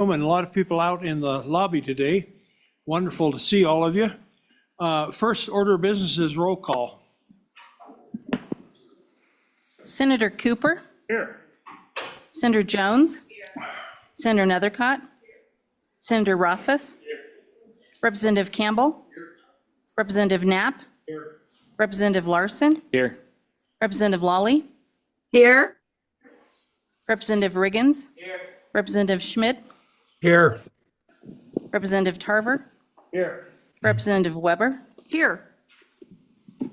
And a lot of people out in the lobby today. Wonderful to see all of you. First order of business is roll call. Senator Cooper. Here. Senator Jones. Senator Nethercott. Senator Rothfuss. Representative Campbell. Representative Knapp. Representative Larson. Here. Representative Lawley. Here. Representative Riggins. Representative Schmidt. Here. Representative Tarver. Here. Representative Weber. Here.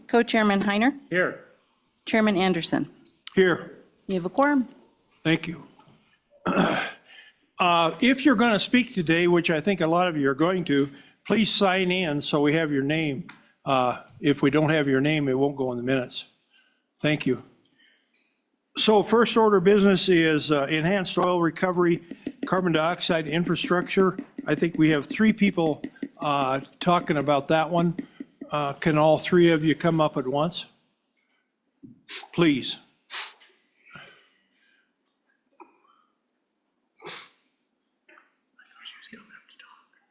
Co-Chairman Heiner. Here. Chairman Anderson. Here. You have a quorum. Thank you. If you're going to speak today, which I think a lot of you are going to, please sign in so we have your name. If we don't have your name, it won't go in the minutes. Thank you. So first order of business is enhanced oil recovery, carbon dioxide infrastructure. I think we have 3 people talking about that one. Can all 3 of you come up at once? Please.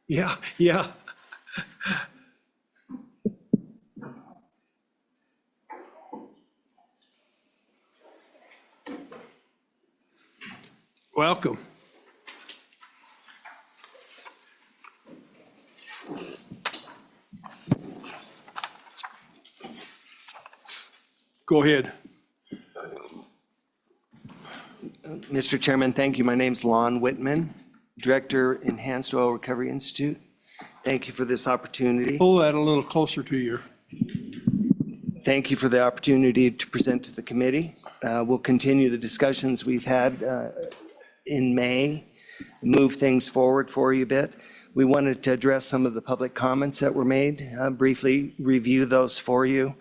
Yeah. Welcome. Go ahead. Mr. Chairman, thank you. My name's Lon Whitman, Director, Enhanced Oil Recovery Institute. Thank you for this opportunity. Pull that a little closer to you. Thank you for the opportunity to present to the committee. We'll continue the discussions we've had in May, move things forward for you a bit. We wanted to address some of the public comments that were made, briefly review those for you.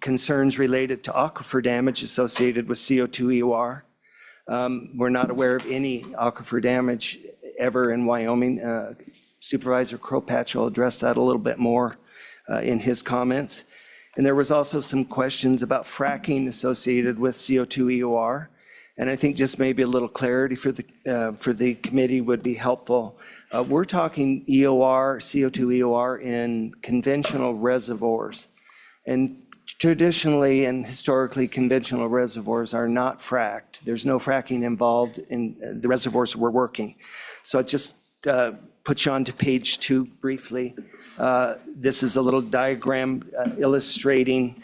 Concerns related to aquifer damage associated with CO2 EOR. We're not aware of any aquifer damage ever in Wyoming. Supervisor Kropatch will address that a little bit more in his comments. And there was also some questions about fracking associated with CO2 EOR. And I think just maybe a little clarity for the committee would be helpful. We're talking EOR, CO2 EOR in conventional reservoirs. And traditionally and historically, conventional reservoirs are not fracked. There's no fracking involved in the reservoirs we're working. So I just put you on to page 2 briefly. This is a little diagram illustrating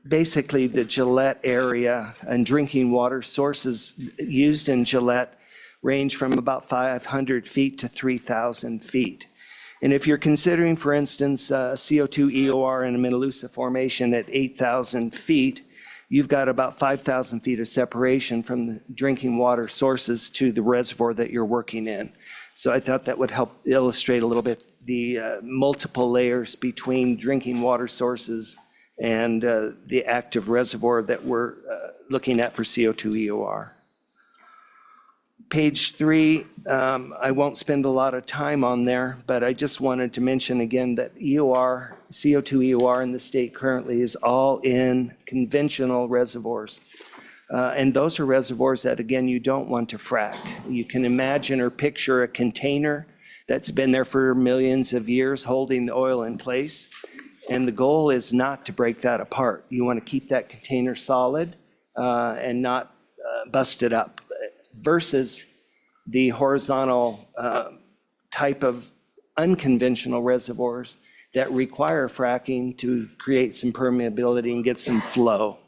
basically the Gillette area, and drinking water sources used in Gillette range from about 500 feet to 3,000 feet. And if you're considering, for instance, CO2 EOR in a Melaleuca formation at 8,000 feet, you've got about 5,000 feet of separation from the drinking water sources to the reservoir that you're working in. So I thought that would help illustrate a little bit the multiple layers between drinking water sources and the active reservoir that we're looking at for CO2 EOR. Page 3, I won't spend a lot of time on there, but I just wanted to mention again that EOR, CO2 EOR in the state currently is all in conventional reservoirs. And those are reservoirs that, again, you don't want to frack. You can imagine or picture a container that's been there for millions of years holding the oil in place. And the goal is not to break that apart. You want to keep that container solid and not bust it up, versus the horizontal type of unconventional reservoirs that require fracking to create some permeability and get some flow.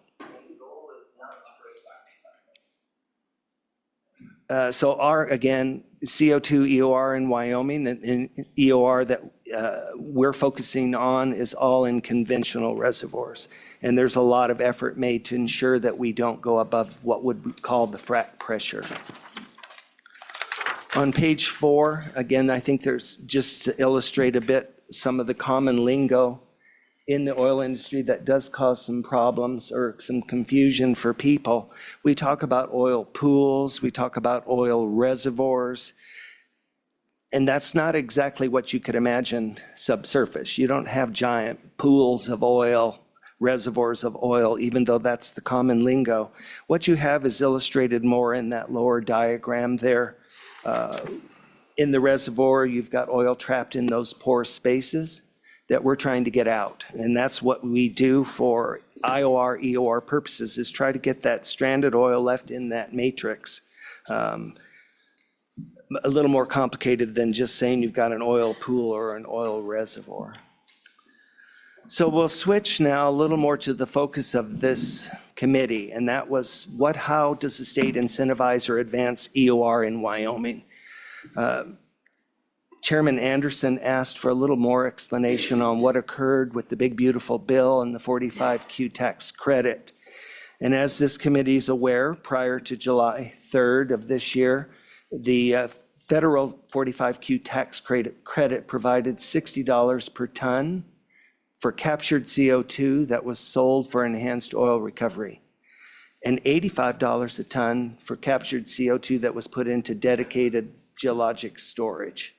So again, CO2 EOR in Wyoming and EOR that we're focusing on is all in conventional reservoirs. And there's a lot of effort made to ensure that we don't go above what would be called the frac pressure. On page 4, again, I think there's just to illustrate a bit some of the common lingo in the oil industry that does cause some problems or some confusion for people. We talk about oil pools, we talk about oil reservoirs, and that's not exactly what you could imagine subsurface. You don't have giant pools of oil reservoirs of oil, even though that's the common lingo. What you have is illustrated more in that lower diagram there. In the reservoir, you've got oil trapped in those pore spaces that we're trying to get out. And that's what we do for IOR, EOR purposes, is try to get that stranded oil left in that matrix. A little more complicated than just saying you've got an oil pool or an oil reservoir. So we'll switch now a little more to the focus of this committee, and that was how does the state incentivize or advance EOR in Wyoming? Chairman Anderson asked for a little more explanation on what occurred with the Big Beautiful Bill and the 45Q tax credit. And as this committee is aware, prior to July 3rd of this year, the federal 45Q tax credit provided $60 per ton for captured CO2 that was sold for enhanced oil recovery, and $85 a ton for captured CO2 that was put into dedicated geologic storage.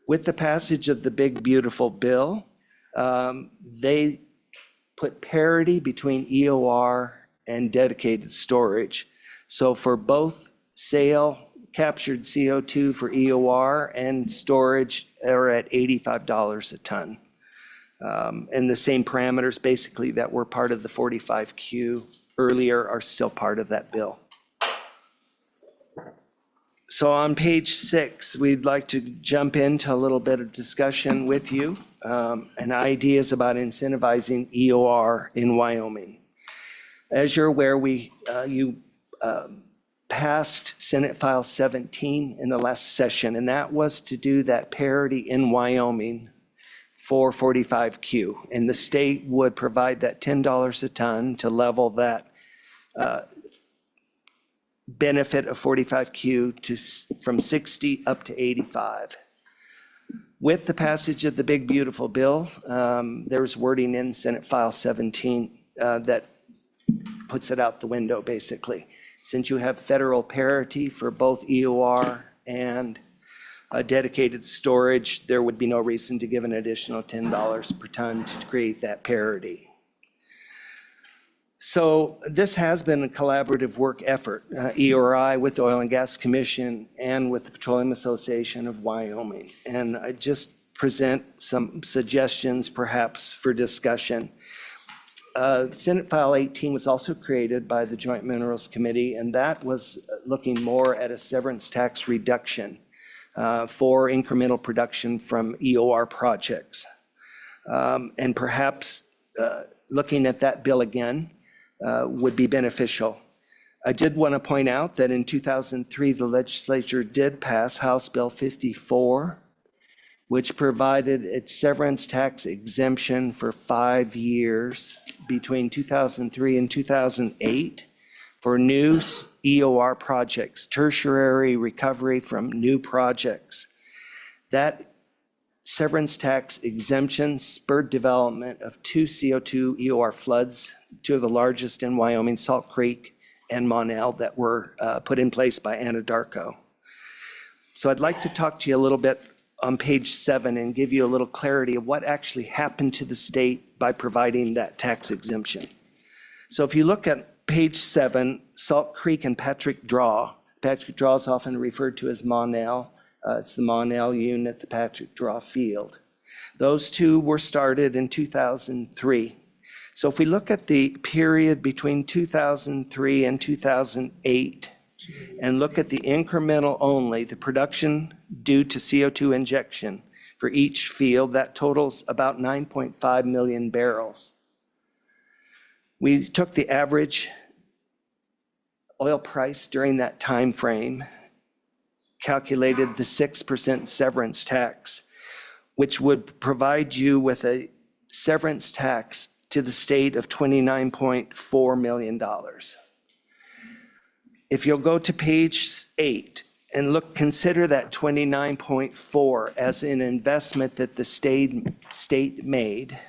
With the passage of the Big Beautiful Bill, they put parity between EOR and dedicated storage. So for both sale, captured CO2 for EOR and storage are at $85 a ton. And the same parameters basically that were part of the 45Q earlier are still part of that bill. So on page 6, we'd like to jump into a little bit of discussion with you and ideas about incentivizing EOR in Wyoming. As you're aware, you passed Senate File 17 in the last session, and that was to do that parity in Wyoming for 45Q. And the state would provide that $10 a ton to level that benefit of 45Q from 60 up to 85. With the passage of the Big Beautiful Bill, there's wording in Senate File 17 that puts it out the window, basically. Since you have federal parity for both EOR and dedicated storage, there would be no reason to give an additional $10 per ton to create that parity. So this has been a collaborative work effort, EORI with the Oil and Gas Commission and with the Petroleum Association of Wyoming. And I just present some suggestions perhaps for discussion. Senate File 18 was also created by the Joint Minerals Committee, and that was looking more at a severance tax reduction for incremental production from EOR projects. And perhaps looking at that bill again would be beneficial. I did want to point out that in 2003, the legislature did pass House Bill 54, which provided its severance tax exemption for 5 years between 2003 and 2008 for new EOR projects, tertiary recovery from new projects. That severance tax exemption spurred development of 2 CO2 EOR floods, 2 of the largest in Wyoming, Salt Creek and Monell, that were put in place by Anadarko. So I'd like to talk to you a little bit on page 7 and give you a little clarity of what actually happened to the state by providing that tax exemption. So if you look at page 7, Salt Creek and Patrick Draw. Patrick Draw is often referred to as Monell. It's the Monell unit, the Patrick Draw field. Those 2 were started in 2003. So if we look at the period between 2003 and 2008 and look at the incremental only, the production due to CO2 injection for each field, that totals about 9.5 million barrels. We took the average oil price during that time frame, calculated the 6% severance tax, which would provide you with a severance tax to the state of $29.4 million. If you'll go to page 8 and consider that 29.4 as an investment that the state made,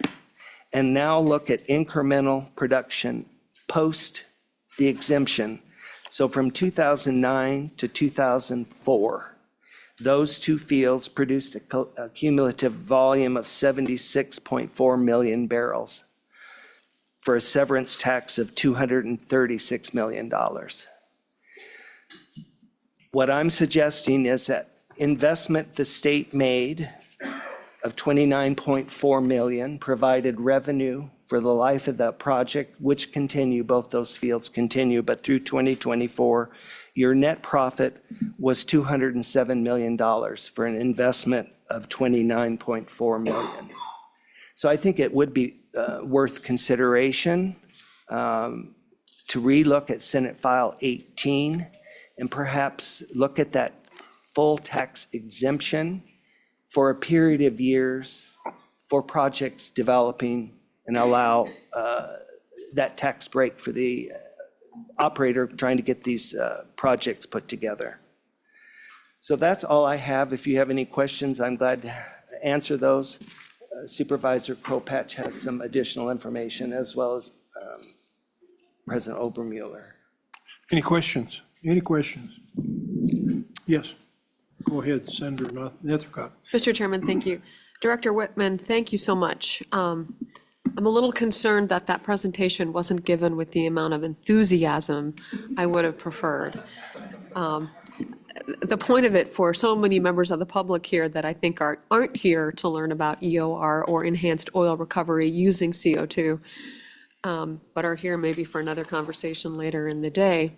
and now look at incremental production post the exemption. So from 2009 to 2004, those 2 fields produced a cumulative volume of 76.4 million barrels. for a severance tax of $236 million. What I'm suggesting is that investment the state made of $29.4 million provided revenue for the life of the project, which continue, both those fields continue, but through 2024, your net profit was $207 million for an investment of $29.4 million. So I think it would be worth consideration to relook at Senate File 18 and perhaps look at that full tax exemption for a period of years for projects developing and allow that tax break for the operator trying to get these projects put together. So that's all I have. If you have any questions, I'm glad to answer those. Supervisor Kropatch has some additional information, as well as President Obermueller. Any questions? Any questions? Yes. Go ahead, Senator Nethercott. Mr. Chairman, thank you. Director Whitman, thank you so much. I'm a little concerned that that presentation wasn't given with the amount of enthusiasm I would have preferred. The point of it for so many members of the public here that I think aren't here to learn about EOR or enhanced oil recovery using CO2, but are here maybe for another conversation later in the day.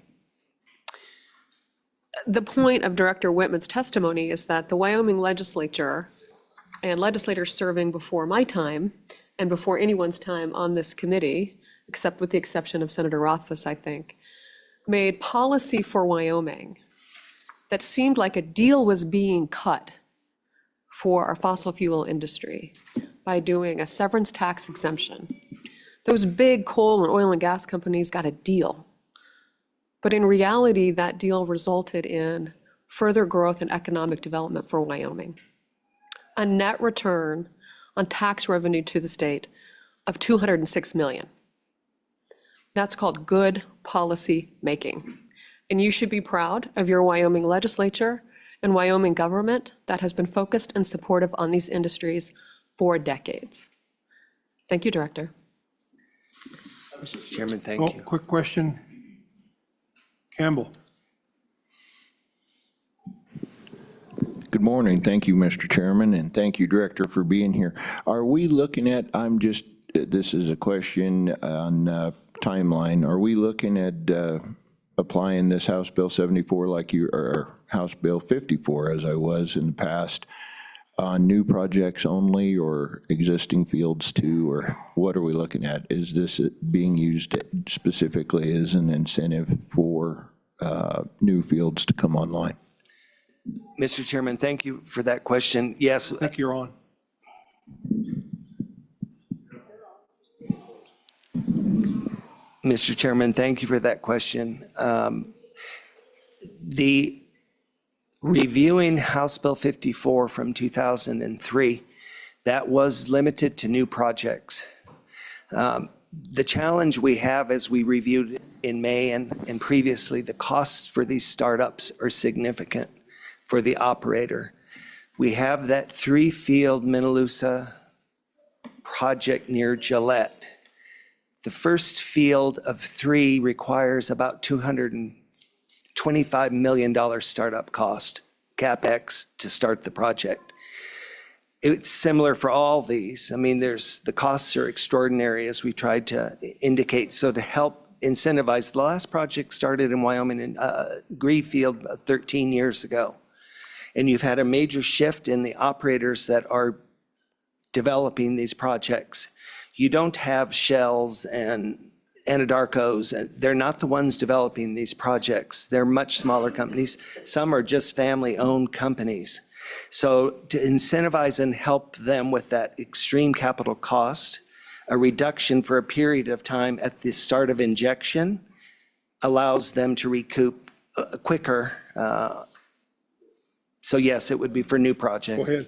The point of Director Whitman's testimony is that the Wyoming legislature and legislators serving before my time and before anyone's time on this committee, except with the exception of Senator Rothfuss, I think, made policy for Wyoming that seemed like a deal was being cut for our fossil fuel industry by doing a severance tax exemption. Those big coal and oil and gas companies got a deal. But in reality, that deal resulted in further growth and economic development for Wyoming. A net return on tax revenue to the state of $206 million. That's called good policy making. And you should be proud of your Wyoming legislature and Wyoming government that has been focused and supportive on these industries for decades. Thank you, Director. Mr. Chairman, Oh, thank you. quick question. Campbell. Good morning. Thank you, Mr. Chairman, and thank you, Director, for being here. Are we looking at, this is a question on timeline. Are we looking at applying this House Bill 74 like you, or House Bill 54 as I was in the past, on new projects only or existing fields too, or what are we looking at? Is this being used specifically as an incentive for new fields to come online? Mr. Chairman, thank you for that question. Yes, I think you're on. Mr. Chairman, thank you for that question. The reviewing House Bill 54 from 2003, that was limited to new projects. The challenge we have, as we reviewed in May and previously, the costs for these startups are significant for the operator. We have that 3-field Minaloosa project near Gillette. The first field of 3 requires about $225 million startup cost, CapEx, to start the project. It's similar for all these. I mean, the costs are extraordinary, as we tried to indicate. So to help incentivize, the last project started in Wyoming in Greenfield 13 years ago. And you've had a major shift in the operators that are developing these projects. You don't have Shells and Anadarkos, and they're not the ones developing these projects. They're much smaller companies. Some are just family-owned companies. So to incentivize and help them with that extreme capital cost, a reduction for a period of time at the start of injection allows them to recoup quicker. So yes, it would be for new projects. Go ahead.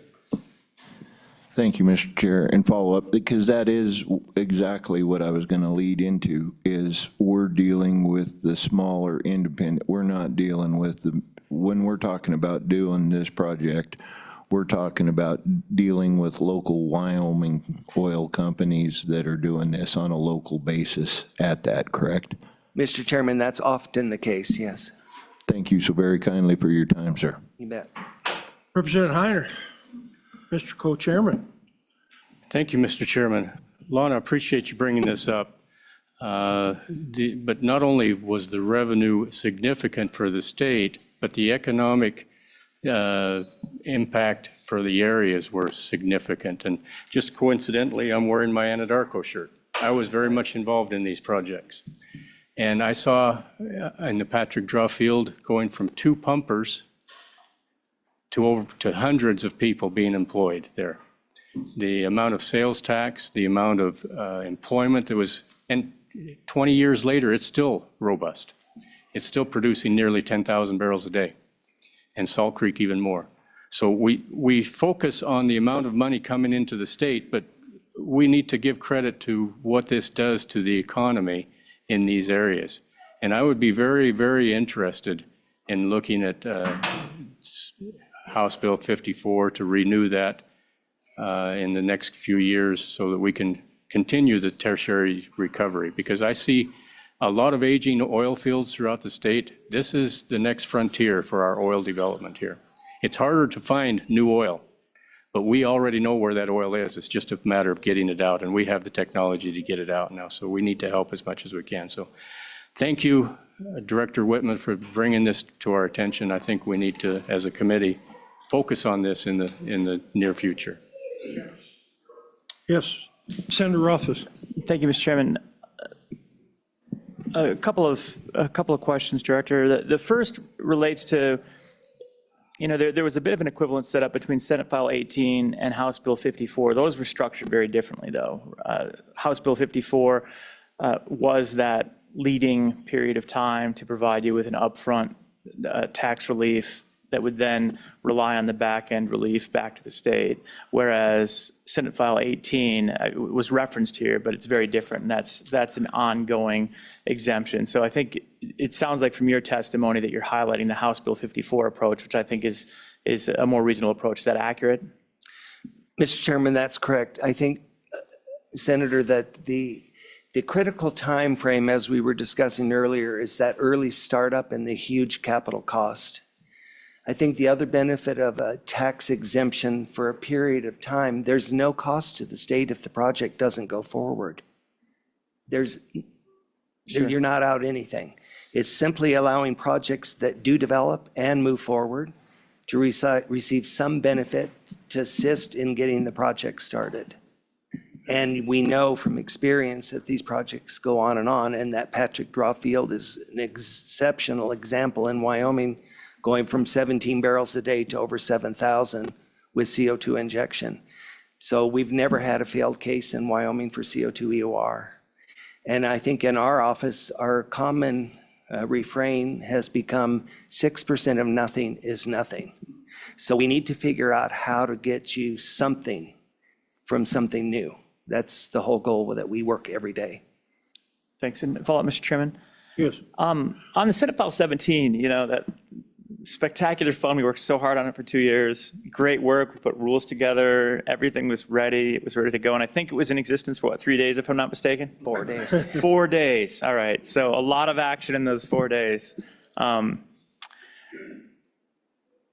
Thank you, Mr. Chair, and follow up, because that is exactly what I was going to lead into, is we're dealing with the smaller independent. We're not dealing with when we're talking about doing this project, we're talking about dealing with local Wyoming oil companies that are doing this on a local basis at that, correct? Mr. Chairman, that's often the case, yes. Thank you so very kindly for your time, sir. You bet. Representative Heiner, Mr. Co-Chairman. Thank you, Mr. Chairman. Lana, I appreciate you bringing this up. But not only was the revenue significant for the state, but the economic impact for the areas were significant. And just coincidentally, I'm wearing my Anadarko shirt. I was very much involved in these projects. And I saw in the Patrick Draw Field going from 2 pumpers to hundreds of people being employed there. The amount of sales tax, the amount of employment that was, and 20 years later, it's still robust. It's still producing nearly 10,000 barrels a day, and Salt Creek even more. So we focus on the amount of money coming into the state, but we need to give credit to what this does to the economy in these areas. And I would be very, very interested in looking at House Bill 54 to renew that in the next few years so that we can continue the tertiary recovery, because I see a lot of aging oil fields throughout the state. This is the next frontier for our oil development here. It's harder to find new oil, but we already know where that oil is. It's just a matter of getting it out, and we have the technology to get it out now, so we need to help as much as we can. So thank you, Director Whitman, for bringing this to our attention. I think we need to, as a committee, focus on this in the near future. Yes, Senator Rothfuss. Thank you, Mr. Chairman. A couple of questions, Director. The first relates to, there was a bit of an equivalent set up between Senate File 18 and House Bill 54. Those were structured very differently, though. House Bill 54 was that leading period of time to provide you with an upfront tax relief that would then rely on the back-end relief back to the state, whereas Senate File 18 was referenced here, but it's very different, and that's an ongoing exemption. So I think it sounds like from your testimony that you're highlighting the House Bill 54 approach, which I think is a more reasonable approach. Is that accurate? Mr. Chairman, that's correct. I think, Senator, that the critical time frame, as we were discussing earlier, is that early startup and the huge capital cost. I think the other benefit of a tax exemption for a period of time, there's no cost to the state if the project doesn't go forward. You're not out anything. It's simply allowing projects that do develop and move forward to receive some benefit to assist in getting the project started. And we know from experience that these projects go on, and that Patrick Draw Field is an exceptional example in Wyoming, going from 17 barrels a day to over 7,000 with CO2 injection. So we've never had a failed case in Wyoming for CO2 EOR. And I think in our office, our common refrain has become 6% of nothing is nothing. So we need to figure out how to get you something from something new. That's the whole goal that we work every day. Thanks. And follow-up, Mr. Chairman. Yes. On the Senate File 17, that spectacular fun. We worked so hard on it for 2 years. Great work. We put rules together. Everything was ready. It was ready to go. And I think it was in existence for 3 days, if I'm not mistaken? 4 days. 4 days. All right. So a lot of action in those 4 days.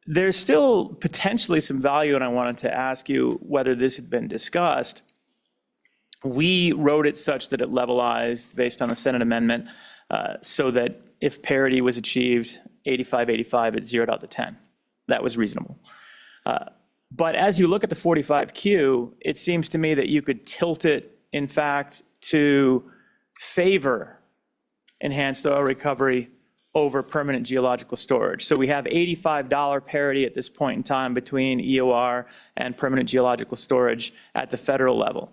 There's still potentially some value, and I wanted to ask you whether this had been discussed. We wrote it such that it levelized based on a Senate amendment so that if parity was achieved, 85-85, it zeroed out to 10. That was reasonable. But as you look at the 45Q, it seems to me that you could tilt it, in fact, to favor enhanced oil recovery over permanent geological storage. So we have $85 parity at this point in time between EOR and permanent geological storage at the federal level.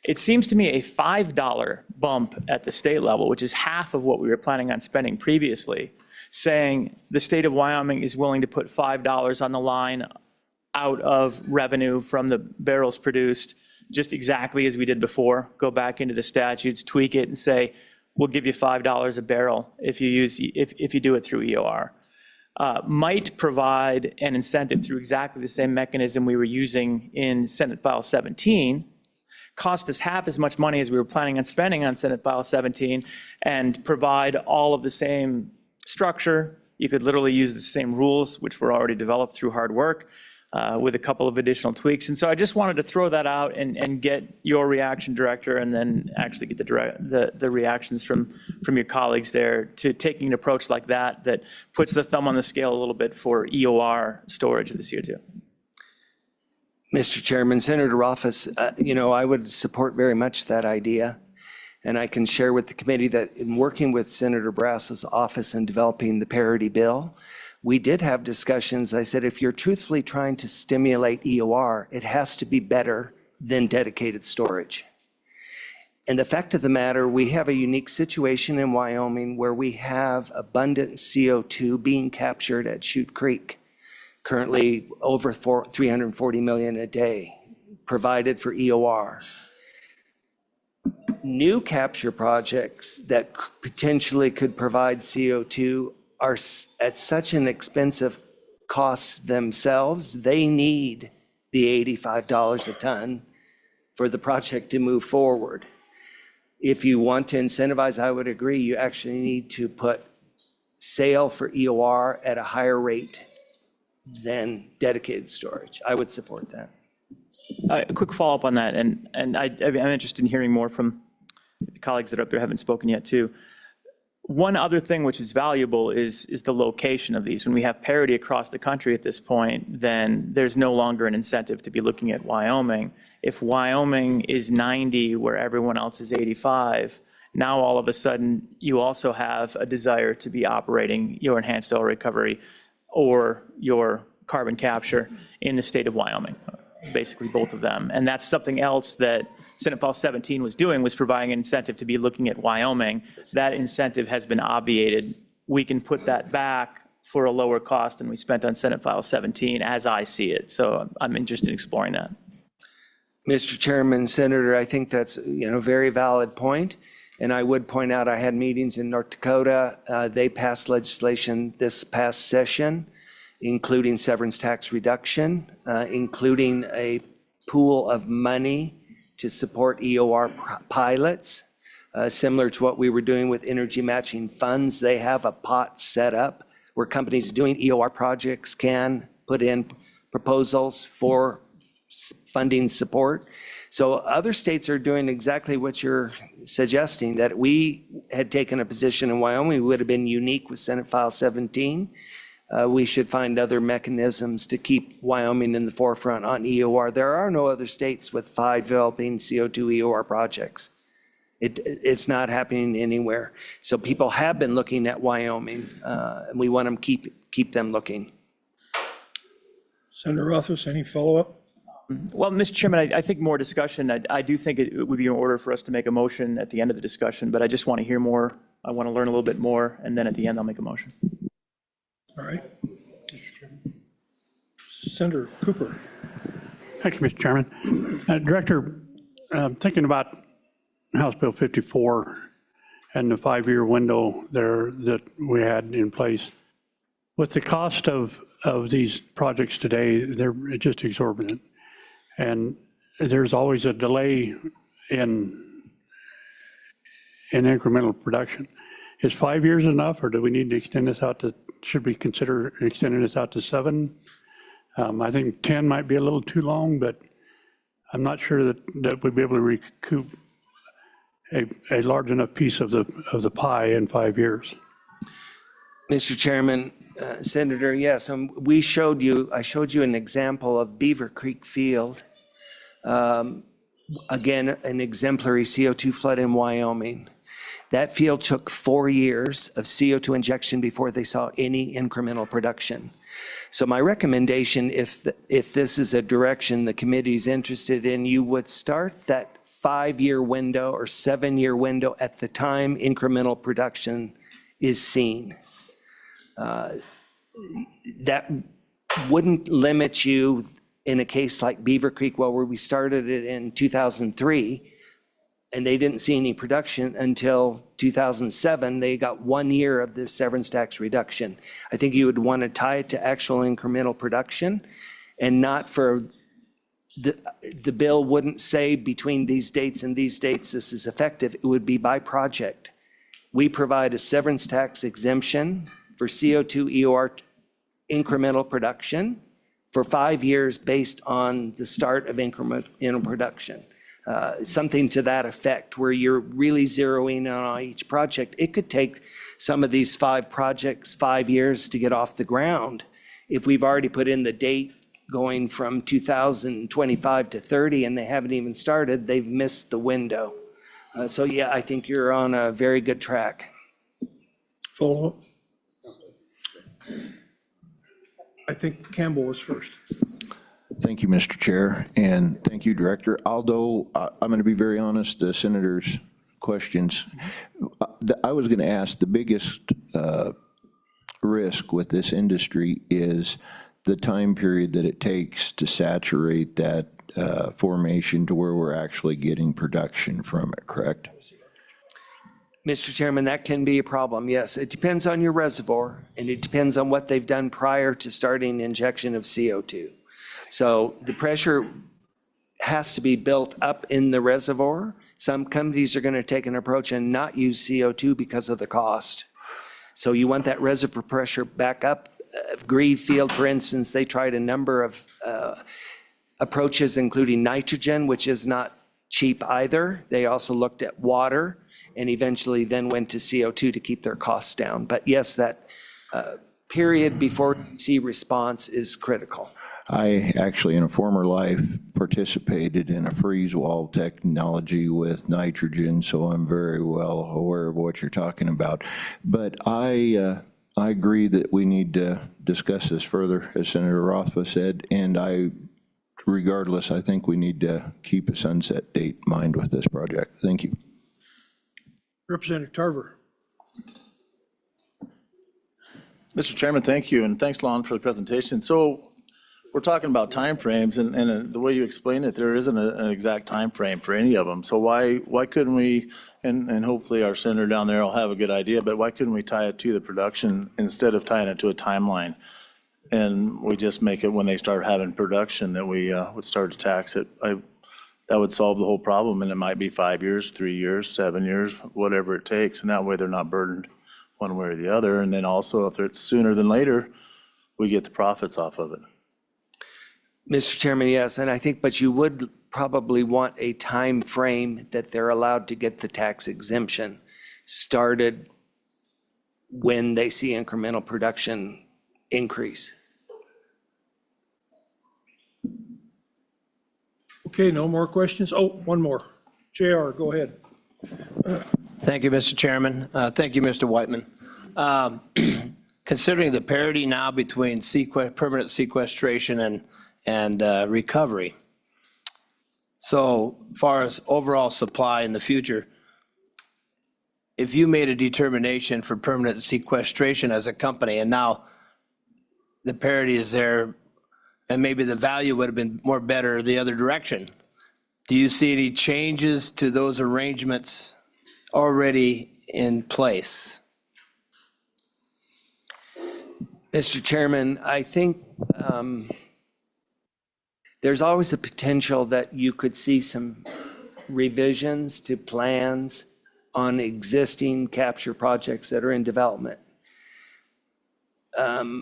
It seems to me a $5 bump at the state level, which is half of what we were planning on spending previously, saying the state of Wyoming is willing to put $5 on the line out of revenue from the barrels produced, just exactly as we did before, go back into the statutes, tweak it, and say, we'll give you $5 a barrel if you do it through EOR. might provide an incentive through exactly the same mechanism we were using in Senate File 17, cost us half as much money as we were planning on spending on Senate File 17, and provide all of the same structure. You could literally use the same rules, which were already developed through hard work, with a couple of additional tweaks. And so I just wanted to throw that out and get your reaction, Director, and then actually get the reactions from your colleagues there to taking an approach like that that puts the thumb on the scale a little bit for EOR storage of the CO2. Mr. Chairman, Senator Rothfuss, I would support very much that idea. And I can share with the committee that in working with Senator Brasso's office in developing the parity bill, we did have discussions. I said, if you're truthfully trying to stimulate EOR, it has to be better than dedicated storage. And the fact of the matter, we have a unique situation in Wyoming where we have abundant CO2 being captured at Chute Creek, currently over 340 million a day, provided for EOR. New capture projects that potentially could provide CO2 are at such an expensive cost themselves, they need the $85 a ton for the project to move forward. If you want to incentivize, I would agree, you actually need to put sale for EOR at a higher rate than dedicated storage. I would support that. A quick follow-up on that, and I'm interested in hearing more from the colleagues that are up there haven't spoken yet too. One other thing which is valuable is the location of these. When we have parity across the country at this point, then there's no longer an incentive to be looking at Wyoming. If Wyoming is 90 where everyone else is 85, now all of a sudden you also have a desire to be operating your enhanced oil recovery or your carbon capture in the state of Wyoming, basically both of them. And that's something else that Senate File 17 was doing, was providing an incentive to be looking at Wyoming. That incentive has been obviated. We can put that back for a lower cost than we spent on Senate File 17, as I see it. So I'm interested in exploring that. Mr. Chairman, Senator, I think that's a very valid point. And I would point out I had meetings in North Dakota. They passed legislation this past session, including severance tax reduction, including a pool of money to support EOR pilots, similar to what we were doing with energy matching funds. They have a pot set up where companies doing EOR projects can put in proposals for funding support. So other states are doing exactly what you're suggesting, that we had taken a position in Wyoming, we would have been unique with Senate File 17. We should find other mechanisms to keep Wyoming in the forefront on EOR. There are no other states with 5 developing CO2 EOR projects. It's not happening anywhere. So people have been looking at Wyoming, and we want to keep them looking. Senator Rothfuss, any follow-up? Well, Mr. Chairman, I think more discussion. I do think it would be in order for us to make a motion at the end of the discussion, but I just want to hear more. I want to learn a little bit more, and then at the end, I'll make a motion. All right. Senator Cooper. Thank you, Mr. Chairman. Director, thinking about House Bill 54 and the 5-year window there that we had in place, with the cost of these projects today, they're just exorbitant. And there's always a delay in incremental production. Is 5 years enough, or do we need to extend this out to, should we consider extending this out to 7? I think 10 might be a little too long, but I'm not sure that we'd be able to recoup a large enough piece of the pie in 5 years. Mr. Chairman, Senator, yes, I showed you an example of Beaver Creek Field. Again, an exemplary CO2 flood in Wyoming. That field took 4 years of CO2 injection before they saw any incremental production. So my recommendation, if this is a direction the committee is interested in, you would start that 5-year window or 7-year window at the time incremental production is seen. That wouldn't limit you in a case like Beaver Creek, where we started it in 2003, and they didn't see any production until 2007, they got 1 year of the severance tax reduction. I think you would want to tie it to actual incremental production and not for, the bill wouldn't say between these dates and these dates this is effective. It would be by project. We provide a severance tax exemption for CO2 EOR incremental production for 5 years based on the start of incremental production. Something to that effect, where you're really zeroing in on each project. It could take some of these 5 projects 5 years to get off the ground. If we've already put in the date going from 2025 to 30 and they haven't even started, they've missed the window. So yeah, I think you're on a very good track. Follow up? I think Campbell was first. Thank you, Mr. Chair, and thank you, Director. Although, I'm going to be very honest, the Senator's questions, I was going to ask, the biggest risk with this industry is the time period that it takes to saturate that formation to where we're actually getting production from it, correct? Mr. Chairman, that can be a problem, yes. It depends on your reservoir, and it depends on what they've done prior to starting injection of CO2. So the pressure has to be built up in the reservoir. Some companies are going to take an approach and not use CO2 because of the cost. So you want that reservoir pressure back up. Grieve Field, for instance, they tried a number of approaches, including nitrogen, which is not cheap either. They also looked at water and eventually then went to CO2 to keep their costs down. But yes, that period before you see response is critical. I actually, in a former life, participated in a freeze wall technology with nitrogen, so I'm very well aware of what you're talking about. But I agree that we need to discuss this further, as Senator Rothfuss said, and regardless, I think we need to keep a sunset date in mind with this project. Thank you. Representative Tarver. Mr. Chairman, thank you, and thanks, Lon, for the presentation. So we're talking about timeframes, and the way you explain it, there isn't an exact time frame for any of them. So why couldn't we, and hopefully our senator down there will have a good idea, but why couldn't we tie it to the production instead of tying it to a timeline? And we just make it when they start having production that we would start to tax it. That would solve the whole problem, and it might be 5 years, 3 years, 7 years, whatever it takes, and that way they're not burdened one way or the other. And then also, if it's sooner than later, we get the profits off of it. Mr. Chairman, yes, and I think, but you would probably want a time frame that they're allowed to get the tax exemption started when they see incremental production increase. Okay, no more questions? Oh, one more. JR, go ahead. Thank you, Mr. Chairman. Thank you, Mr. Whiteman. Considering the parity now between permanent sequestration and recovery, so far as overall supply in the future, if you made a determination for permanent sequestration as a company and now the parity is there and maybe the value would have been more better the other direction, do you see any changes to those arrangements already in place? Mr. Chairman, I think there's always a potential that you could see some revisions to plans on existing capture projects that are in development.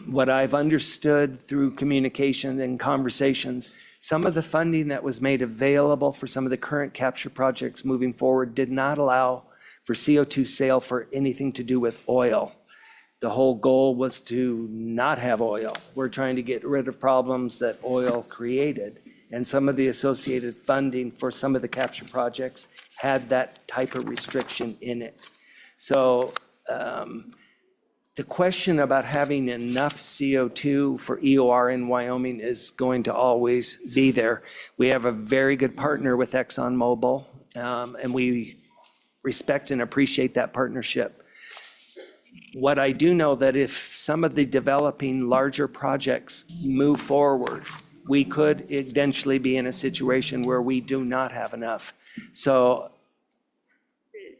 What I've understood through communication and conversations, some of the funding that was made available for some of the current capture projects moving forward did not allow for CO2 sale for anything to do with oil. The whole goal was to not have oil. We're trying to get rid of problems that oil created. And some of the associated funding for some of the capture projects had that type of restriction in it. So the question about having enough CO2 for EOR in Wyoming is going to always be there. We have a very good partner with ExxonMobil, and we respect and appreciate that partnership. What I do know that if some of the developing larger projects move forward, we could eventually be in a situation where we do not have enough. So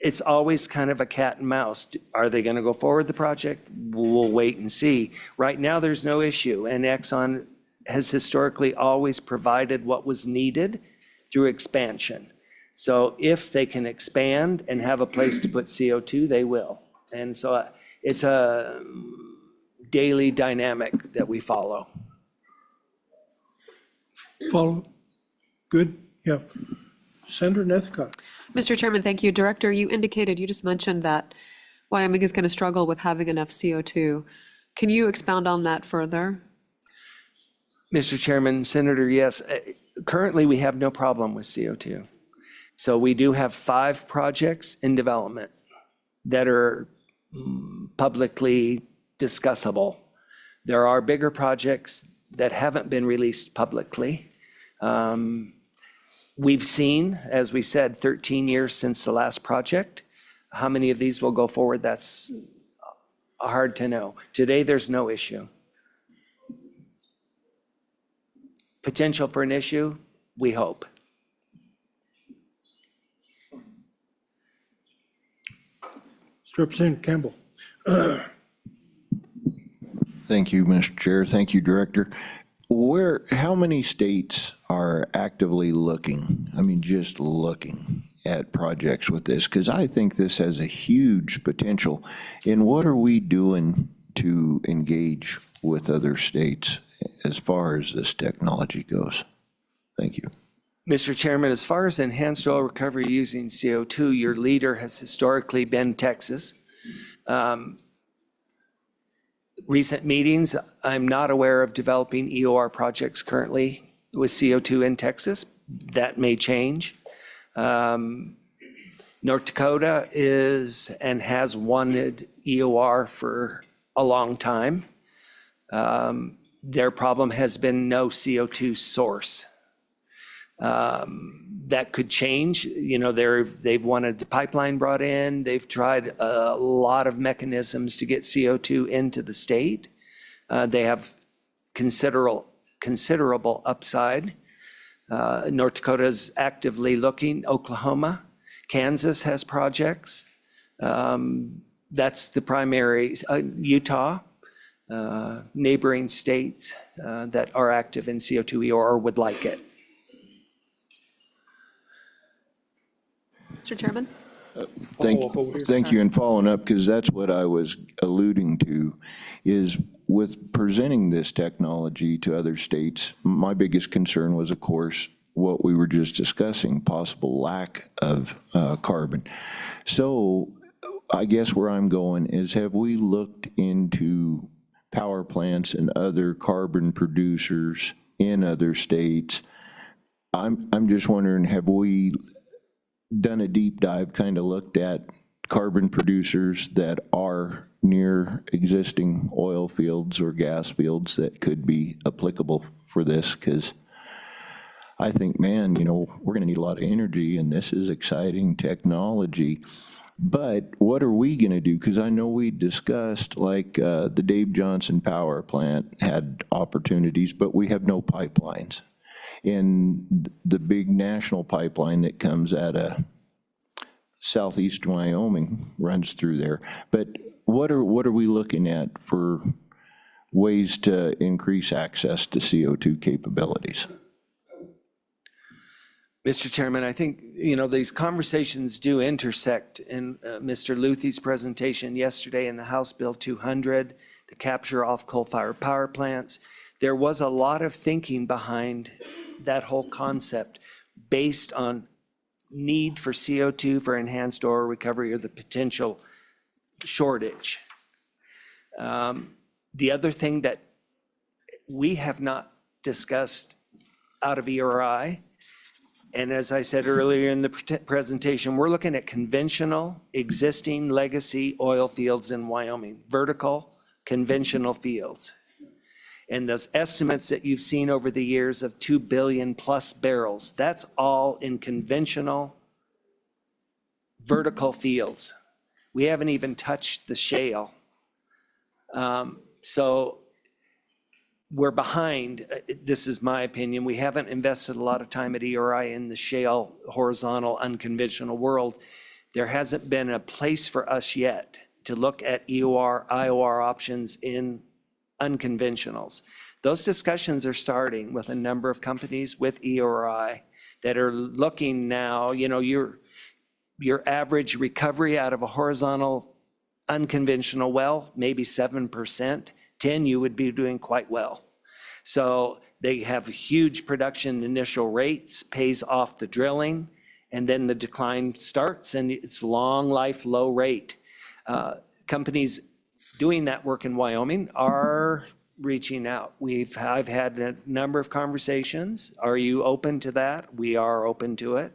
it's always kind of a cat and mouse. Are they going to go forward the project? We'll wait and see. Right now, there's no issue, and Exxon has historically always provided what was needed through expansion. So if they can expand and have a place to put CO2, they will. And so it's a daily dynamic that we follow. Follow? Good? Yeah. Senator Nethcott. Mr. Chairman, thank you. Director, you just mentioned that Wyoming is going to struggle with having enough CO2. Can you expound on that further? Mr. Chairman, Senator, yes. Currently, we have no problem with CO2. So we do have 5 projects in development that are publicly discussable. There are bigger projects that haven't been released publicly. We've seen, as we said, 13 years since the last project. How many of these will go forward? That's hard to know. Today, there's no issue. Potential for an issue, we hope. Representative Campbell. Thank you, Mr. Chair. Thank you, Director. How many states are actively looking, just looking at projects with this? Because I think this has a huge potential. And what are we doing to engage with other states as far as this technology goes? Thank you. Mr. Chairman, as far as enhanced oil recovery using CO2, your leader has historically been Texas. Recent meetings, I'm not aware of developing EOR projects currently with CO2 in Texas. That may change. North Dakota is and has wanted EOR for a long time. Their problem has been no CO2 source. That could change. They've wanted the pipeline brought in. They've tried a lot of mechanisms to get CO2 into the state. They have considerable upside. North Dakota is actively looking. Oklahoma, Kansas has projects. That's the primary. Utah, neighboring states that are active in CO2 or would like it. Mr. Chairman? Thank you. And following up, because that's what I was alluding to, is with presenting this technology to other states, my biggest concern was, of course, what we were just discussing, possible lack of carbon. So I guess where I'm going is, have we looked into power plants and other carbon producers in other states? I'm just wondering, have we done a deep dive, kind of looked at carbon producers that are near existing oil fields or gas fields that could be applicable for this? Because I think, man, we're going to need a lot of energy, and this is exciting technology. But what are we going to do? Because I know we discussed, like, the Dave Johnson power plant had opportunities, but we have no pipelines. And the big national pipeline that comes out of southeast Wyoming runs through there. But what are we looking at for ways to increase access to CO2 capabilities? Mr. Chairman, I think, these conversations do intersect. In Mr. Luthy's presentation yesterday in the House Bill 200, to capture off coal-fired power plants, there was a lot of thinking behind that whole concept based on need for CO2 for enhanced oil recovery or the potential shortage. The other thing that we have not discussed out of ERI, and as I said earlier in the presentation, we're looking at conventional existing legacy oil fields in Wyoming, vertical conventional fields. And those estimates that you've seen over the years of 2 billion plus barrels, that's all in conventional vertical fields. We haven't even touched the shale. So we're behind. This is my opinion. We haven't invested a lot of time at ERI in the shale, horizontal, unconventional world. There hasn't been a place for us yet to look at EOR, IOR options in unconventionals. Those discussions are starting with a number of companies with EORI that are looking now, your average recovery out of a horizontal unconventional well, maybe 7%, 10, you would be doing quite well. So they have huge production initial rates, pays off the drilling, and then the decline starts, and it's long life, low rate. Companies doing that work in Wyoming are reaching out. I've had a number of conversations. Are you open to that? We are open to it.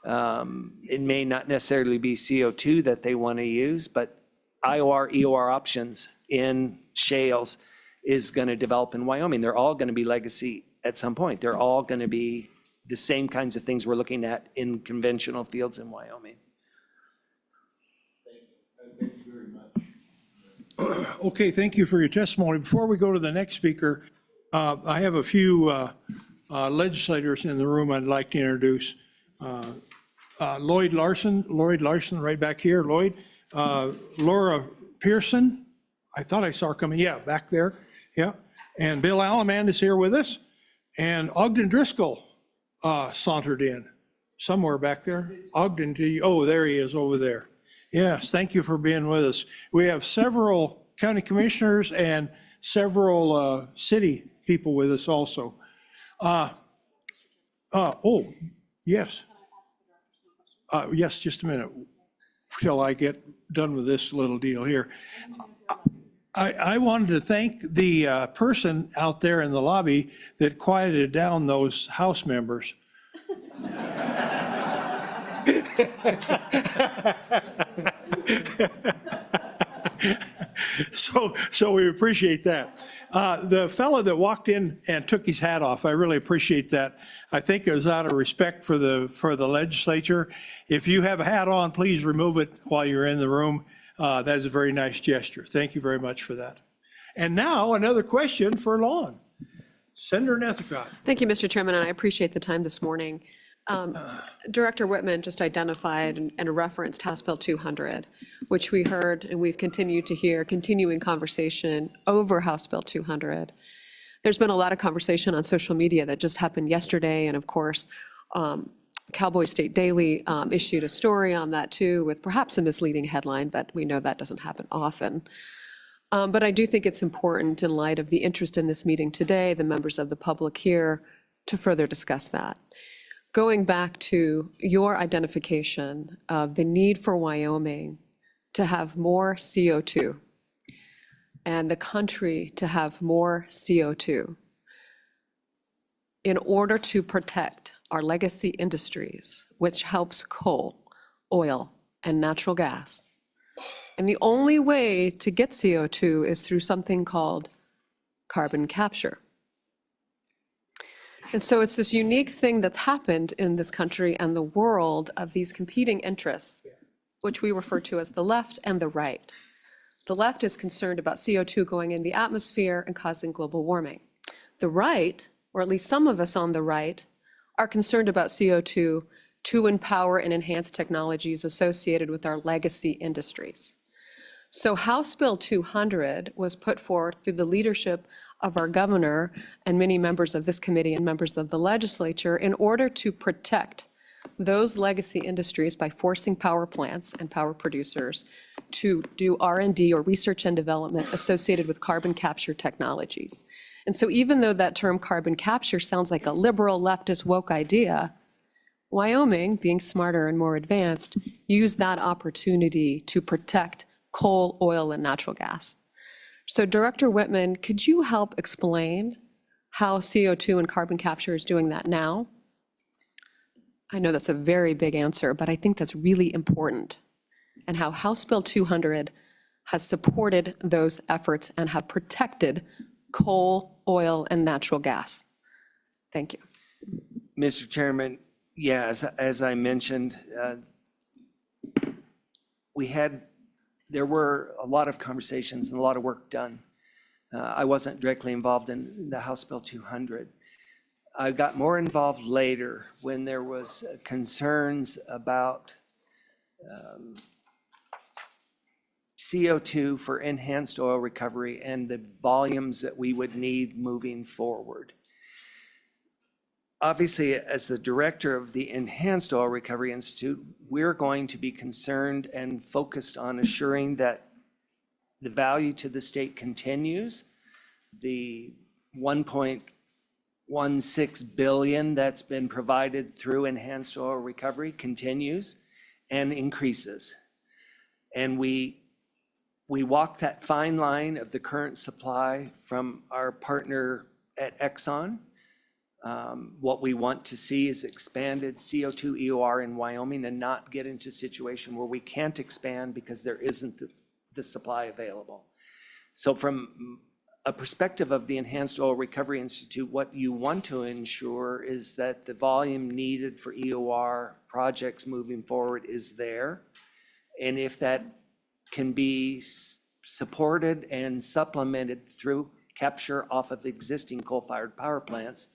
It may not necessarily be CO2 that they want to use, but IOR, EOR options in shales is going to develop in Wyoming. They're all going to be legacy at some point. They're all going to be the same kinds of things we're looking at in conventional fields in Wyoming. Okay, thank you for your testimony. Before we go to the next speaker, I have a few legislators in the room I'd like to introduce. Lloyd Larson, right back here, Lloyd. Laura Pearson, I thought I saw her coming, yeah, back there, yeah. And Bill Allemand is here with us. And Ogden Driscoll sauntered in, somewhere back there. Ogden, oh, there he is over there. Yes, thank you for being with us. We have several county commissioners and several city people with us also. Oh, yes. Yes, just a minute, till I get done with this little deal here. I wanted to thank the person out there in the lobby that quieted down those House members. So we appreciate that. The fellow that walked in and took his hat off, I really appreciate that. I think it was out of respect for the legislature. If you have a hat on, please remove it while you're in the room. That is a very nice gesture. Thank you very much for that. And now another question for Lon. Senator Nethicott. Thank you, Mr. Chairman, and I appreciate the time this morning. Director Whitman just identified and referenced House Bill 200, which we heard and we've continued to hear continuing conversation over House Bill 200. There's been a lot of conversation on social media that just happened yesterday, and of course, Cowboy State Daily issued a story on that too, with perhaps a misleading headline, but we know that doesn't happen often. But I do think it's important, in light of the interest in this meeting today, the members of the public here, to further discuss that. Going back to your identification of the need for Wyoming to have more CO2 and the country to have more CO2 in order to protect our legacy industries, which helps coal, oil, and natural gas. And the only way to get CO2 is through something called carbon capture. And so it's this unique thing that's happened in this country and the world of these competing interests, which we refer to as the left and the right. The left is concerned about CO2 going in the atmosphere and causing global warming. The right, or at least some of us on the right, are concerned about CO2 to empower and enhance technologies associated with our legacy industries. So House Bill 200 was put forth through the leadership of our governor and many members of this committee and members of the legislature in order to protect those legacy industries by forcing power plants and power producers to do R&D or research and development associated with carbon capture technologies. And so even though that term carbon capture sounds like a liberal leftist woke idea, Wyoming, being smarter and more advanced, used that opportunity to protect coal, oil, and natural gas. So Director Whitman, could you help explain how CO2 and carbon capture is doing that now? I know that's a very big answer, but I think that's really important, and how House Bill 200 has supported those efforts and have protected coal, oil, and natural gas. Thank you. Mr. Chairman, yeah, as I mentioned, there were a lot of conversations and a lot of work done. I wasn't directly involved in the House Bill 200. I got more involved later when there was concerns about CO2 for enhanced oil recovery and the volumes that we would need moving forward. Obviously, as the director of the Enhanced Oil Recovery Institute, we're going to be concerned and focused on assuring that the value to the state continues. The 1.16 billion that's been provided through enhanced oil recovery continues and increases. And we walk that fine line of the current supply from our partner at Exxon. What we want to see is expanded CO2 EOR in Wyoming and not get into a situation where we can't expand because there isn't the supply available. So from a perspective of the Enhanced Oil Recovery Institute, what you want to ensure is that the volume needed for EOR projects moving forward is there. And if that can be supported and supplemented through capture off of existing coal-fired power plants,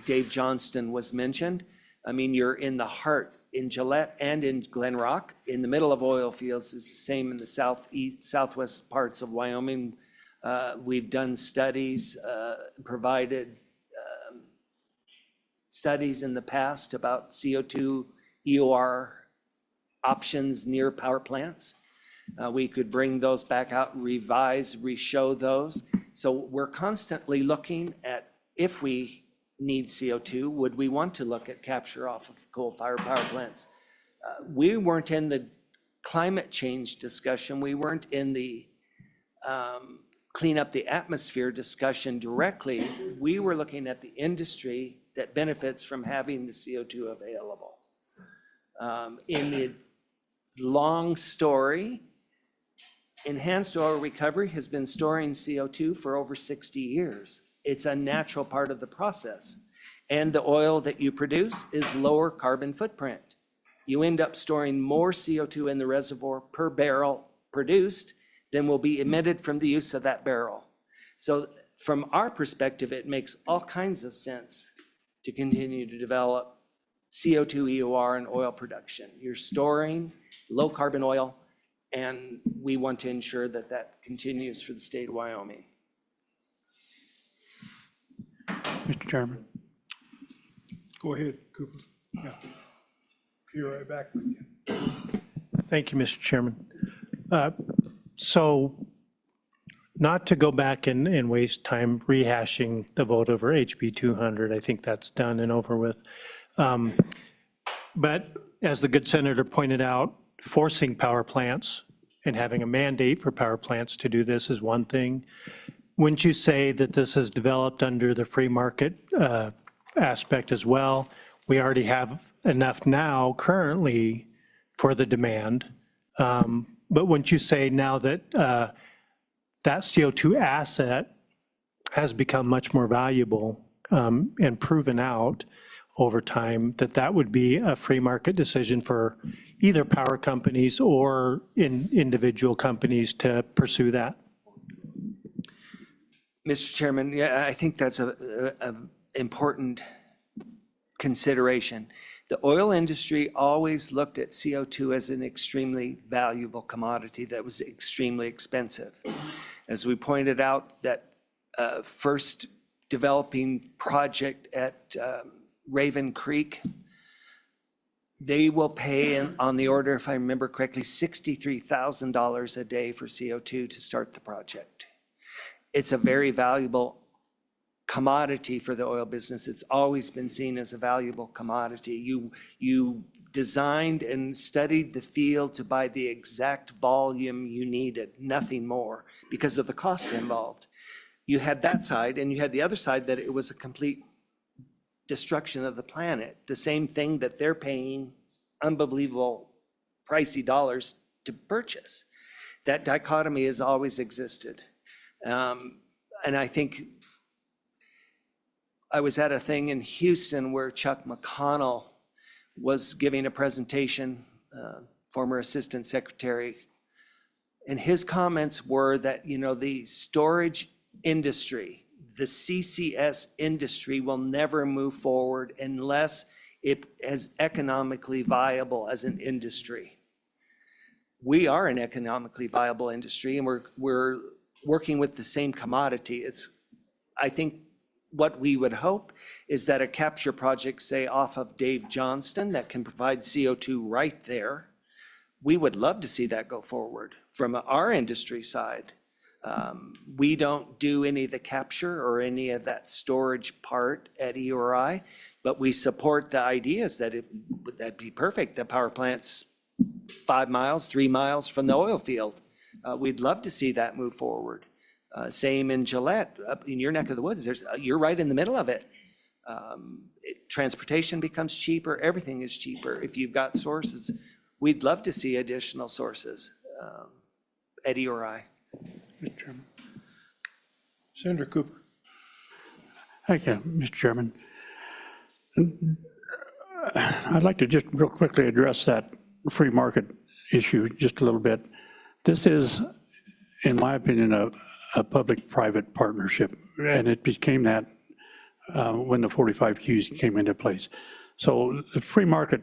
Dave Johnston was mentioned. I mean, you're in the heart, in Gillette and in Glen Rock, in the middle of oil fields. It's the same in the southwest parts of Wyoming. We've done studies, provided studies in the past about CO2 EOR options near power plants. We could bring those back out, revise, re-show those. So we're constantly looking at, if we need CO2, would we want to look at capture off of coal-fired power plants? We weren't in the climate change discussion. We weren't in the clean up the atmosphere discussion directly. We were looking at the industry that benefits from having the CO2 available. In the long story, enhanced oil recovery has been storing CO2 for over 60 years. It's a natural part of the process. And the oil that you produce is lower carbon footprint. You end up storing more CO2 in the reservoir per barrel produced than will be emitted from the use of that barrel. So from our perspective, it makes all kinds of sense to continue to develop CO2 EOR and oil production. You're storing low carbon oil, and we want to ensure that that continues for the state of Wyoming. Mr. Chairman. Go ahead, Cooper. Yeah. Be right back with you. Thank you, Mr. Chairman. So not to go back and waste time rehashing the vote over HB 200, I think that's done and over with. But as the good senator pointed out, forcing power plants and having a mandate for power plants to do this is one thing. Wouldn't you say that this is developed under the free market aspect as well? We already have enough now currently for the demand. But wouldn't you say now that that CO2 asset has become much more valuable and proven out over time, that that would be a free market decision for either power companies or individual companies to pursue that? Mr. Chairman, yeah, I think that's an important consideration. The oil industry always looked at CO2 as an extremely valuable commodity that was extremely expensive. As we pointed out, that first developing project at Raven Creek, they will pay on the order, if I remember correctly, $63,000 a day for CO2 to start the project. It's a very valuable commodity for the oil business. It's always been seen as a valuable commodity. You designed and studied the field to buy the exact volume you needed, nothing more, because of the cost involved. You had that side, and you had the other side that it was a complete destruction of the planet. The same thing that they're paying unbelievable pricey dollars to purchase. That dichotomy has always existed. And I think I was at a thing in Houston where Chuck McConnell was giving a presentation, former assistant secretary, and his comments were that, you know, the storage industry, the CCS industry will never move forward unless it as economically viable as an industry. We are an economically viable industry, and we're working with the same commodity. I think what we would hope is that a capture project, say off of Dave Johnston, that can provide CO2 right there, we would love to see that go forward. From our industry side, we don't do any of the capture or any of that storage part at EORI, but we support the ideas that that'd be perfect. The power plant's 5 miles, 3 miles from the oil field. We'd love to see that move forward. Same in Gillette, up in your neck of the woods. You're right in the middle of it. Transportation becomes cheaper. Everything is cheaper if you've got sources. We'd love to see additional sources at EORI. Mr. Chairman. Senator Cooper. Thank you, Mr. Chairman. I'd like to just real quickly address that free market issue just a little bit. This is, in my opinion, a public-private partnership, and it became that when the 45Qs came into place. So the free market,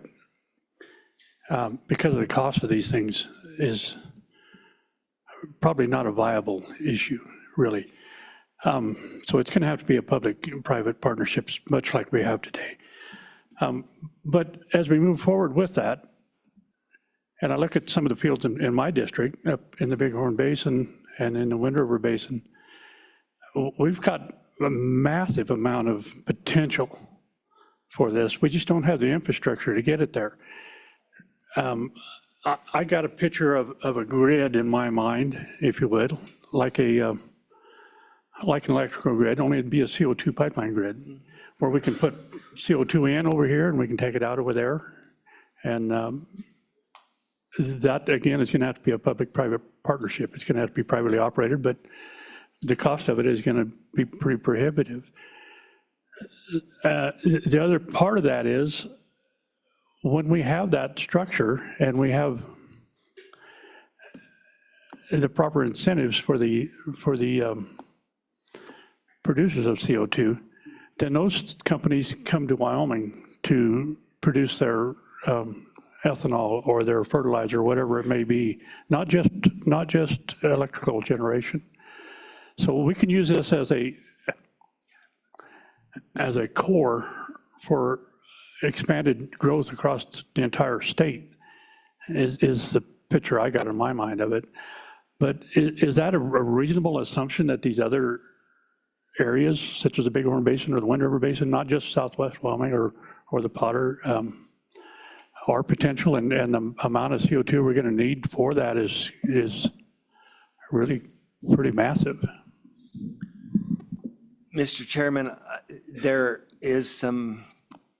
because of the cost of these things, is probably not a viable issue, really. So it's going to have to be a public-private partnership, much like we have today. But as we move forward with that, and I look at some of the fields in my district, up in the Bighorn Basin and in the Wind River Basin, we've got a massive amount of potential for this. We just don't have the infrastructure to get it there. I got a picture of a grid in my mind, if you would, like an electrical grid, only it'd be a CO2 pipeline grid, where we can put CO2 in over here and we can take it out over there. And that, again, is going to have to be a public-private partnership. It's going to have to be privately operated, but the cost of it is going to be pretty prohibitive. The other part of that is, when we have that structure and we have the proper incentives for the producers of CO2, then those companies come to Wyoming to produce their ethanol or their fertilizer, whatever it may be, not just electrical generation. So we can use this as a core for expanded growth across the entire state, is the picture I got in my mind of it. But is that a reasonable assumption that these other areas, such as the Bighorn Basin or the Wind River Basin, not just Southwest Wyoming or the Potter, are potential, and the amount of CO2 we're going to need for that is really pretty massive? Mr. Chairman, there is some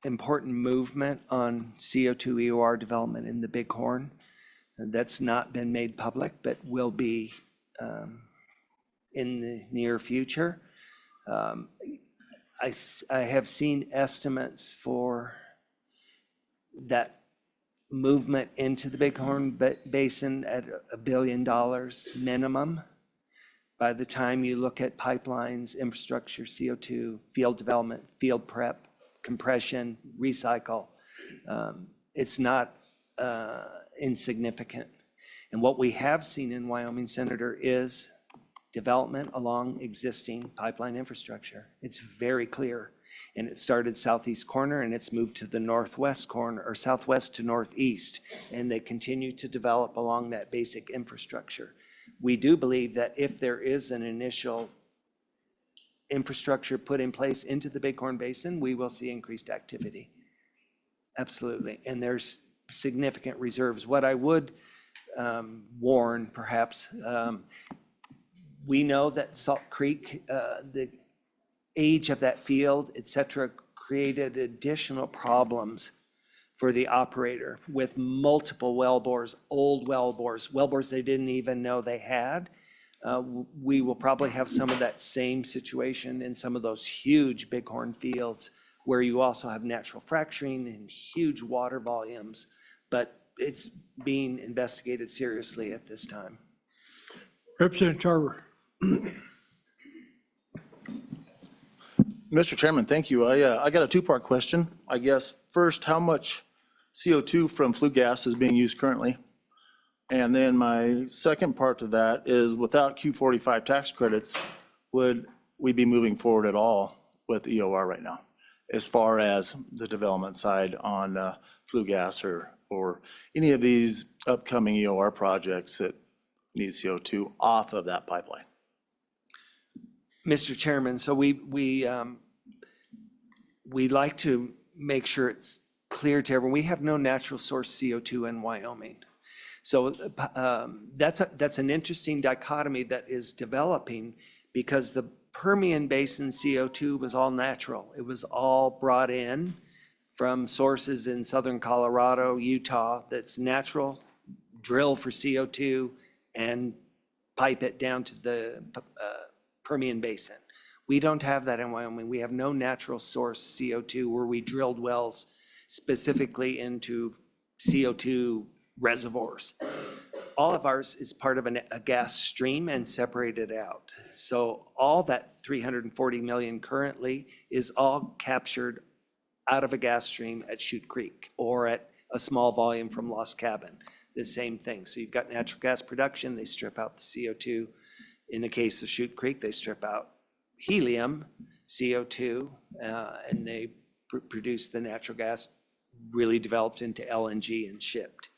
important movement on CO2 EOR development in the Bighorn. That's not been made public, but will be in the near future. I have seen estimates for that movement into the Bighorn Basin at $1 billion minimum. By the time you look at pipelines, infrastructure, CO2, field development, field prep, compression, recycle, it's not insignificant. And what we have seen in Wyoming, Senator, is development along existing pipeline infrastructure. It's very clear. And it started southeast corner and it's moved to the northwest corner, or southwest to northeast. And they continue to develop along that basic infrastructure. We do believe that if there is an initial infrastructure put in place into the Bighorn Basin, we will see increased activity. Absolutely. And there's significant reserves. What I would warn, perhaps, we know that Salt Creek, the age of that field, et cetera, created additional problems for the operator with multiple wellbores, old wellbores they didn't even know they had. We will probably have some of that same situation in some of those huge bighorn fields where you also have natural fracturing and huge water volumes, but it's being investigated seriously at this time. Representative Tarver. Mr. Chairman, thank you. I got a two-part question. I guess, first, how much CO2 from flue gas is being used currently? And then my second part to that is, without Q45 tax credits, would we be moving forward at all with EOR right now, as far as the development side on flue gas or any of these upcoming EOR projects that need CO2 off of that pipeline? Mr. Chairman, so we like to make sure it's clear to everyone, we have no natural source CO2 in Wyoming. So that's an interesting dichotomy that is developing, because the Permian Basin CO2 was all natural. It was all brought in from sources in southern Colorado, Utah, that's natural, drill for CO2 and pipe it down to the Permian Basin. We don't have that in Wyoming. We have no natural source CO2 where we drilled wells specifically into CO2 reservoirs. All of ours is part of a gas stream and separated out. So all that 340 million currently is all captured out of a gas stream at Chute Creek or at a small volume from Lost Cabin, the same thing. So you've got natural gas production, they strip out the CO2. In the case of Chute Creek, they strip out helium, CO2, and they produce the natural gas really developed into LNG and shipped.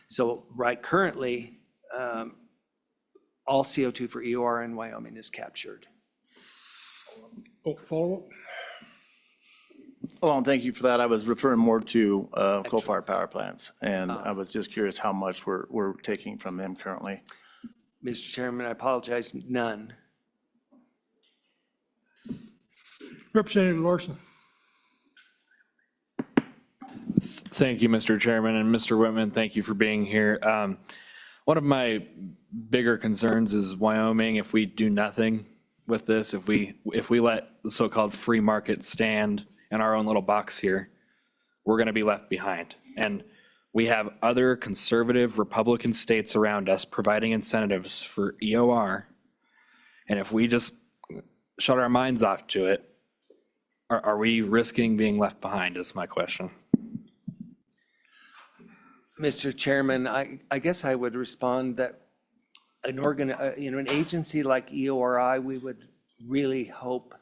So right currently, all CO2 for EOR in Wyoming is captured. Oh, follow-up? Oh, and thank you for that. I was referring more to coal-fired power plants, and I was just curious how much we're taking from them currently. Mr. Chairman, I apologize, none. Representative Larson. Thank you, Mr. Chairman, and Mr. Whitman, thank you for being here. One of my bigger concerns is Wyoming, if we do nothing with this, if we let the so-called free market stand in our own little box here, we're going to be left behind. And we have other conservative Republican states around us providing incentives for EOR. And if we just shut our minds off to it, are we risking being left behind is my question. Mr. Chairman, I guess I would respond that an agency like EORI, we would really hope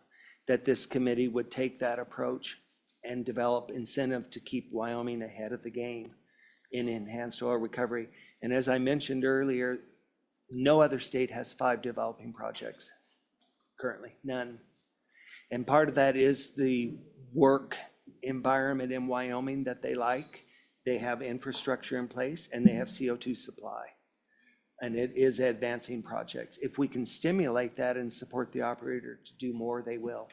that this committee would take that approach and develop incentive to keep Wyoming ahead of the game in enhanced oil recovery. And as I mentioned earlier, no other state has 5 developing projects currently, none. And part of that is the work environment in Wyoming that they like. They have infrastructure in place and they have CO2 supply. And it is advancing projects. If we can stimulate that and support the operator to do more, they will.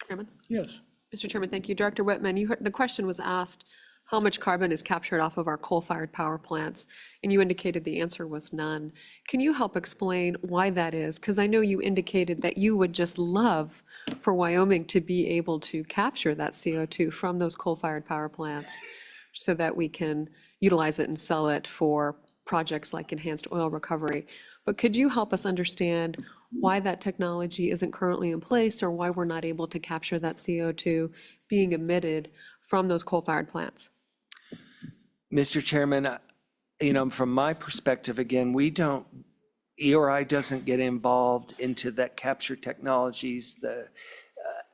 Chairman? Yes. Mr. Chairman, thank you. Director Whitman, you heard, the question was asked, how much carbon is captured off of our coal-fired power plants? And you indicated the answer was none. Can you help explain why that is? Because I know you indicated that you would just love for Wyoming to be able to capture that CO2 from those coal-fired power plants so that we can utilize it and sell it for projects like enhanced oil recovery. But could you help us understand why that technology isn't currently in place, or why we're not able to capture that CO2 being emitted from those coal-fired plants? Mr. Chairman, from my perspective, again, EORI doesn't get involved into that capture technologies, the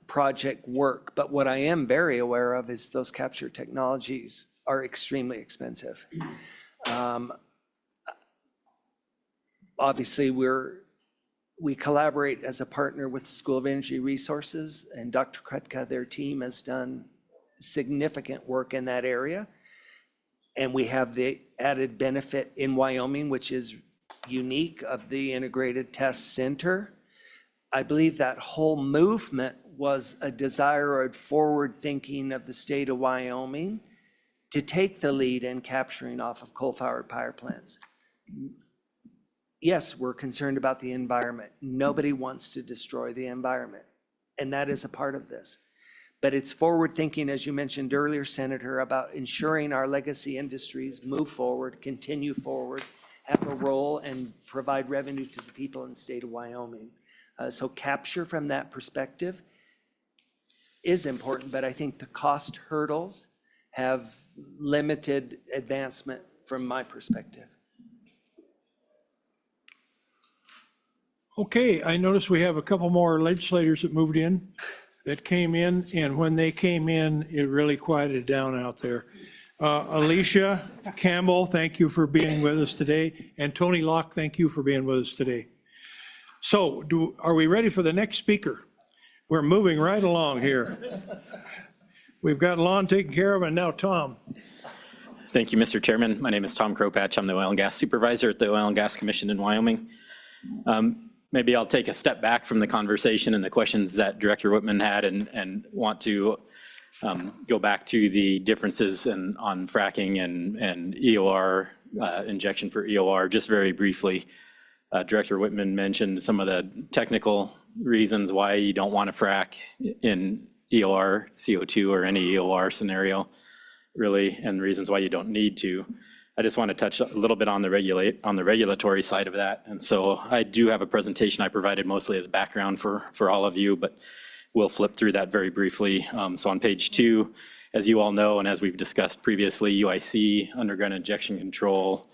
project work. But what I am very aware of is those capture technologies are extremely expensive. Obviously, we collaborate as a partner with the School of Energy Resources, and Dr. Krutka, their team, has done significant work in that area. And we have the added benefit in Wyoming, which is unique, of the Integrated Test Center. I believe that whole movement was a desire or forward thinking of the state of Wyoming to take the lead in capturing off of coal-fired power plants. Yes, we're concerned about the environment. Nobody wants to destroy the environment, and that is a part of this. But it's forward thinking, as you mentioned earlier, Senator, about ensuring our legacy industries move forward, continue forward, have a role, and provide revenue to the people in the state of Wyoming. So capture from that perspective is important, but I think the cost hurdles have limited advancement from my perspective. Okay, I noticed we have a couple more legislators that moved in, that came in, and when they came in, it really quieted down out there. Alicia Campbell, thank you for being with us today, and Tony Locke, thank you for being with us today. So are we ready for the next speaker? We're moving right along here. We've got Lon taken care of, and now Tom. Thank you, Mr. Chairman. My name is Tom Kropatch. I'm the Oil and Gas Supervisor at the Oil and Gas Commission in Wyoming. Maybe I'll take a step back from the conversation and the questions that Director Whitman had and want to go back to the differences on fracking and EOR, injection for EOR, just very briefly. Director Whitman mentioned some of the technical reasons why you don't want to frack in EOR, CO2, or any EOR scenario, really, and reasons why you don't need to. I just want to touch a little bit on the regulatory side of that. And so I do have a presentation I provided mostly as background for all of you, but we'll flip through that very briefly. So on page 2, as you all know, and as we've discussed previously, UIC, underground injection control,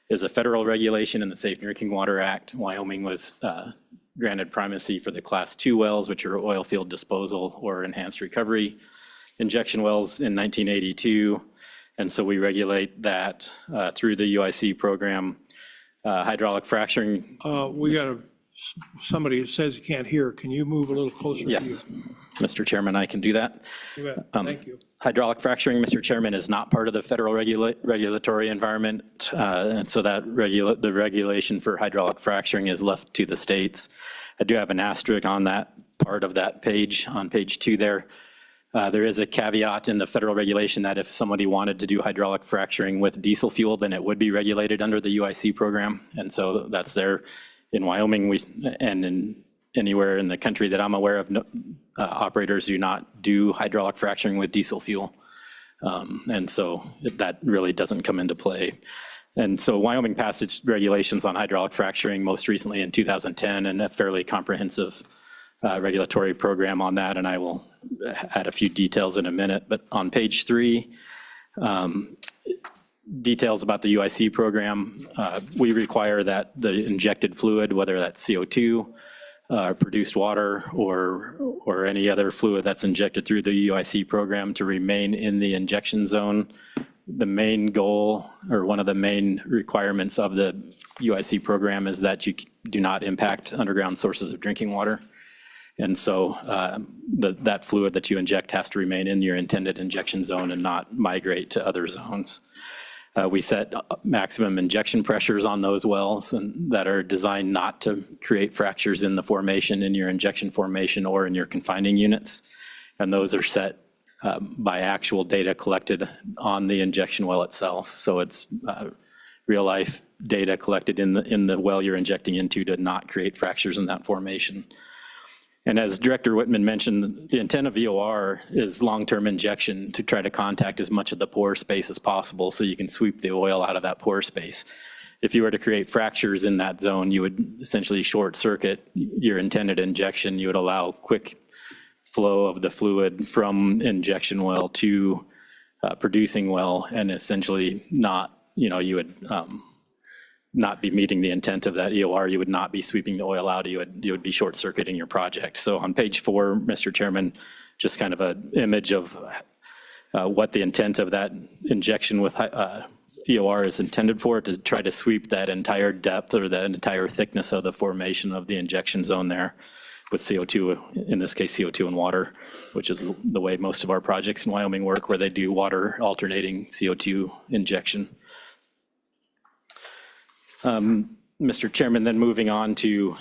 is a federal regulation in the Safe Drinking Water Act. Wyoming was granted primacy for the Class 2 wells, which are oil field disposal or enhanced recovery injection wells in 1982. And so we regulate that through the UIC program. Hydraulic fracturing. We got somebody who says he can't hear. Can you move a little closer to you? Yes, Mr. Chairman, I can do that. You bet. Thank you. Hydraulic fracturing, Mr. Chairman, is not part of the federal regulatory environment. And so that the regulation for hydraulic fracturing is left to the states. I do have an asterisk on that part of that page, on page 2 there. There is a caveat in the federal regulation that if somebody wanted to do hydraulic fracturing with diesel fuel, then it would be regulated under the UIC program. And so that's there. In Wyoming, and in anywhere in the country that I'm aware of, operators do not do hydraulic fracturing with diesel fuel. And so that really doesn't come into play. And so Wyoming passed its regulations on hydraulic fracturing most recently in 2010, and a fairly comprehensive regulatory program on that, and I will add a few details in a minute. But on page 3, details about the UIC program, we require that the injected fluid, whether that's CO2, produced water, or any other fluid that's injected through the UIC program, to remain in the injection zone. The main goal, or one of the main requirements of the UIC program, is that you do not impact underground sources of drinking water. And so that fluid that you inject has to remain in your intended injection zone and not migrate to other zones. We set maximum injection pressures on those wells and that are designed not to create fractures in the formation, in your injection formation, or in your confining units. And those are set by actual data collected on the injection well itself. So it's real life data collected in the well you're injecting into to not create fractures in that formation. And as Director Whitman mentioned, the intent of EOR is long-term injection to try to contact as much of the pore space as possible so you can sweep the oil out of that pore space. If you were to create fractures in that zone, you would essentially short circuit your intended injection. You would allow quick flow of the fluid from injection well to producing well, and essentially not, you would not be meeting the intent of that EOR. You would not be sweeping the oil out. You would be short circuiting your project. So on page 4, Mr. Chairman, just kind of an image of what the intent of that injection with EOR is intended for, to try to sweep that entire depth or the entire thickness of the formation of the injection zone there with CO2, in this case CO2 and water, which is the way most of our projects in Wyoming work, where they do water alternating CO2 injection. Mr. Chairman, then moving on to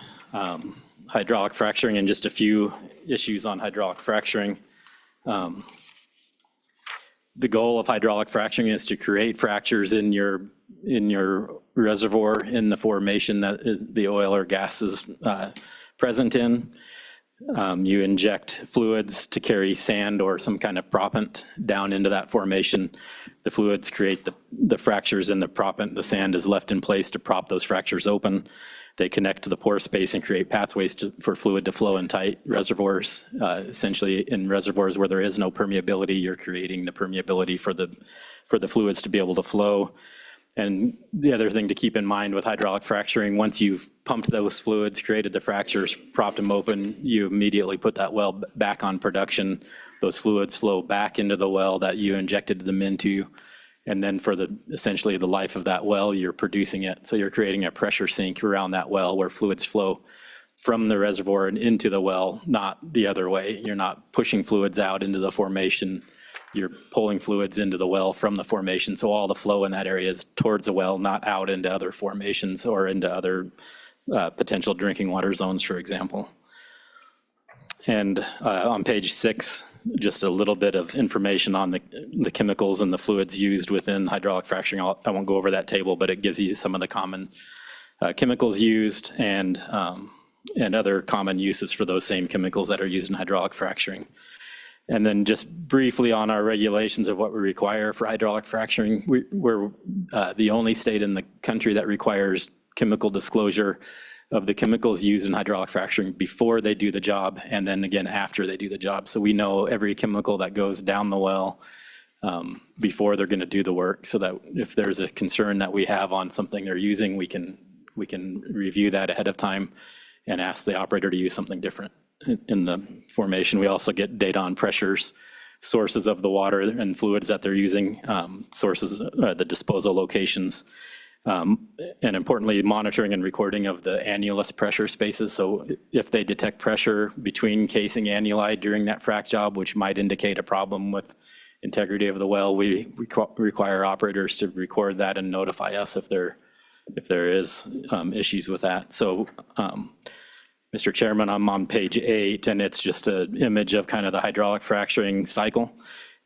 hydraulic fracturing and just a few issues on hydraulic fracturing. The goal of hydraulic fracturing is to create fractures in your reservoir, in the formation that is the oil or gas is present in. You inject fluids to carry sand or some kind of proppant down into that formation. The fluids create the fractures in the proppant. The sand is left in place to prop those fractures open. They connect to the pore space and create pathways for fluid to flow in tight reservoirs. Essentially, in reservoirs where there is no permeability, you're creating the permeability for the fluids to be able to flow. And the other thing to keep in mind with hydraulic fracturing, once you've pumped those fluids, created the fractures, propped them open, you immediately put that well back on production. Those fluids flow back into the well that you injected them into. And then for essentially the life of that well, you're producing it. So you're creating a pressure sink around that well where fluids flow from the reservoir and into the well, not the other way. You're not pushing fluids out into the formation. You're pulling fluids into the well from the formation. So all the flow in that area is towards the well, not out into other formations or into other potential drinking water zones, for example. And on page 6, just a little bit of information on the chemicals and the fluids used within hydraulic fracturing. I won't go over that table, but it gives you some of the common chemicals used and other common uses for those same chemicals that are used in hydraulic fracturing. And then just briefly on our regulations of what we require for hydraulic fracturing, we're the only state in the country that requires chemical disclosure of the chemicals used in hydraulic fracturing before they do the job, and then again after they do the job. So we know every chemical that goes down the well before they're going to do the work, so that if there's a concern that we have on something they're using, we can review that ahead of time and ask the operator to use something different in the formation. We also get data on pressures, sources of the water and fluids that they're using, sources, the disposal locations, and importantly, monitoring and recording of the annulus pressure spaces. So if they detect pressure between casing annuli during that frac job, which might indicate a problem with integrity of the well, we require operators to record that and notify us if there is issues with that. So, Mr. Chairman, I'm on page 8, and it's just an image of kind of the hydraulic fracturing cycle.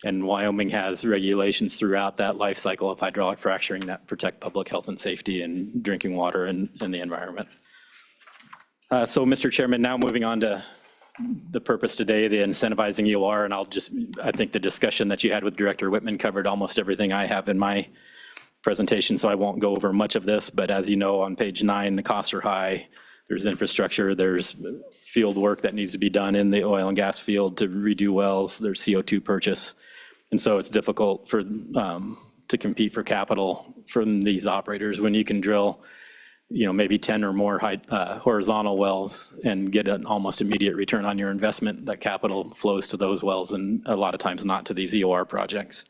And Wyoming has regulations throughout that life cycle of hydraulic fracturing that protect public health and safety and drinking water and the environment. So, Mr. Chairman, now moving on to the purpose today, the incentivizing EOR, and I think the discussion that you had with Director Whitman covered almost everything I have in my presentation, so I won't go over much of this, but as you know, on page 9, the costs are high. There's infrastructure, there's field work that needs to be done in the oil and gas field to redo wells, there's CO2 purchase. And so it's difficult to compete for capital from these operators when you can drill, maybe 10 or more horizontal wells and get an almost immediate return on your investment. That capital flows to those wells and a lot of times not to these EOR projects.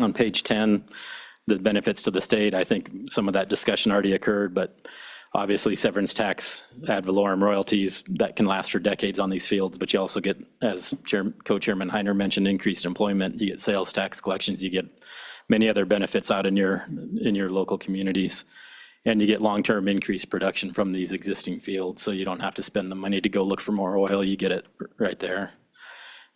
On page 10, the benefits to the state, I think some of that discussion already occurred, but obviously severance tax, ad valorem royalties that can last for decades on these fields, but you also get, as Co-Chairman Heiner mentioned, increased employment, you get sales tax collections, you get many other benefits out in your local communities, and you get long-term increased production from these existing fields, so you don't have to spend the money to go look for more oil, you get it right there.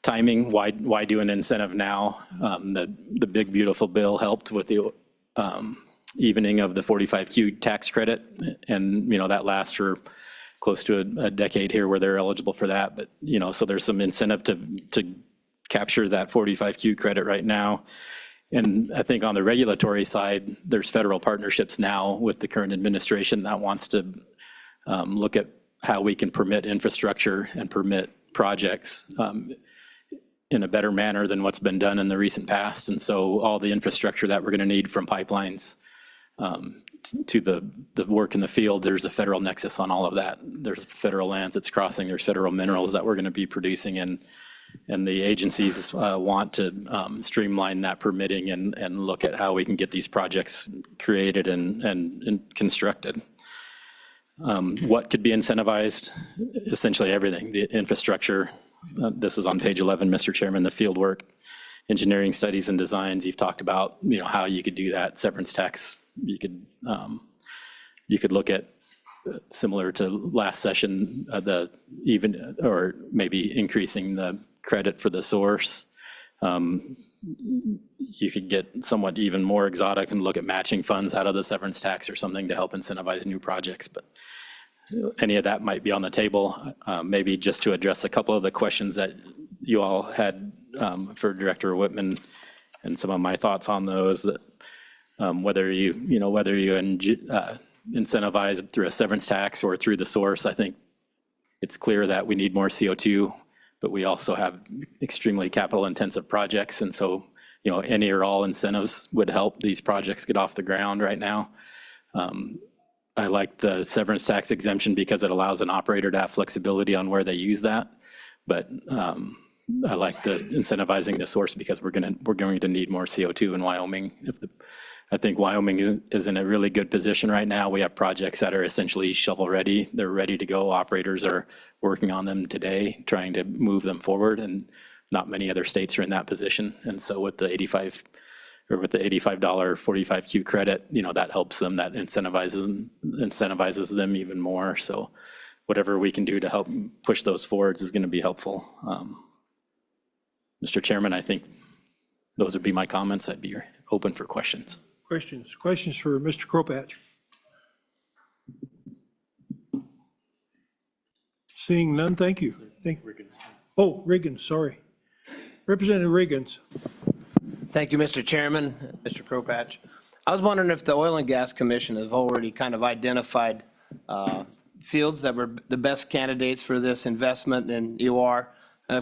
Timing, why do an incentive now? The big beautiful bill helped with the evening of the 45Q tax credit, and that lasts for close to a decade here where they're eligible for that, but so there's some incentive to capture that 45Q credit right now. And I think on the regulatory side, there's federal partnerships now with the current administration that wants to look at how we can permit infrastructure and permit projects in a better manner than what's been done in the recent past. And so all the infrastructure that we're going to need from pipelines to the work in the field, there's a federal nexus on all of that. There's federal lands it's crossing, there's federal minerals that we're going to be producing, and the agencies want to streamline that permitting and look at how we can get these projects created and constructed. What could be incentivized? Essentially everything, the infrastructure. This is on page 11, Mr. Chairman, the field work, engineering studies and designs. You've talked about, how you could do that, severance tax. You could look at, similar to last session, or maybe increasing the credit for the source. You could get somewhat even more exotic and look at matching funds out of the severance tax or something to help incentivize new projects. But any of that might be on the table. Maybe just to address a couple of the questions that you all had for Director Whitman and some of my thoughts on those, that whether you incentivized through a severance tax or through the source. I think it's clear that we need more CO2, but we also have extremely capital intensive projects. And so, any or all incentives would help these projects get off the ground right now. I like the severance tax exemption because it allows an operator to have flexibility on where they use that. But I like the incentivizing the source because we're going to need more CO2 in Wyoming. I think Wyoming is in a really good position right now. We have projects that are essentially shovel ready. They're ready to go. Operators are working on them today, trying to move them forward, and not many other states are in that position. And so with the $85 45Q credit, that helps them, that incentivizes them even more. So whatever we can do to help push those forwards is going to be helpful. Mr. Chairman, I think those would be my comments. I'd be open for questions. Questions for Mr. Kropatch? Seeing none, thank you. Oh, Riggins, sorry. Representative Riggins. Thank you, Mr. Chairman, Mr. Kropatch. I was wondering if the Oil and Gas Commission have already kind of identified fields that were the best candidates for this investment in EOR.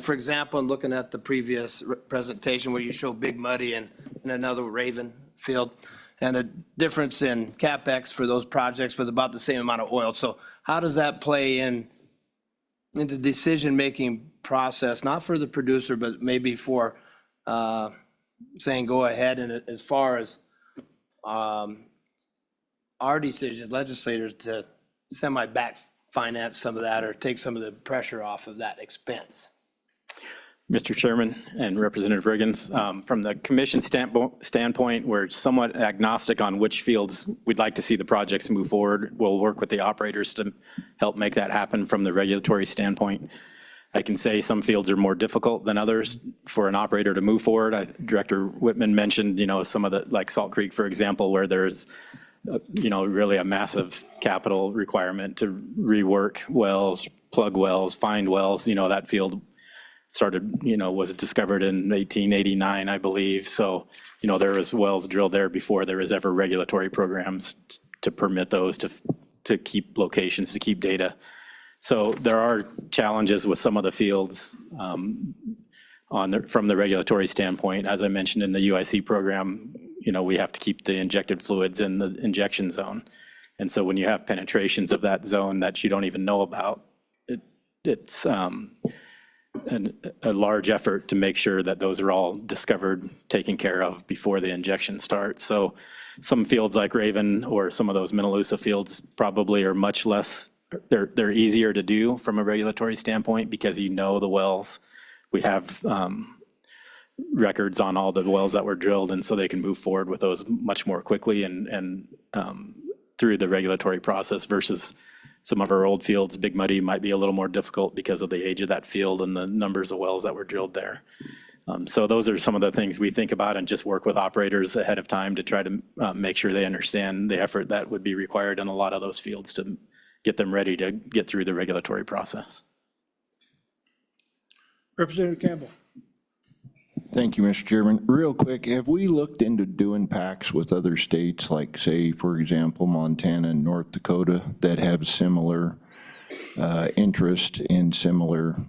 For example, I'm looking at the previous presentation where you show Big Muddy and another Raven field, and a difference in CapEx for those projects with about the same amount of oil. So how does that play into decision-making process, not for the producer, but maybe for saying go ahead, and as far as our decisions, legislators, to semi-back finance some of that or take some of the pressure off of that expense? Mr. Chairman and Representative Riggins, from the commission standpoint, we're somewhat agnostic on which fields we'd like to see the projects move forward. We'll work with the operators to help make that happen from the regulatory standpoint. I can say some fields are more difficult than others for an operator to move forward. Director Whitman mentioned, some of the, like Salt Creek, for example, where there's, really a massive capital requirement to rework wells, plug wells, find wells. That field started, was discovered in 1889, I believe. So, there was wells drilled there before there was ever regulatory programs to permit those to keep locations, to keep data. So there are challenges with some of the fields from the regulatory standpoint. As I mentioned in the UIC program, we have to keep the injected fluids in the injection zone. And so when you have penetrations of that zone that you don't even know about, it's a large effort to make sure that those are all discovered, taken care of before the injection starts. So some fields like Raven or some of those Minaloosa fields probably are much less, they're easier to do from a regulatory standpoint because the wells. We have records on all the wells that were drilled, and so they can move forward with those much more quickly and through the regulatory process versus some of our old fields. Big Muddy might be a little more difficult because of the age of that field and the numbers of wells that were drilled there. So those are some of the things we think about and just work with operators ahead of time to try to make sure they understand the effort that would be required in a lot of those fields to get them ready to get through the regulatory process. Representative Campbell. Thank you, Mr. Chairman. Real quick, have we looked into doing pacts with other states, like, say, for example, Montana and North Dakota, that have similar interest in similar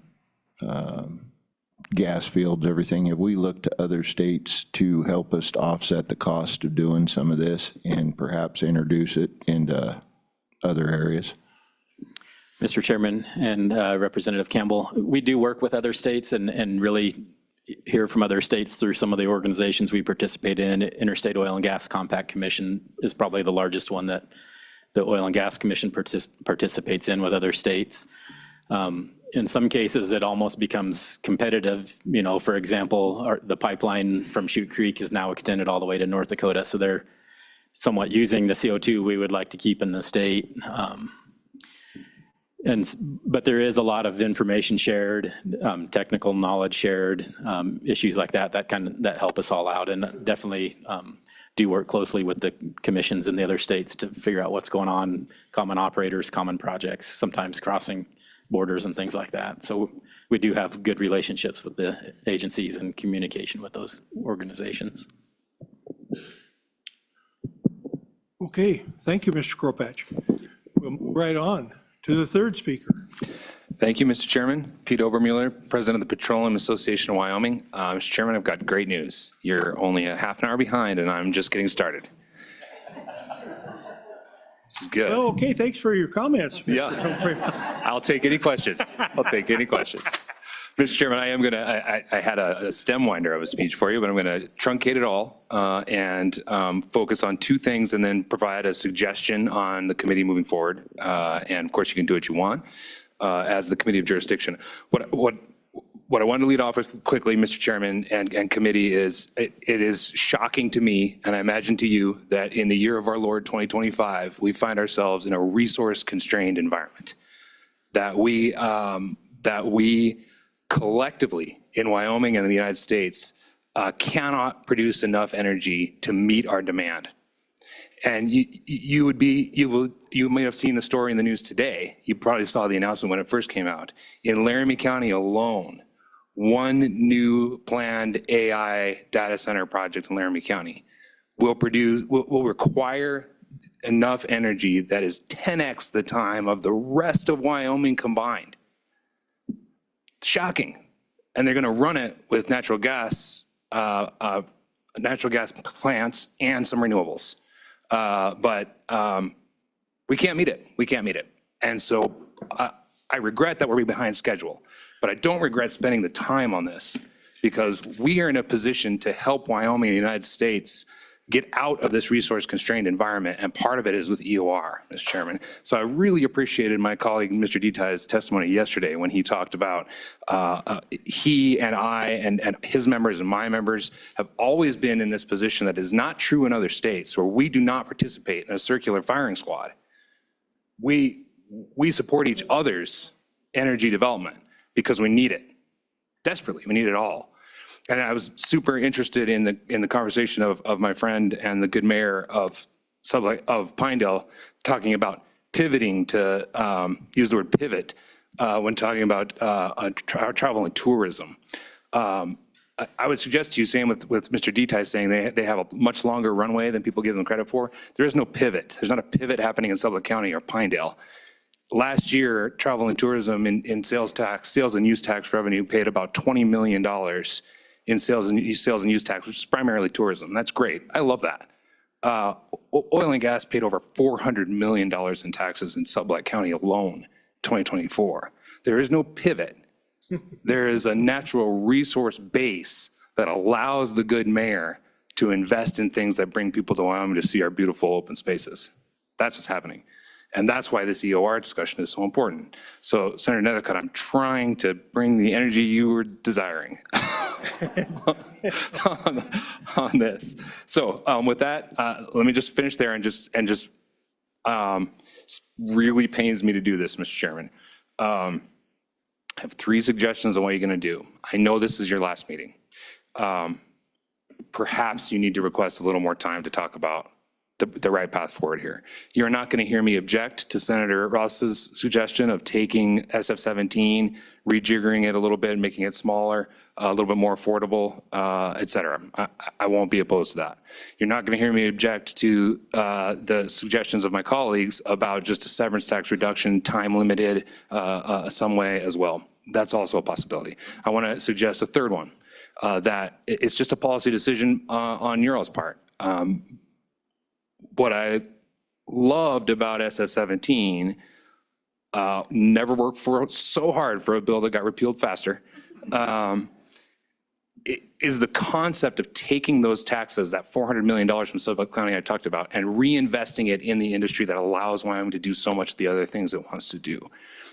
gas fields, everything? Have we looked to other states to help us to offset the cost of doing some of this and perhaps introduce it into other areas? Mr. Chairman and Representative Campbell, we do work with other states and really hear from other states through some of the organizations we participate in. Interstate Oil and Gas Compact Commission is probably the largest one that the Oil and Gas Commission participates in with other states. In some cases, it almost becomes competitive. For example, the pipeline from Chute Creek is now extended all the way to North Dakota, so they're somewhat using the CO2 we would like to keep in the state. But there is a lot of information shared, technical knowledge shared, issues like that help us all out, and definitely do work closely with the commissions in the other states to figure out what's going on, common operators, common projects, sometimes crossing borders and things like that. So we do have good relationships with the agencies and communication with those organizations. Okay, thank you, Mr. Kropatch. We'll move right on to the third speaker. Thank you, Mr. Chairman. Pete Obermuller, President of the Petroleum Association of Wyoming. Mr. Chairman, I've got great news. You're only a half an hour behind, and I'm just getting started. This is good. Oh, okay, thanks for your comments. Yeah. I'll take any questions. I'll take any questions. Mr. Chairman, I am going to, I had a stem winder of a speech for you, but I'm going to truncate it all and focus on two things and then provide a suggestion on the committee moving forward. And of course, you can do what you want as the committee of jurisdiction. What I want to lead off with quickly, Mr. Chairman and committee, is it is shocking to me, and I imagine to you, that in the year of our Lord 2025, we find ourselves in a resource-constrained environment. That we collectively in Wyoming and in the United States cannot produce enough energy to meet our demand. And you may have seen the story in the news today. You probably saw the announcement when it first came out. In Laramie County alone, one new planned AI data center project in Laramie County will require enough energy that is 10x the time of the rest of Wyoming combined. Shocking. And they're going to run it with natural gas plants and some renewables. But we can't meet it. We can't meet it. And so I regret that we're behind schedule, but I don't regret spending the time on this because we are in a position to help Wyoming and the United States get out of this resource-constrained environment, and part of it is with EOR, Mr. Chairman. So I really appreciated my colleague, Mr. Detai's testimony yesterday when he talked about he and I and his members and my members have always been in this position that is not true in other states where we do not participate in a circular firing squad. We support each other's energy development because we need it desperately. We need it all. And I was super interested in the conversation of my friend and the good mayor of Pinedale talking about pivoting to use the word pivot when talking about travel and tourism. I would suggest to you, same with Mr. Detai saying they have a much longer runway than people give them credit for. There is no pivot. There's not a pivot happening in Sublette County or Pinedale. Last year, travel and tourism in sales and use tax revenue paid about $20 million in sales and use tax, which is primarily tourism. That's great. I love that. Oil and gas paid over $400 million in taxes in Sublette County alone, 2024. There is no pivot. There is a natural resource base that allows the good mayor to invest in things that bring people to Wyoming to see our beautiful open spaces. That's what's happening. And that's why this EOR discussion is so important. So, Senator Nethercutt, I'm trying to bring the energy you were desiring on this. So, with that, let me just finish there and just really pains me to do this, Mr. Chairman. I have 3 suggestions on what you're going to do. I know this is your last meeting. Perhaps you need to request a little more time to talk about the right path forward here. You're not going to hear me object to Senator Ross's suggestion of taking SF-17, rejiggering it a little bit, making it smaller, a little bit more affordable, et cetera. I won't be opposed to that. You're not going to hear me object to the suggestions of my colleagues about just a severance tax reduction, time limited, some way as well. That's also a possibility. I want to suggest a third one, that it's just a policy decision on your all's part. What I loved about SF-17 never worked so hard for a bill that got repealed faster, is the concept of taking those taxes, that $400 million from Sublette County I talked about, and reinvesting it in the industry that allows Wyoming to do so much of the other things it wants to do.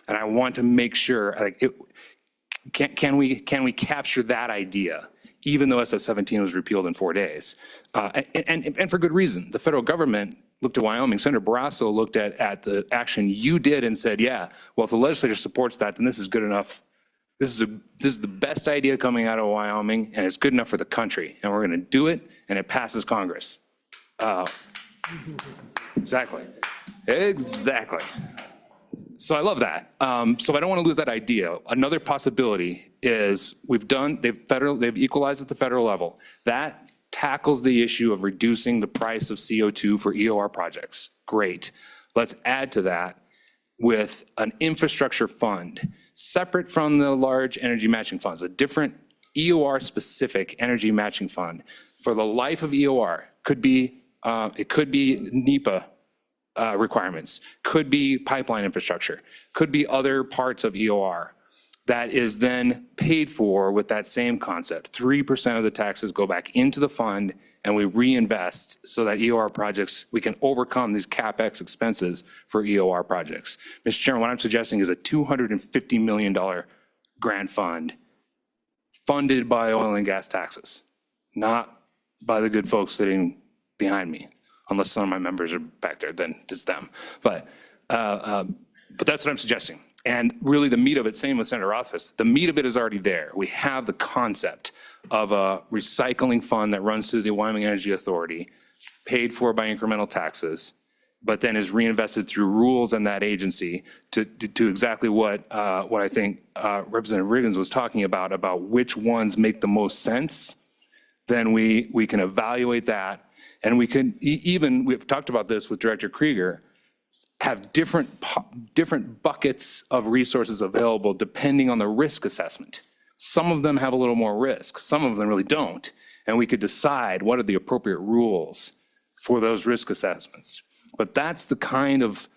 And I want to make sure, can we capture that idea? Even though SF-17 was repealed in 4 days. And for good reason. The federal government looked at Wyoming. Senator Barrasso looked at the action you did and said, yeah, well, if the legislature supports that, then this is good enough. This is the best idea coming out of Wyoming, and it's good enough for the country. And we're going to do it, and it passes Congress. Exactly. Exactly. So I love that. So I don't want to lose that idea. Another possibility is they've equalized at the federal level. That tackles the issue of reducing the price of CO2 for EOR projects. Great. Let's add to that with an infrastructure fund, separate from the large energy matching funds, a different EOR-specific energy matching fund for the life of EOR. It could be NEPA requirements, could be pipeline infrastructure, could be other parts of EOR that is then paid for with that same concept. 3% of the taxes go back into the fund and we reinvest so that EOR projects, we can overcome these CapEx expenses for EOR projects. Mr. Chairman, what I'm suggesting is a $250 million grant fund funded by oil and gas taxes, not by the good folks sitting behind me. Unless some of my members are back there, then it's them. But that's what I'm suggesting. And really the meat of it, same with Senator Rothfuss, the meat of it is already there. We have the concept of a recycling fund that runs through the Wyoming Energy Authority, paid for by incremental taxes, but then is reinvested through rules in that agency to exactly what I think Representative Riggins was talking about which ones make the most sense. Then we can evaluate that. And we can we've talked about this with Director Krieger, have different buckets of resources available depending on the risk assessment. Some of them have a little more risk, some of them really don't. And we could decide what are the appropriate rules for those risk assessments. But that's the kind of,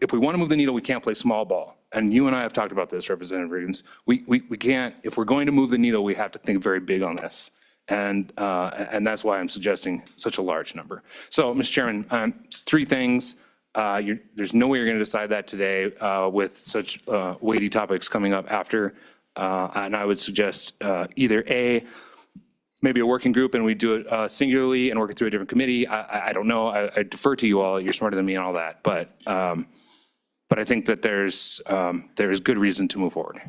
if we want to move the needle, we can't play small ball. And you and I have talked about this, Representative Riggins. We can't, if we're going to move the needle, we have to think very big on this. And that's why I'm suggesting such a large number. So, Mr. Chairman, 3 things. There's no way you're going to decide that today with such weighty topics coming up after. And I would suggest either A, maybe a working group and we do it singularly and work it through a different committee. I don't know. I defer to you all. You're smarter than me and all that. But I think that there's good reason to move forward.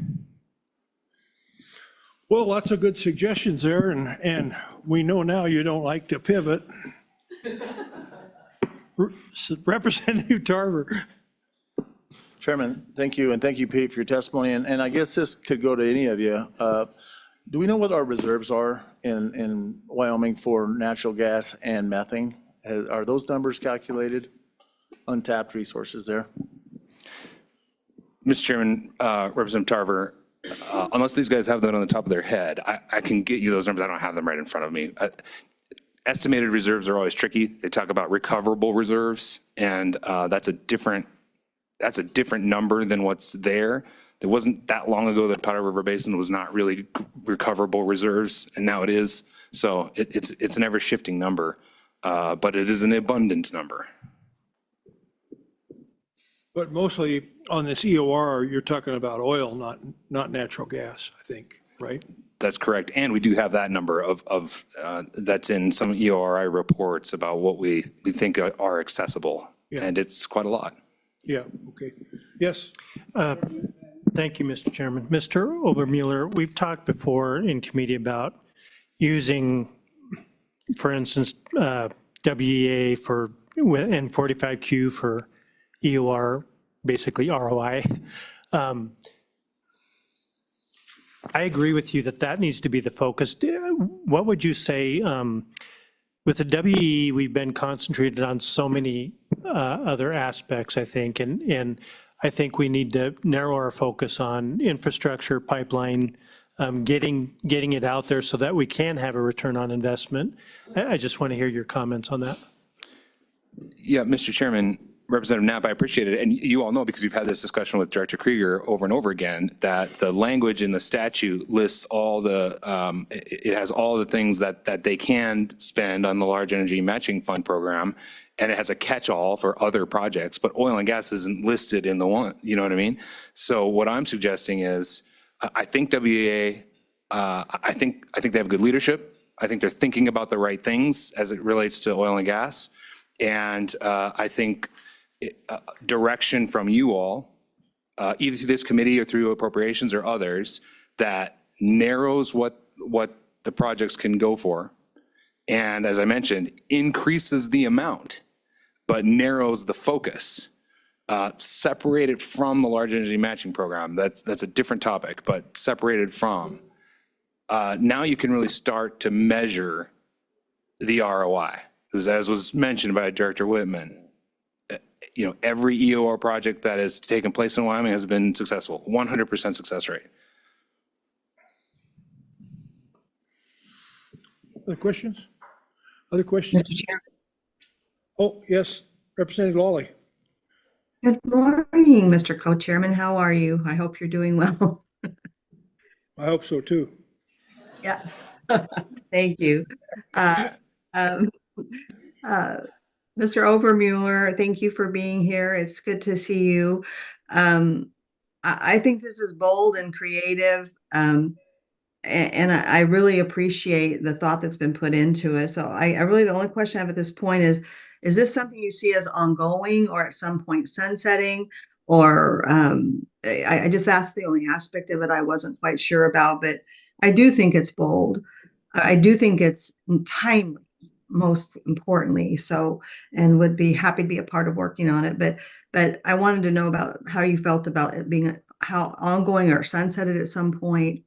Well, lots of good suggestions there, and we know now you don't like to pivot. Representative Tarver. Chairman, thank you, and thank you, Pete, for your testimony. And I guess this could go to any of you. Do we know what our reserves are in Wyoming for natural gas and methane? Are those numbers calculated? Untapped resources there? Mr. Chairman, Representative Tarver, unless these guys have that on the top of their head, I can get you those numbers. I don't have them right in front of me. Estimated reserves are always tricky. They talk about recoverable reserves, and that's a different number than what's there. It wasn't that long ago that Powder River Basin was not really recoverable reserves, and now it is. So it's an ever-shifting number, but it is an abundant number. But mostly on this EOR, you're talking about oil, not natural gas, I think, right? That's correct. And we do have that number of that's in some EORI reports about what we think are accessible. Yeah. And it's quite a lot. Yeah, okay. Yes? Thank you, Mr. Chairman. Mr. Obermueller, we've talked before in committee about using, for instance, WEA and 45Q for EOR, basically ROI. I agree with you that needs to be the focus. What would you say, with the WEE, we've been concentrated on so many other aspects, I think, and I think we need to narrow our focus on infrastructure, pipeline, getting it out there so that we can have a return on investment. I just want to hear your comments on that. Yeah, Mr. Chairman, Representative Knapp, I appreciate it. And you all know, because you've had this discussion with Director Krieger over and over again, that the language in the statute lists all the, it has all the things that they can spend on the Large Energy Matching Fund program. And it has a catch-all for other projects, but oil and gas isn't listed in the one, you know what I mean? So what I'm suggesting is, I think WEA, I think they have good leadership. I think they're thinking about the right things as it relates to oil and gas. And I think direction from you all, either through this committee or through appropriations or others, that narrows what the projects can go for. And as I mentioned, increases the amount, but narrows the focus. Separated from the Large Energy Matching Program, that's a different topic, but separated from, now you can really start to measure the ROI. Because as was mentioned by Director Whitman, every EOR project that has taken place in Wyoming has been successful, 100% success rate. Other questions? Other questions? Oh, yes, Representative Lawley. Good morning, Mr. Co-Chairman. How are you? I hope you're doing well. I hope so too. Yeah, thank you. Mr. Overmuller, thank you for being here. It's good to see you. I think this is bold and creative, and I really appreciate the thought that's been put into it. So I really, the only question I have at this point is this something you see as ongoing or at some point sunsetting? Or I just, that's the only aspect of it I wasn't quite sure about, but I do think it's bold. I do think it's timely, most importantly. So, and would be happy to be a part of working on it. But I wanted to know about how you felt about it being how ongoing or sunsetted at some point.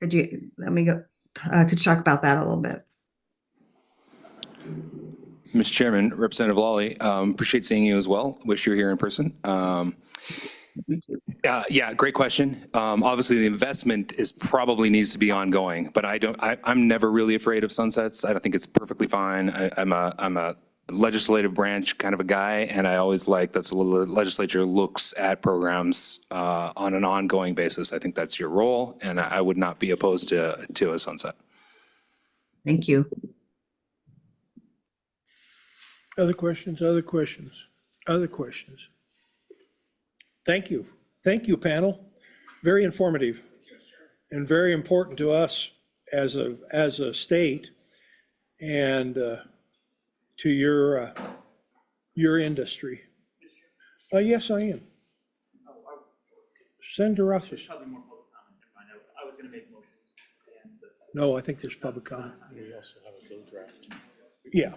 Could you let me go? Could you talk about that a little bit? Mr. Chairman, Representative Lawley, appreciate seeing you as well. Wish you were here in person. Yeah, great question. Obviously, the investment probably needs to be ongoing, but I'm never really afraid of sunsets. I don't think it's perfectly fine. I'm a legislative branch kind of a guy, and I always like that the legislature looks at programs on an ongoing basis. I think that's your role, and I would not be opposed to a sunset. Thank you. Other questions, other questions, other questions? Thank you. Thank you, panel. Very informative and very important to us as a state and to your industry. Yes, I am. Senator Rothfuss. I was going to make motions. No, I think there's public comment. Yeah.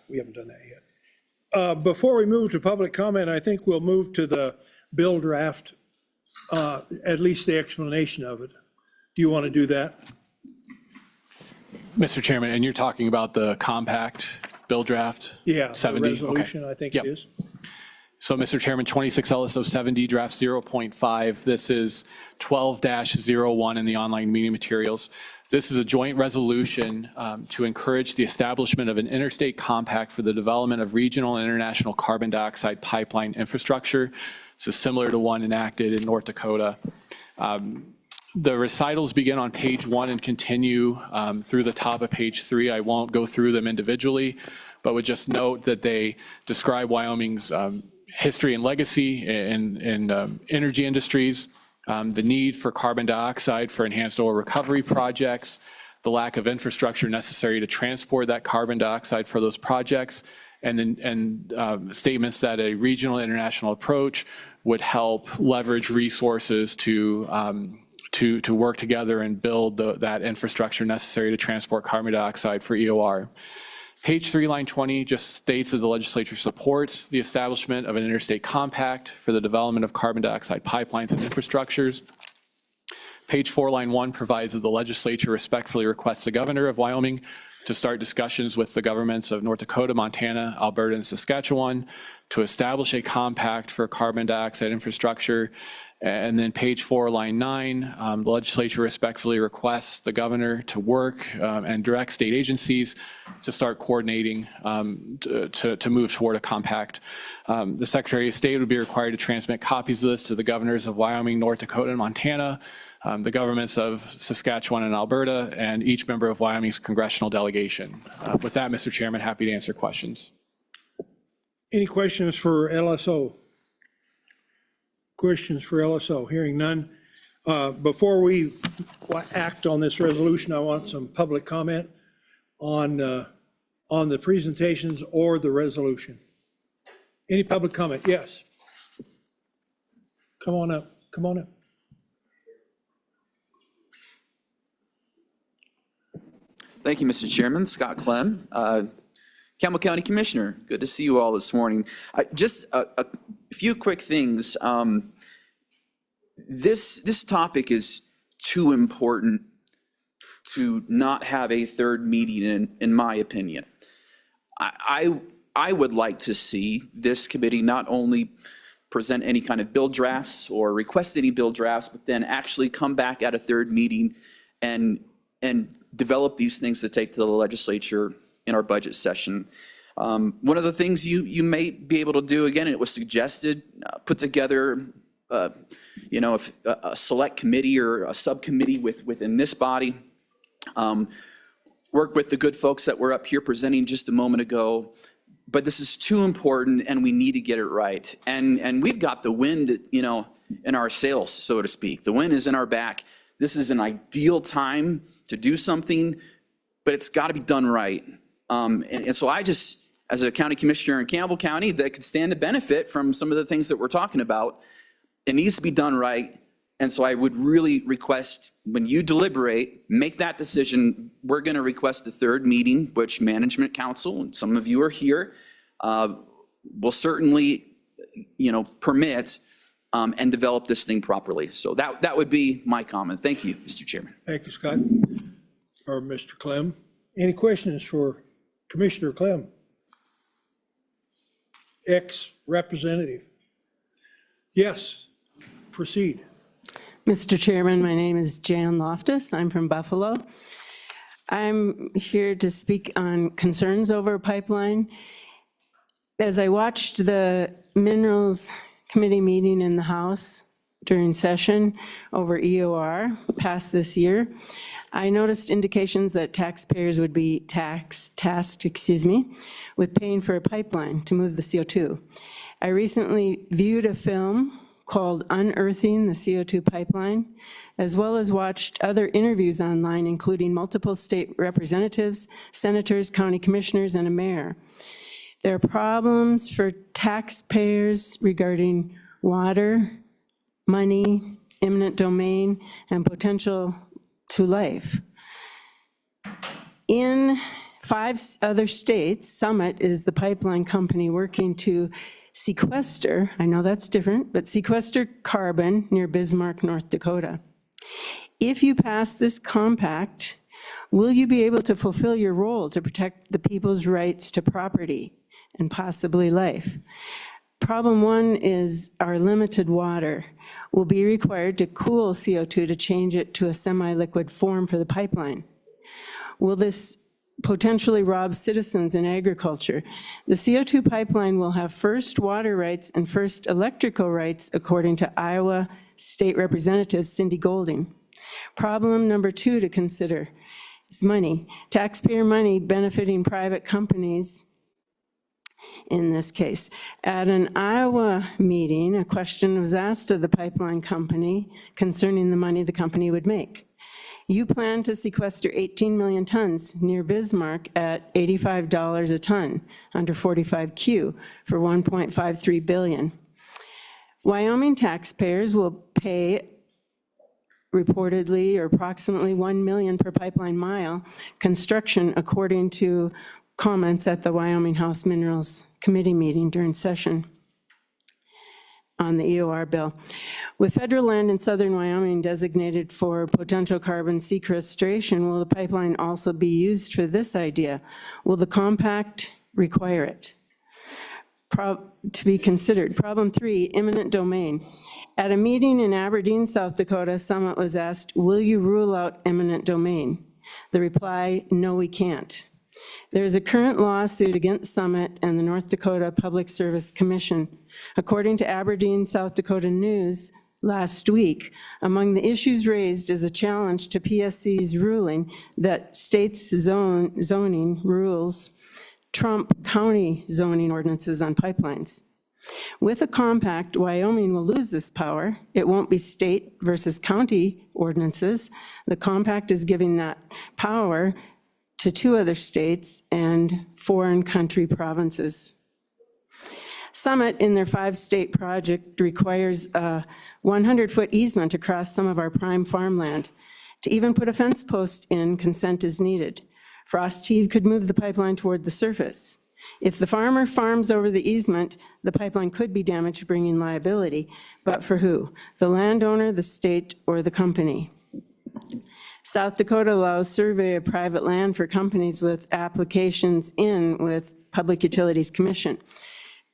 We haven't done that yet. Before we move to public comment, I think we'll move to the bill draft, at least the explanation of it. Do you want to do that? Mr. Chairman, and you're talking about the compact bill draft? Yeah, the 70? resolution, Okay. I think Yep. it is. So, Mr. Chairman, 26 LSO 70 draft 0.5. This is 12-01 in the online meeting materials. This is a joint resolution to encourage the establishment of an interstate compact for the development of regional and international carbon dioxide pipeline infrastructure. This is similar to one enacted in North Dakota. The recitals begin on page 1 and continue through the top of page 3. I won't go through them individually, but would just note that they describe Wyoming's history and legacy in energy industries, the need for carbon dioxide for enhanced oil recovery projects, the lack of infrastructure necessary to transport that carbon dioxide for those projects, and statements that a regional international approach would help leverage resources to work together and build that infrastructure necessary to transport carbon dioxide for EOR. Page 3, line 20 just states that the legislature supports the establishment of an interstate compact for the development of carbon dioxide pipelines and infrastructures. Page 4, line 1 provides that the legislature respectfully requests the governor of Wyoming to start discussions with the governments of North Dakota, Montana, Alberta, and Saskatchewan to establish a compact for carbon dioxide infrastructure. And then page 4, line 9, the legislature respectfully requests the governor to work and direct state agencies to start coordinating to move toward a compact. The Secretary of State would be required to transmit copies of this to the governors of Wyoming, North Dakota, and Montana, the governments of Saskatchewan and Alberta, and each member of Wyoming's congressional delegation. With that, Mr. Chairman, happy to answer questions. Any questions for LSO? Questions for LSO? Hearing none. Before we act on this resolution, I want some public comment on the presentations or the resolution. Any public comment? Yes. Come on up. Come on up. Thank you, Mr. Chairman. Scott Clem, Campbell County Commissioner. Good to see you all this morning. Just a few quick things. This topic is too important to not have a third meeting, in my opinion. I would like to see this committee not only present any kind of bill drafts or request any bill drafts, but then actually come back at a third meeting and develop these things to take to the legislature in our budget session. One of the things you may be able to do, again, it was suggested, put together a select committee or a subcommittee within this body. Work with the good folks that were up here presenting just a moment ago. But this is too important, and we need to get it right. And we've got the wind, in our sails, so to speak. The wind is in our back. This is an ideal time to do something, but it's got to be done right. And so I just, as a county commissioner in Campbell County that could stand to benefit from some of the things that we're talking about, it needs to be done right. And so I would really request, when you deliberate, make that decision. We're going to request the third meeting, which Management Council, and some of you are here, will certainly, permit and develop this thing properly. So that would be my comment. Thank you, Mr. Chairman. Thank you, Scott. Or Mr. Clem. Any questions for Commissioner Clem? Ex-representative. Yes, proceed. Mr. Chairman, my name is Jan Loftus. I'm from Buffalo. I'm here to speak on concerns over pipeline. As I watched the Minerals Committee meeting in the House during session over EOR passed this year, I noticed indications that taxpayers would be tasked with paying for a pipeline to move the CO2. I recently viewed a film called Unearthing the CO2 Pipeline, as well as watched other interviews online, including multiple state representatives, senators, county commissioners, and a mayor. There are problems for taxpayers regarding water, money, eminent domain, and potential to life. In 5 other states, Summit is the pipeline company working to sequester, I know that's different, but sequester carbon near Bismarck, North Dakota. If you pass this compact, will you be able to fulfill your role to protect the people's rights to property and possibly life? Problem 1 is our limited water will be required to cool CO2 to change it to a semi-liquid form for the pipeline. Will this potentially rob citizens in agriculture? The CO2 pipeline will have first water rights and first electrical rights, according to Iowa State Representative Cindy Golding. Problem number 2 to consider is money. Taxpayer money benefiting private companies in this case. At an Iowa meeting, a question was asked of the pipeline company concerning the money the company would make. You plan to sequester 18 million tons near Bismarck at $85 a ton under 45Q for $1.53 billion. Wyoming taxpayers will pay reportedly or approximately $1 million per pipeline mile construction, according to comments at the Wyoming House Minerals Committee meeting during session on the EOR bill. With federal land in southern Wyoming designated for potential carbon sequestration, will the pipeline also be used for this idea? Will the compact require it? To be considered. Problem 3, eminent domain. At a meeting in Aberdeen, South Dakota, Summit was asked, will you rule out eminent domain? The reply, no, we can't. There's a current lawsuit against Summit and the North Dakota Public Service Commission. According to Aberdeen, South Dakota News last week, among the issues raised is a challenge to PSC's ruling that states' zoning rules trump county zoning ordinances on pipelines. With a compact, Wyoming will lose this power. It won't be state versus county ordinances. The compact is giving that power to 2 other states and foreign country provinces. Summit, in their 5-state project, requires a 100-foot easement across some of our prime farmland. To even put a fence post in, consent is needed. Frost Heave could move the pipeline toward the surface. If the farmer farms over the easement, the pipeline could be damaged, bringing liability. But for who? The landowner, the state, or the company? South Dakota allows survey of private land for companies with applications in with Public Utilities Commission.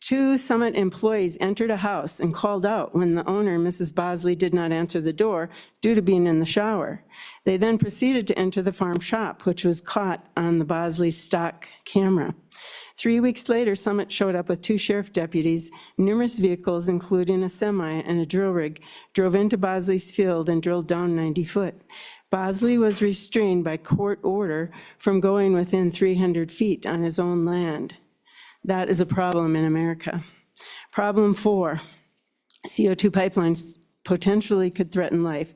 2 Summit employees entered a house and called out when the owner, Mrs. Bosley, did not answer the door due to being in the shower. They then proceeded to enter the farm shop, which was caught on the Bosley stock camera. 3 weeks later, Summit showed up with 2 sheriff deputies, numerous vehicles, including a semi and a drill rig, drove into Bosley's field and drilled down 90 foot. Bosley was restrained by court order from going within 300 feet on his own land. That is a problem in America. Problem 4, CO2 pipelines potentially could threaten life.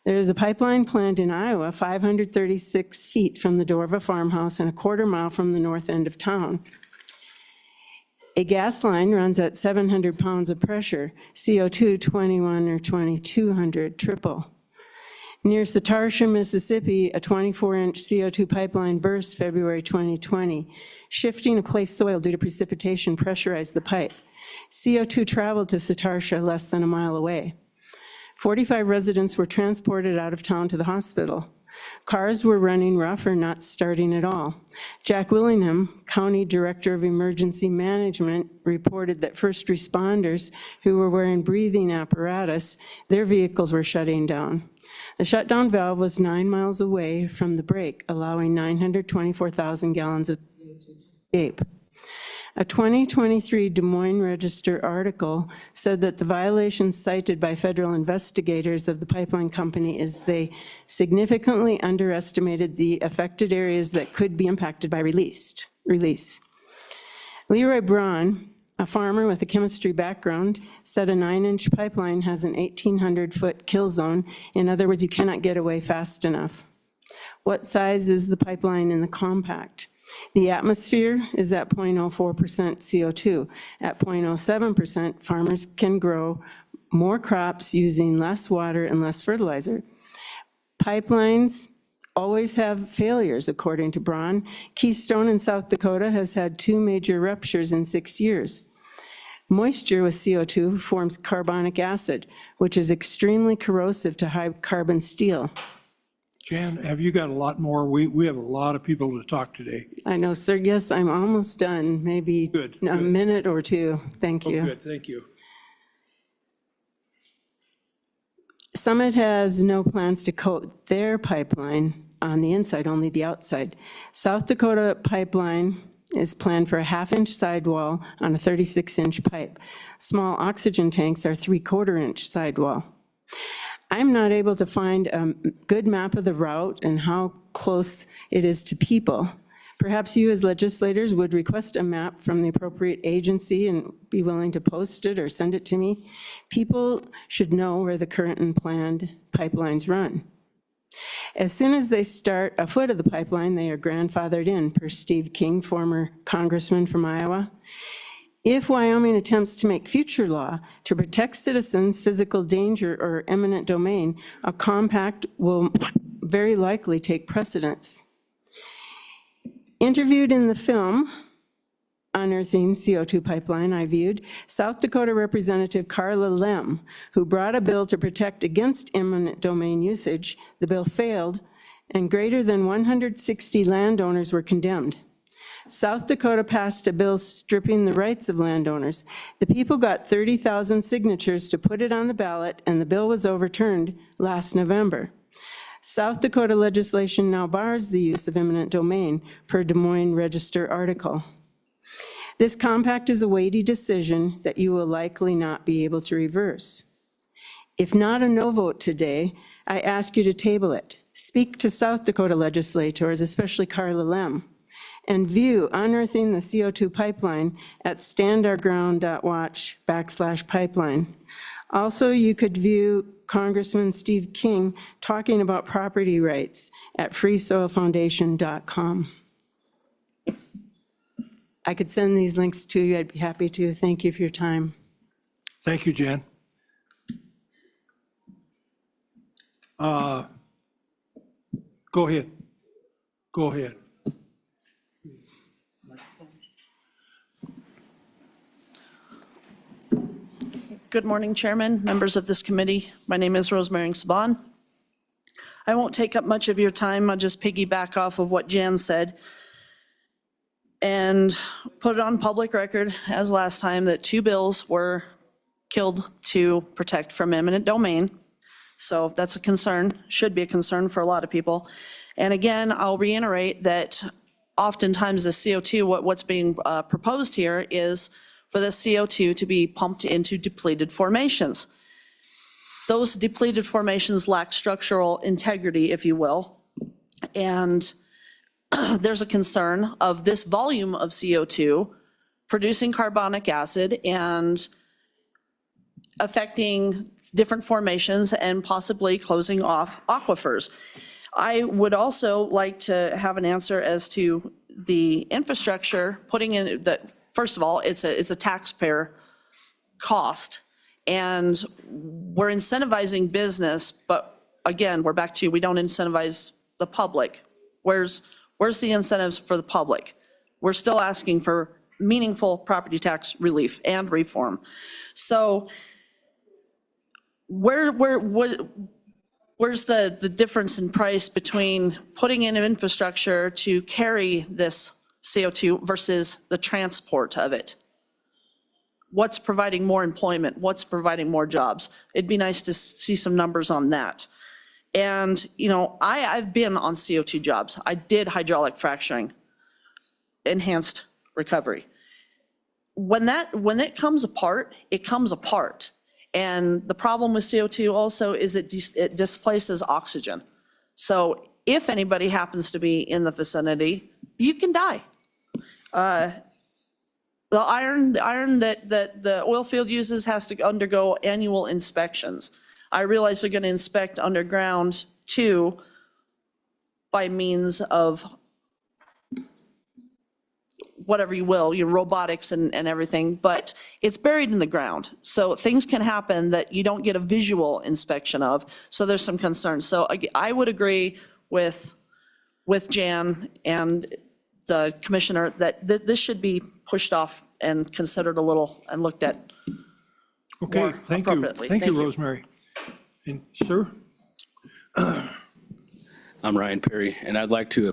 There is a pipeline planned in Iowa, 536 feet from the door of a farmhouse and a quarter mile from the north end of town. A gas line runs at 700 pounds of pressure, CO2 21 or 2200, triple. Near Satartia, Mississippi, a 24-inch CO2 pipeline burst February 2020. Shifting a clay soil due to precipitation pressurized the pipe. CO2 traveled to Satartia less than a mile away. 45 residents were transported out of town to the hospital. Cars were running rough or not starting at all. Jack Willingham, County Director of Emergency Management, reported that first responders who were wearing breathing apparatus, their vehicles were shutting down. The shutdown valve was 9 miles away from the break, allowing 924,000 gallons of CO2 to escape. A 2023 Des Moines Register article said that the violations cited by federal investigators of the pipeline company is they significantly underestimated the affected areas that could be impacted by release. Leroy Braun, a farmer with a chemistry background, said a 9-inch pipeline has an 1,800-foot kill zone. In other words, you cannot get away fast enough. What size is the pipeline in the compact? The atmosphere is at 0.04% CO2. At 0.07%, farmers can grow more crops using less water and less fertilizer. Pipelines always have failures, according to Braun. Keystone in South Dakota has had 2 major ruptures in 6 years. Moisture with CO2 forms carbonic acid, which is extremely corrosive to high carbon steel. Jan, have you got a lot more? We have a lot of people to talk today. I know, sir. Yes, I'm almost done, maybe a minute or 2. Thank you. Good, thank you. Summit has no plans to coat their pipeline on the inside, only the outside. South Dakota pipeline is planned for a 1/2-inch sidewall on a 36-inch pipe. Small oxygen tanks are 3/4-inch sidewall. I'm not able to find a good map of the route and how close it is to people. Perhaps you as legislators would request a map from the appropriate agency and be willing to post it or send it to me. People should know where the current and planned pipelines run. As soon as they start a foot of the pipeline, they are grandfathered in, per Steve King, former congressman from Iowa. If Wyoming attempts to make future law to protect citizens' physical danger or eminent domain, a compact will very likely take precedence. Interviewed in the film, Unearthing CO2 Pipeline, I viewed South Dakota Representative Carla Lem, who brought a bill to protect against eminent domain usage. The bill failed, and greater than 160 landowners were condemned. South Dakota passed a bill stripping the rights of landowners. The people got 30,000 signatures to put it on the ballot, and the bill was overturned last November. South Dakota legislation now bars the use of eminent domain, per Des Moines Register article. This compact is a weighty decision that you will likely not be able to reverse. If not a no vote today, I ask you to table it. Speak to South Dakota legislators, especially Carla Lem, and view Unearthing the CO2 Pipeline at standourground.watch/pipeline. Also, you could view Congressman Steve King talking about property rights at freesoilfoundation.com. I could send these links to you. I'd be happy to. Thank you for your time. Thank you, Jan. Go ahead. Go ahead. Good morning, Chairman, members of this committee. My name is Rosemary Saban. I won't take up much of your time. I'll just piggyback off of what Jan said and put it on public record as last time that 2 bills were killed to protect from eminent domain. So that's a concern, should be a concern for a lot of people. And again, I'll reiterate that oftentimes the CO2, what's being proposed here is for the CO2 to be pumped into depleted formations. Those depleted formations lack structural integrity, if you will. And there's a concern of this volume of CO2 producing carbonic acid and affecting different formations and possibly closing off aquifers. I would also like to have an answer as to the infrastructure, putting in that, first of all, it's a taxpayer cost, and we're incentivizing business, but again, we're back to, we don't incentivize the public. Where's the incentives for the public? We're still asking for meaningful property tax relief and reform. So where's the difference in price between putting in infrastructure to carry this CO2 versus the transport of it? What's providing more employment? What's providing more jobs? It'd be nice to see some numbers on that. And, you know, I've been on CO2 jobs. I did hydraulic fracturing, enhanced recovery. When it comes apart, it comes apart. And the problem with CO2 also is it displaces oxygen. So if anybody happens to be in the vicinity, you can die. The iron that the oil field uses has to undergo annual inspections. I realize they're going to inspect underground too by means of whatever you will, your robotics and everything, but it's buried in the ground. So things can happen that you don't get a visual inspection of. So there's some concerns. So I would agree with Jan and the commissioner that this should be pushed off and considered a little and looked at Okay, more thank you. appropriately. Thank you, Rosemary. And sir? I'm Ryan Perry, and I'd like to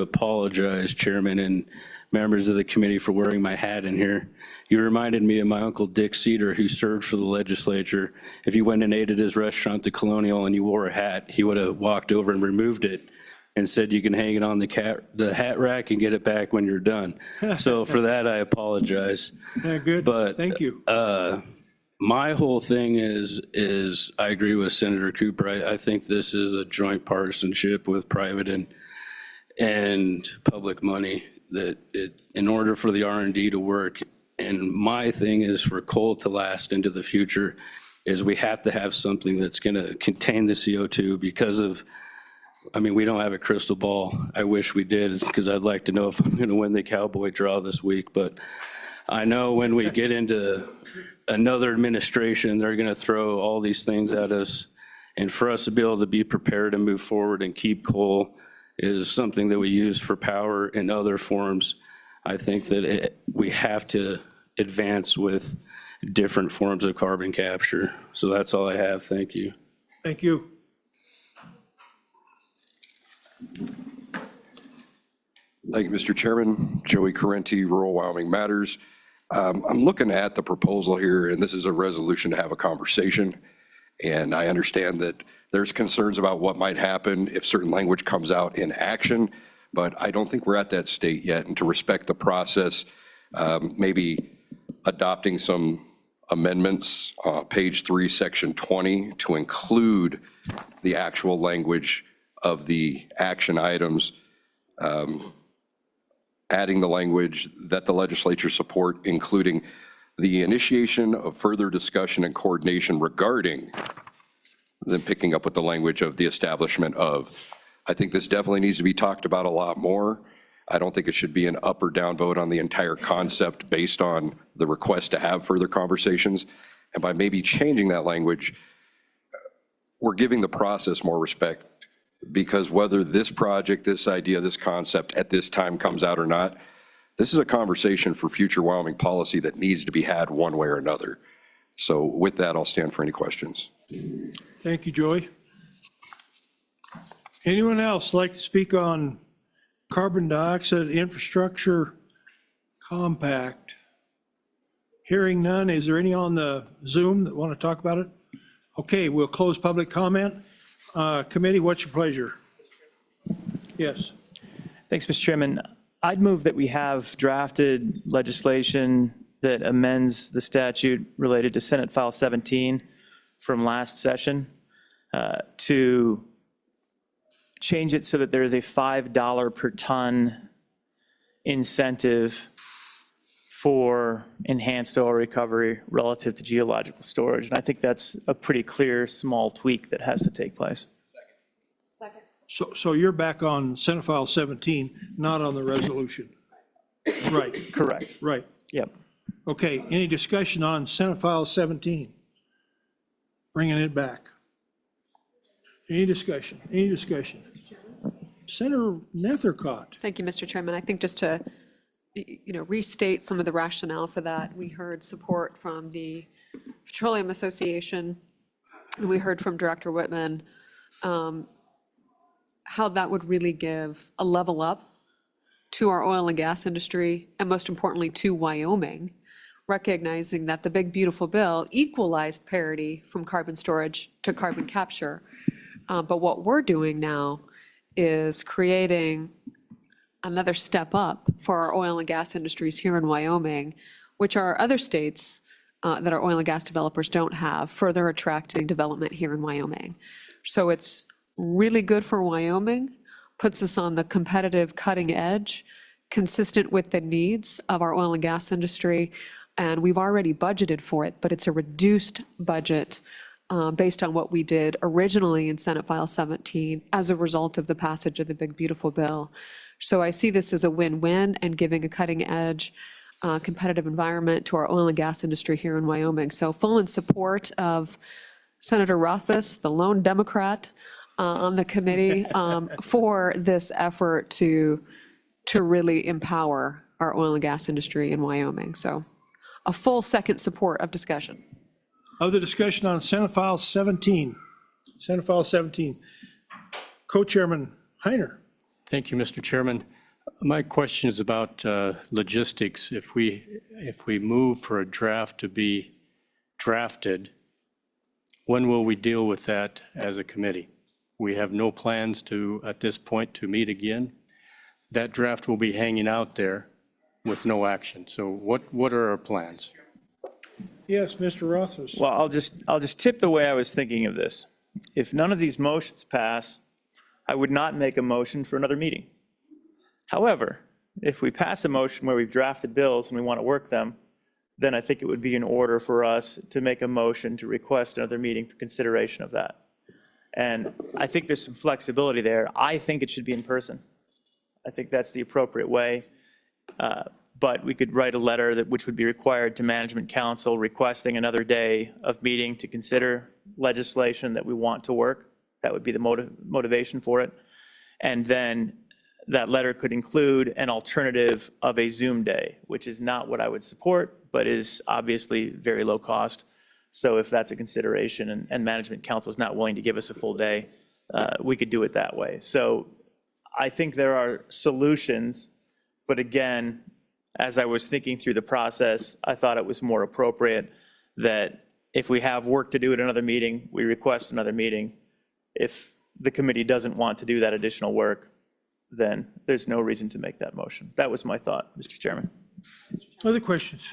apologize, Chairman and members of the committee, for wearing my hat in here. You reminded me of my uncle Dick Cedar, who served for the legislature. If you went and ate at his restaurant, the Colonial, and you wore a hat, he would have walked over and removed it and said you can hang it on the hat rack and get it back when you're done. So for that, I apologize. Yeah, good. But Thank you. My whole thing is I agree with Senator Cooper. I think this is a joint partisanship with private and public money, that in order for the R&D to work, and my thing is for coal to last into the future, is we have to have something that's going to contain the CO2 because of, I mean, we don't have a crystal ball. I wish we did, because I'd like to know if I'm going to win the cowboy draw this week. But I know when we get into another administration, they're going to throw all these things at us. And for us to be able to be prepared and move forward and keep coal is something that we use for power in other forms. I think that we have to advance with different forms of carbon capture. So that's all I have. Thank you. Thank you. Thank you, Mr. Chairman. Joey Correnti, Rural Wyoming Matters. I'm looking at the proposal here, and this is a resolution to have a conversation. And I understand that there's concerns about what might happen if certain language comes out in action, but I don't think we're at that state yet. And to respect the process, maybe adopting some amendments, page 3, section 20, to include the actual language of the action items, adding the language that the legislature support, including the initiation of further discussion and coordination regarding, then picking up with the language of the establishment of. I think this definitely needs to be talked about a lot more. I don't think it should be an up or down vote on the entire concept based on the request to have further conversations. And by maybe changing that language, we're giving the process more respect, because whether this project, this idea, this concept at this time comes out or not, this is a conversation for future Wyoming policy that needs to be had one way or another. So with that, I'll stand for any questions. Thank you, Joey. Anyone else like to speak on carbon dioxide infrastructure compact? Hearing none, is there any on the Zoom that want to talk about it? Okay, we'll close public comment. Committee, what's your pleasure? Yes. Thanks, Mr. Chairman. I'd move that we have drafted legislation that amends the statute related to Senate File 17 from last session to change it so that there is a $5 per ton incentive for enhanced oil recovery relative to geological storage. And I think that's a pretty clear, small tweak that has to take place. So you're back on Senate File 17, not on the resolution? Right. Correct. Right. Yep. Okay, any discussion on Senate File 17? Bringing it back. Any discussion? Any discussion? Senator Nethercott. Thank you, Mr. Chairman. I think just to, restate some of the rationale for that, we heard support from the Petroleum Association, and we heard from Director Whitman, how that would really give a level up to our oil and gas industry, and most importantly, to Wyoming, recognizing that the big beautiful bill equalized parity from carbon storage to carbon capture. But what we're doing now is creating another step up for our oil and gas industries here in Wyoming, which our other states that our oil and gas developers don't have, further attracting development here in Wyoming. So it's really good for Wyoming, puts us on the competitive cutting edge, consistent with the needs of our oil and gas industry, and we've already budgeted for it, but it's a reduced budget based on what we did originally in Senate File 17 as a result of the passage of the big beautiful bill. So I see this as a win-win and giving a cutting edge competitive environment to our oil and gas industry here in Wyoming. So full in support of Senator Rothfuss, the lone Democrat on the committee, for this effort to really empower our oil and gas industry in Wyoming. So a full second support of discussion. Other discussion on Senate File 17. Senate File 17. Co-Chairman Heiner. Thank you, Mr. Chairman. My question is about logistics. If we move for a draft to be drafted, when will we deal with that as a committee? We have no plans to, at this point, to meet again. That draft will be hanging out there with no action. So what are our plans? Yes, Mr. Rothfuss. Well, I'll just tip the way I was thinking of this. If none of these motions pass, I would not make a motion for another meeting. However, if we pass a motion where we've drafted bills and we want to work them, then I think it would be in order for us to make a motion to request another meeting for consideration of that. And I think there's some flexibility there. I think it should be in person. I think that's the appropriate way. But we could write a letter which would be required to Management Council requesting another day of meeting to consider legislation that we want to work. That would be the motivation for it. And then that letter could include an alternative of a Zoom day, which is not what I would support, but is obviously very low cost. So if that's a consideration and Management Council is not willing to give us a full day, we could do it that way. So I think there are solutions, but again, as I was thinking through the process, I thought it was more appropriate that if we have work to do at another meeting, we request another meeting. If the committee doesn't want to do that additional work, then there's no reason to make that motion. That was my thought, Mr. Chairman. Other questions?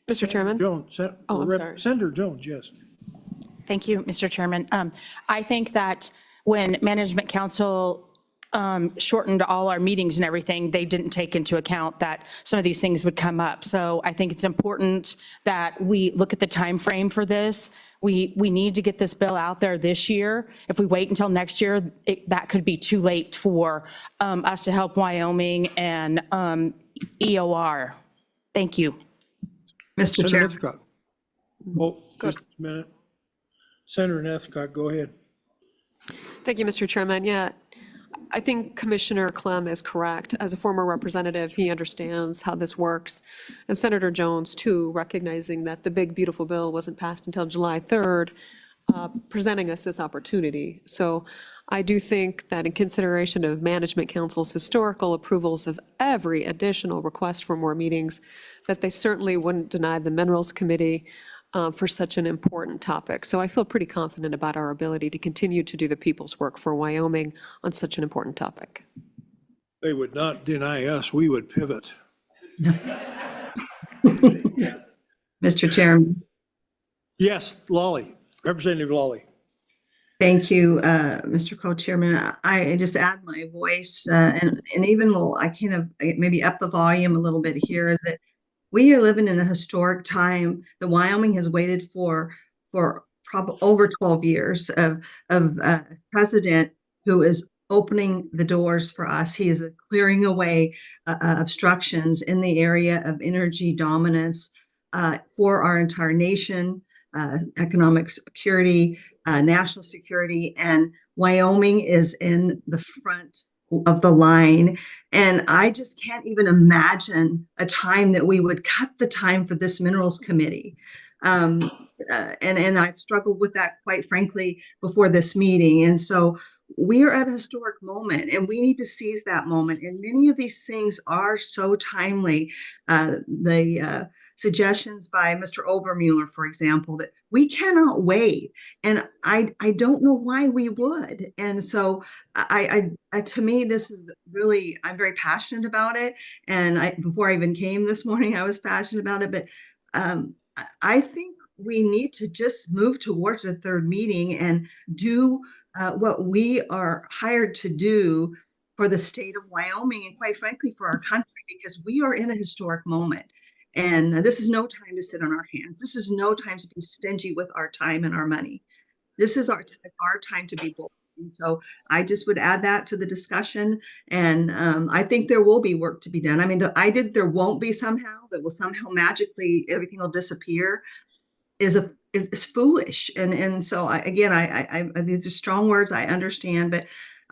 Mr. Chairman? Jones. I'm sorry. Senator Jones, yes. Thank you, Mr. Chairman. I think that when Management Council shortened all our meetings and everything, they didn't take into account that some of these things would come up. So I think it's important that we look at the time frame for this. We need to get this bill out there this year. If we wait until next year, that could be too late for us to help Wyoming and EOR. Thank you. Mr. Senator Chair. Nethercott. Oh, just a minute. Senator Nethercott, go ahead. Thank you, Mr. Chairman. Yeah, I think Commissioner Clem is correct. As a former representative, he understands how this works. And Senator Jones, too, recognizing that the big, beautiful bill wasn't passed until July 3rd, presenting us this opportunity. So I do think that in consideration of Management Council's historical approvals of every additional request for more meetings, that they certainly wouldn't deny the Minerals Committee for such an important topic. So I feel pretty confident about our ability to continue to do the people's work for Wyoming on such an important topic. They would not deny us, we would pivot. Mr. Chairman. Yes, Lawley, Representative Lawley. Thank you, Mr. Co-Chairman. I just add my voice and even will I kind of maybe up the volume a little bit here that we are living in a historic time. The Wyoming has waited for probably over 12 years of a president who is opening the doors for us. He is clearing away obstructions in the area of energy dominance for our entire nation, economic security, national security, and Wyoming is in the front of the line. And I just can't even imagine a time that we would cut the time for this Minerals Committee. And I've struggled with that, quite frankly, before this meeting. And so we are at a historic moment and we need to seize that moment. And many of these things are so timely. The suggestions by Mr. Obermuller, for example, that we cannot wait. And I don't know why we would. And so I to me, this is really, I'm very passionate about it. And before I even came this morning, I was passionate about it. But I think we need to just move towards a third meeting and do what we are hired to do for the state of Wyoming and quite frankly for our country, because we are in a historic moment. And this is no time to sit on our hands. This is no time to be stingy with our time and our money. This is our time to be bold. And so I just would add that to the discussion. And I think there will be work to be done. I mean, there won't be somehow, that will somehow magically, everything will disappear is foolish. And so these are strong words, I understand, but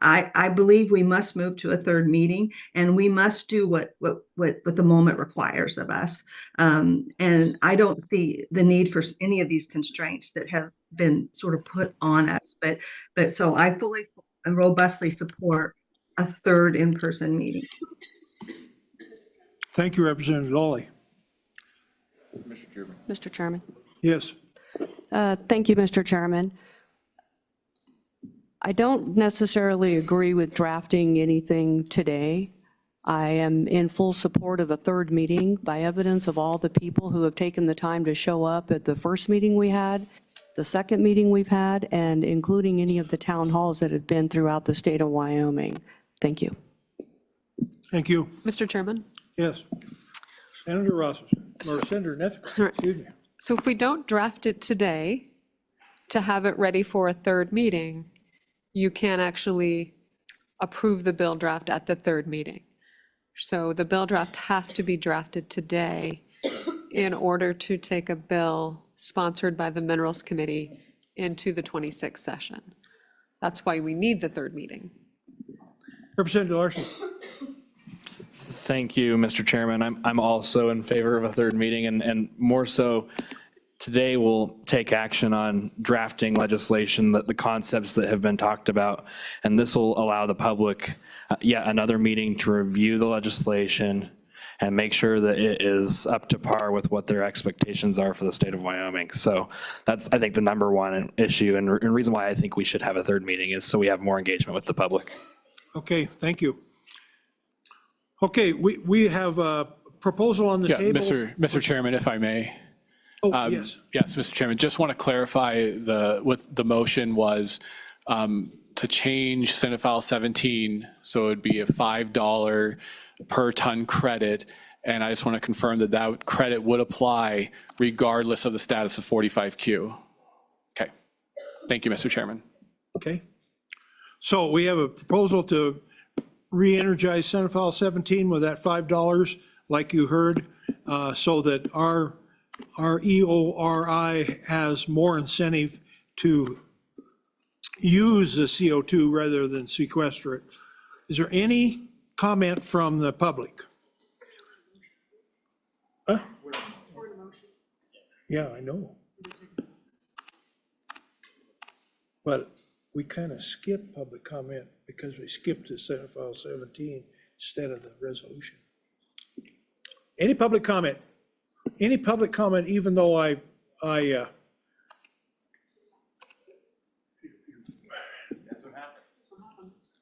I believe we must move to a third meeting and we must do what the moment requires of us. And I don't see the need for any of these constraints that have been sort of put on us. But so I fully and robustly support a third in-person meeting. Thank you, Representative Lawley. Mr. Chairman. Yes. Thank you, Mr. Chairman. I don't necessarily agree with drafting anything today. I am in full support of a third meeting by evidence of all the people who have taken the time to show up at the first meeting we had, the second meeting we've had, and including any of the town halls that have been throughout the state of Wyoming. Thank you. Thank you. Mr. Chairman? Yes. Senator Rasmussen, or Senator Nethering, excuse me. So if we don't draft it today to have it ready for a third meeting, you can actually approve the bill draft at the third meeting. So the bill draft has to be drafted today in order to take a bill sponsored by the Minerals Committee into the 26th session. That's why we need the third meeting. Representative Larson. Thank you, Mr. Chairman. I'm also in favor of a third meeting, and more so, today we'll take action on drafting legislation, that the concepts that have been talked about, and this will allow the public yet another meeting to review the legislation and make sure that it is up to par with what their expectations are for the state of Wyoming. So that's, I think, the number one issue, and reason why I think we should have a third meeting is so we have more engagement with the public. Okay, thank you. Okay, we have a proposal on the table. Mr. Chairman, if I may. Oh, yes. Yes, Mr. Chairman, just want to clarify what the motion was to change Senate File 17, so it would be a $5 per ton credit, and I just want to confirm that that credit would apply regardless of the status of 45Q. Okay, thank you, Mr. Chairman. Okay, so we have a proposal to re-energize Senate File 17 with that $5, like you heard, so that our EORI has more incentive to use the CO2 rather than sequester it. Is there any comment from the public? Yeah, I know. but we kind of skipped public comment because we skipped to Senate File 17 instead of the resolution. Any public comment? Any public comment, even though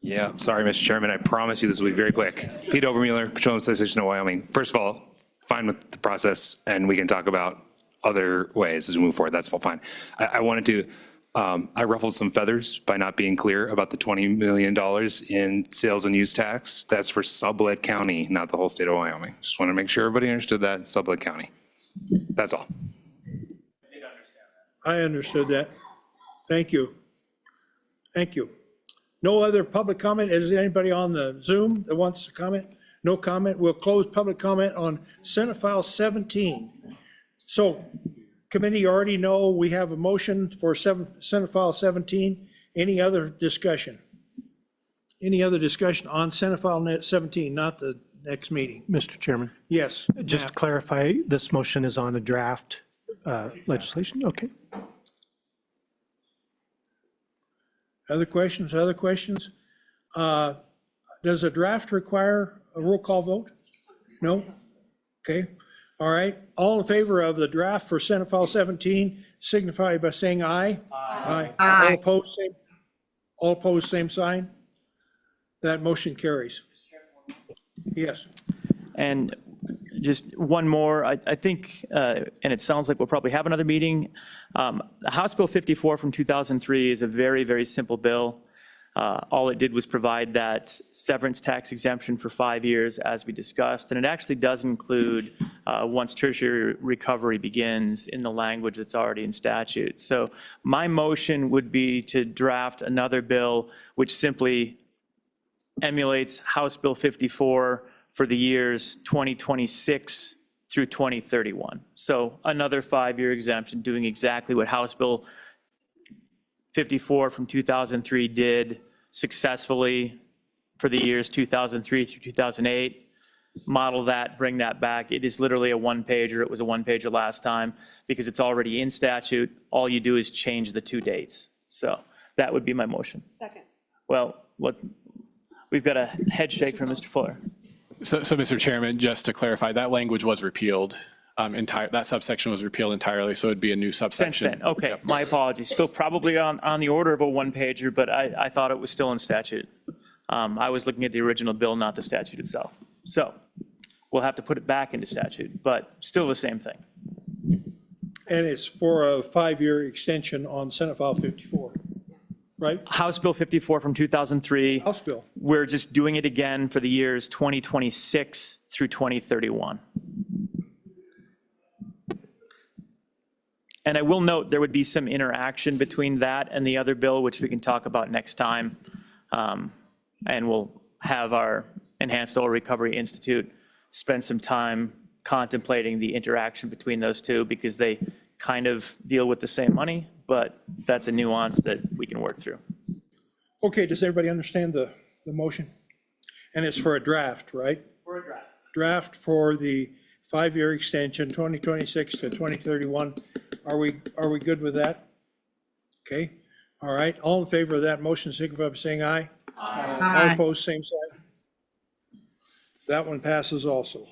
Yeah, sorry, Mr. Chairman, I promise you this will be very quick. Pete Obermueller, Petroleum Association of Wyoming. First of all, fine with the process, and we can talk about other ways as we move forward. That's all fine. I wanted to, I ruffled some feathers by not being clear about the $20 million in sales and use tax. That's for Sublette County, not the whole state of Wyoming. Just want to make sure everybody understood that, Sublette County. That's all. I understood that. Thank you. Thank you. No other public comment? Is there anybody on the Zoom that wants to comment? No comment. We'll close public comment on Senate File 17. So committee, you already know we have a motion for Senate File 17. Any other discussion? Any other discussion on Senate File 17, not the next meeting? Mr. Chairman, Yes. just to clarify, this motion is on a draft legislation? Okay. Other questions, other questions? Does a draft require a roll call vote? No? Okay, all right. All in favor of the draft for Senate File 17, signify by saying aye. Aye. All opposed, same sign. That motion carries. Yes. And just one more, I think, and it sounds like we'll probably have another meeting. House Bill 54 from 2003 is a very, very simple bill. All it did was provide that severance tax exemption for 5 years, as we discussed, and it actually does include once tertiary recovery begins in the language that's already in statute. So my motion would be to draft another bill which simply emulates House Bill 54 for the years 2026 through 2031. So another 5-year exemption, doing exactly what House Bill 54 from 2003 did successfully for the years 2003 through 2008. Model that, bring that back. It is literally a one-pager. It was a one-pager last time because it's already in statute. All you do is change the 2 dates. So that would be my motion. Second. Well, we've got a head shake from Mr. Fuller. So, Mr. Chairman, just to clarify, that language was repealed. That subsection was repealed entirely, so it'd be a new Since subsection. then, okay, my apologies. Still probably on the order of a one-pager, but I thought it was still in statute. I was looking at the original bill, not the statute itself. So we'll have to put it back into statute, but still the same thing. And it's for a 5-year extension on Senate File 54, right? House Bill 54 from 2003. House bill. We're just doing it again for the years 2026 through 2031. And I will note there would be some interaction between that and the other bill, which we can talk about next time. And we'll have our Enhanced Oil Recovery Institute spend some time contemplating the interaction between those two because they kind of deal with the same money, but that's a nuance that we can work through. Okay, does everybody understand the motion? And it's for a draft, right? For a draft. Draft for the 5-year extension, 2026 to 2031. Are we good with that? Okay, all right. All in favor of that motion, signify by saying aye. Aye. All opposed, same side. That one passes also.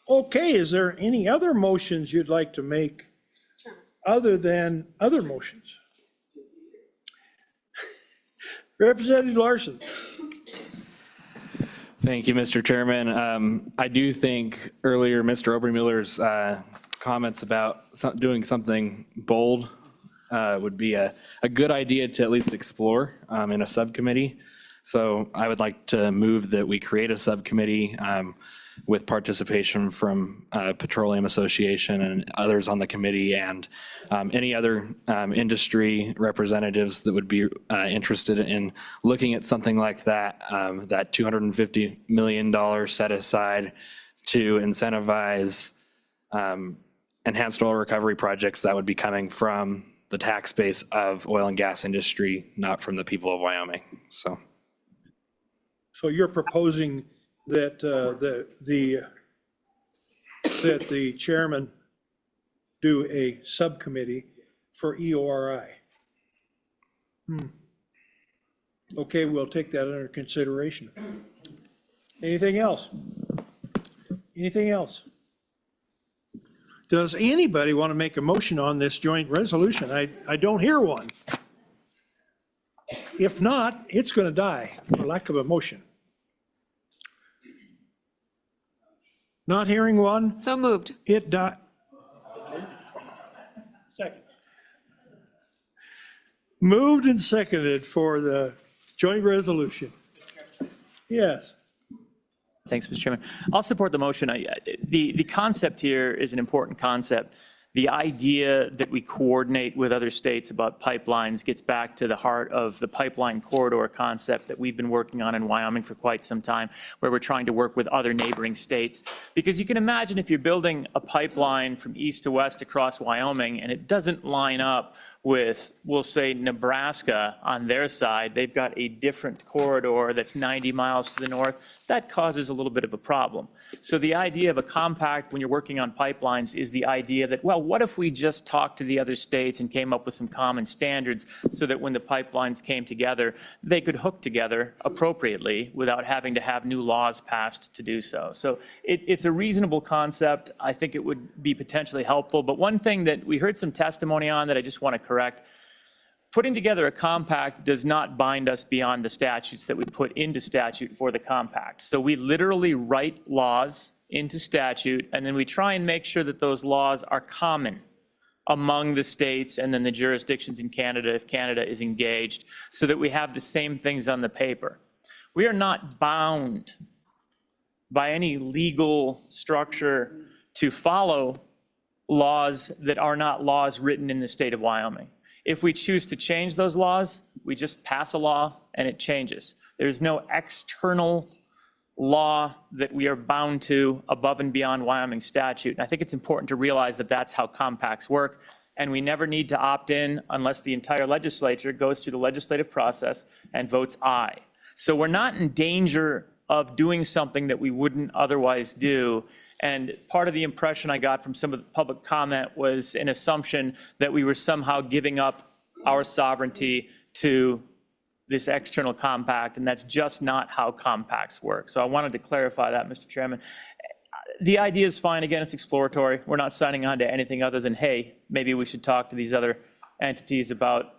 Okay, is there any other motions you'd like to make other than other motions? Representative Larson. Thank you, Mr. Chairman. I do think earlier Mr. Obermueller's comments about doing something bold would be a good idea to at least explore in a subcommittee. So I would like to move that we create a subcommittee with participation from Petroleum Association and others on the committee and any other industry representatives that would be interested in looking at something like that, that $250 million set aside to incentivize enhanced oil recovery projects that would be coming from the tax base of oil and gas industry, not from the people of Wyoming. So you're proposing that that the chairman do a subcommittee for EORI. Okay, we'll take that under consideration. Anything else? Anything else? Does anybody want to make a motion on this joint resolution? I don't hear one. If not, it's going to die for lack of a motion. Not hearing one, So moved. it died. Second. Moved and seconded for the joint resolution. Yes. Thanks, Mr. Chairman. I'll support the motion. The concept here is an important concept. The idea that we coordinate with other states about pipelines gets back to the heart of the pipeline corridor concept that we've been working on in Wyoming for quite some time, where we're trying to work with other neighboring states. Because you can imagine if you're building a pipeline from east to west across Wyoming and it doesn't line up with, we'll say, Nebraska on their side, they've got a different corridor that's 90 miles to the north, that causes a little bit of a problem. So the idea of a compact when you're working on pipelines is the idea that, well, what if we just talked to the other states and came up with some common standards so that when the pipelines came together, they could hook together appropriately without having to have new laws passed to do so. So it's a reasonable concept. I think it would be potentially helpful. But one thing that we heard some testimony on that I just want to correct, putting together a compact does not bind us beyond the statutes that we put into statute for the compact. So we literally write laws into statute, and then we try and make sure that those laws are common among the states and then the jurisdictions in Canada if Canada is engaged, so that we have the same things on the paper. We are not bound by any legal structure to follow laws that are not laws written in the state of Wyoming. If we choose to change those laws, we just pass a law and it changes. There's no external law that we are bound to above and beyond Wyoming statute. And I think it's important to realize that that's how compacts work. And we never need to opt in unless the entire legislature goes through the legislative process and votes aye. So we're not in danger of doing something that we wouldn't otherwise do. And part of the impression I got from some of the public comment was an assumption that we were somehow giving up our sovereignty to this external compact, and that's just not how compacts work. So I wanted to clarify that, Mr. Chairman. The idea is fine. Again, it's exploratory. We're not signing on to anything other than, hey, maybe we should talk to these other entities about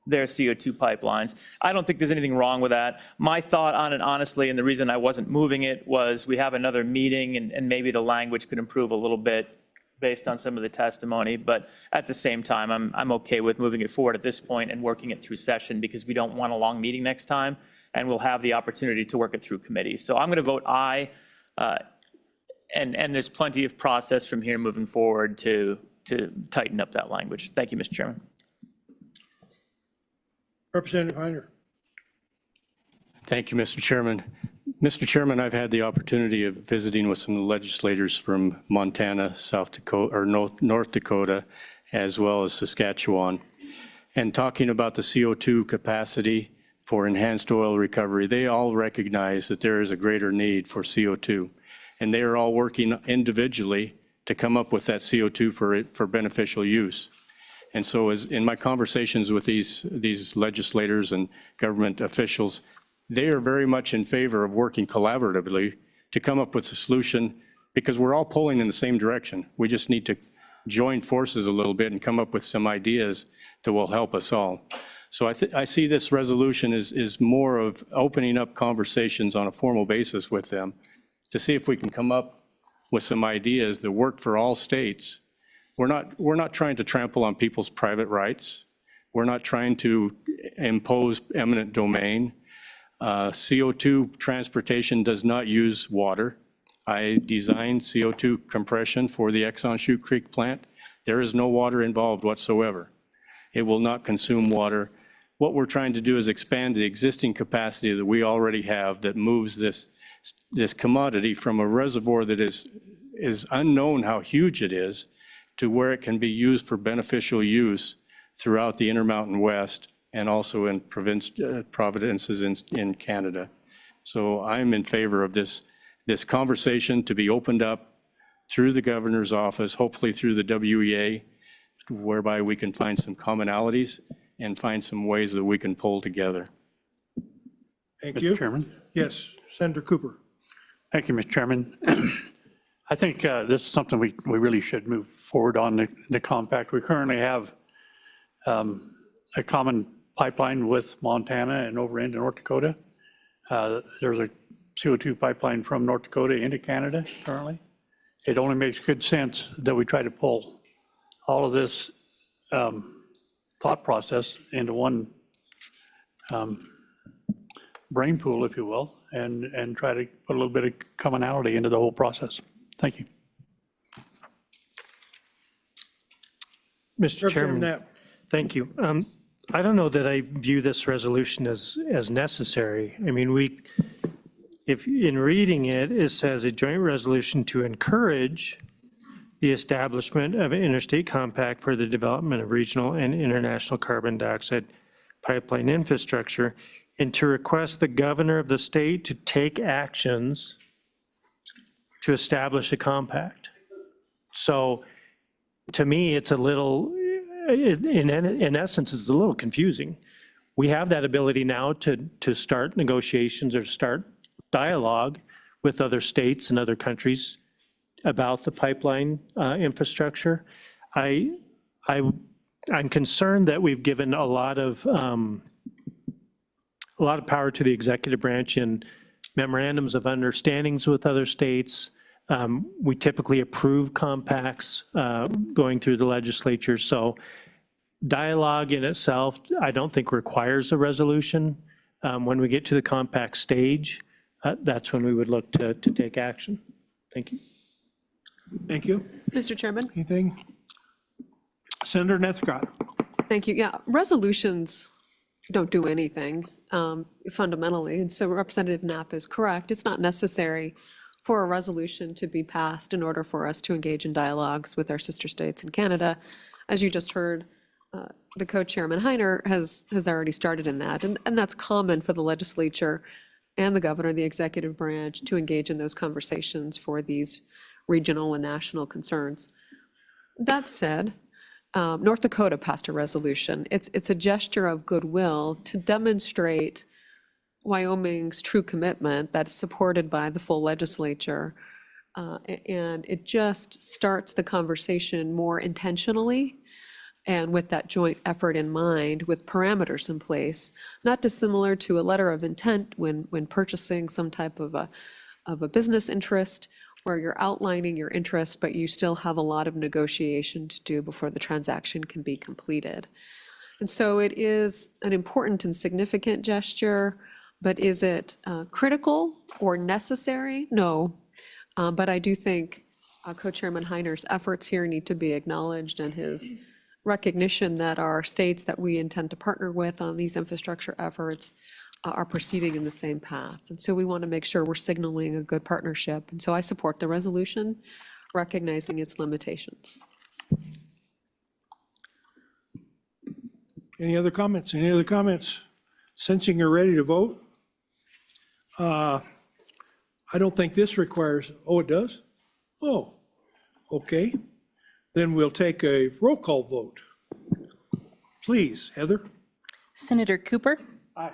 their CO2 pipelines. I don't think there's anything wrong with that. My thought on it, honestly, and the reason I wasn't moving it was we have another meeting and maybe the language could improve a little bit based on some of the testimony. But at the same time, I'm okay with moving it forward at this point and working it through session because we don't want a long meeting next time and we'll have the opportunity to work it through committee. So I'm going to vote aye. And there's plenty of process from here moving forward to tighten up that language. Thank you, Mr. Chairman. Representative Heiner. Thank you, Mr. Chairman. Mr. Chairman, I've had the opportunity of visiting with some legislators from Montana, South Dakota, or North Dakota, as well as Saskatchewan, and talking about the CO2 capacity for enhanced oil recovery. They all recognize that there is a greater need for CO2, and they are all working individually to come up with that CO2 for beneficial use. And so as in my conversations with these legislators and government officials, they are very much in favor of working collaboratively to come up with a solution because we're all pulling in the same direction. We just need to join forces a little bit and come up with some ideas that will help us all. So I see this resolution is more of opening up conversations on a formal basis with them to see if we can come up with some ideas that work for all states. We're not trying to trample on people's private rights. We're not trying to impose eminent domain. CO2 transportation does not use water. I designed CO2 compression for the Exxon Chute Creek plant. There is no water involved whatsoever. It will not consume water. What we're trying to do is expand the existing capacity that we already have that moves this commodity from a reservoir that is unknown how huge it is to where it can be used for beneficial use throughout the Intermountain West and also in provinces in Canada. So I'm in favor of this conversation to be opened up through the governor's office, hopefully through the WEA, whereby we can find some commonalities and find some ways that we can pull together. Thank you. Mr. Chairman. Yes, Senator Cooper. Thank you, Mr. Chairman. I think this is something we really should move forward on, the compact. We currently have a common pipeline with Montana and over into North Dakota. There's a CO2 pipeline from North Dakota into Canada currently. It only makes good sense that we try to pull all of this thought process into one brain pool, if you will, and try to put a little bit of commonality into the whole process. Thank you. Mr. Chairman, Knapp. thank you. I don't know that I view this resolution as necessary. I mean, if in reading it, it says a joint resolution to encourage the establishment of an interstate compact for the development of regional and international carbon dioxide pipeline infrastructure, and to request the governor of the state to take actions to establish a compact. So to me, it's a little, in essence, it's a little confusing. We have that ability now to start negotiations or start dialogue with other states and other countries about the pipeline infrastructure. I'm concerned that we've given a lot of power to the executive branch in memorandums of understandings with other states. We typically approve compacts going through the legislature. So dialogue in itself, I don't think requires a resolution. When we get to the compact stage, that's when we would look to take action. Thank you. Thank you. Mr. Chairman? Anything? Senator Nethercott. Thank you. Yeah, resolutions don't do anything fundamentally. And so Representative Knapp is correct. It's not necessary for a resolution to be passed in order for us to engage in dialogues with our sister states in Canada. As you just heard, the co-chairman Heiner has already started in that. And that's common for the legislature and the governor, the executive branch, to engage in those conversations for these regional and national concerns. That said, North Dakota passed a resolution. It's a gesture of goodwill to demonstrate Wyoming's true commitment that's supported by the full legislature. And it just starts the conversation more intentionally and with that joint effort in mind, with parameters in place, not dissimilar to a letter of intent when purchasing some type of a business interest, where you're outlining your interest, but you still have a lot of negotiation to do before the transaction can be completed. And so it is an important and significant gesture, but is it critical or necessary? No. But I do think Co-Chairman Heiner's efforts here need to be acknowledged, and his recognition that our states that we intend to partner with on these infrastructure efforts are proceeding in the same path. And so we want to make sure we're signaling a good partnership. And so I support the resolution, recognizing its limitations. Any other comments? Any other comments? Sensing you're ready to vote? I don't think this requires, oh, it does? Oh, okay. Then we'll take a roll call vote. Please, Heather. Senator Cooper? Aye.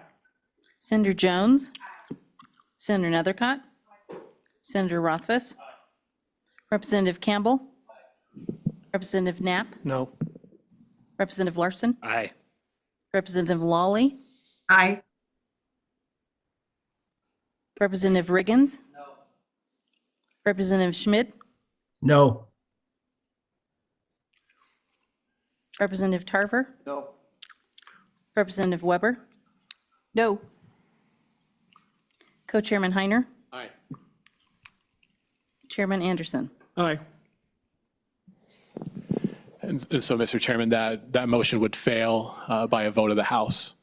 Senator Jones? Senator Nethercott? Senator Rothfuss? Representative Campbell? Representative Knapp? No. Representative Larson? Aye. Representative Lawley? Aye. Representative Riggins? No. Representative Schmidt? No. Representative Tarver? No. Representative Weber? No. Co-Chairman Heiner? Aye. Chairman Anderson? Aye. And so, Mr. Chairman, that motion would fail by a vote of the House.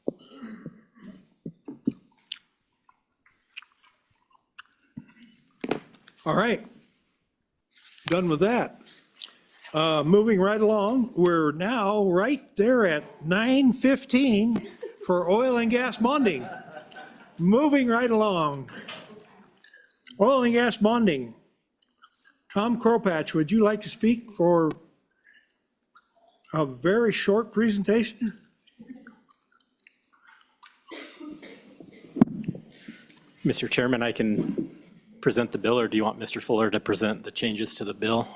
All right. Done with that. Moving right along, we're now right there at 9:15 for oil and gas bonding. Moving right along. Oil and gas bonding. Tom Kropatch, would you like to speak for A very short presentation. Mr. Chairman, I can present the bill, or do you want Mr. Fuller to present the changes to the bill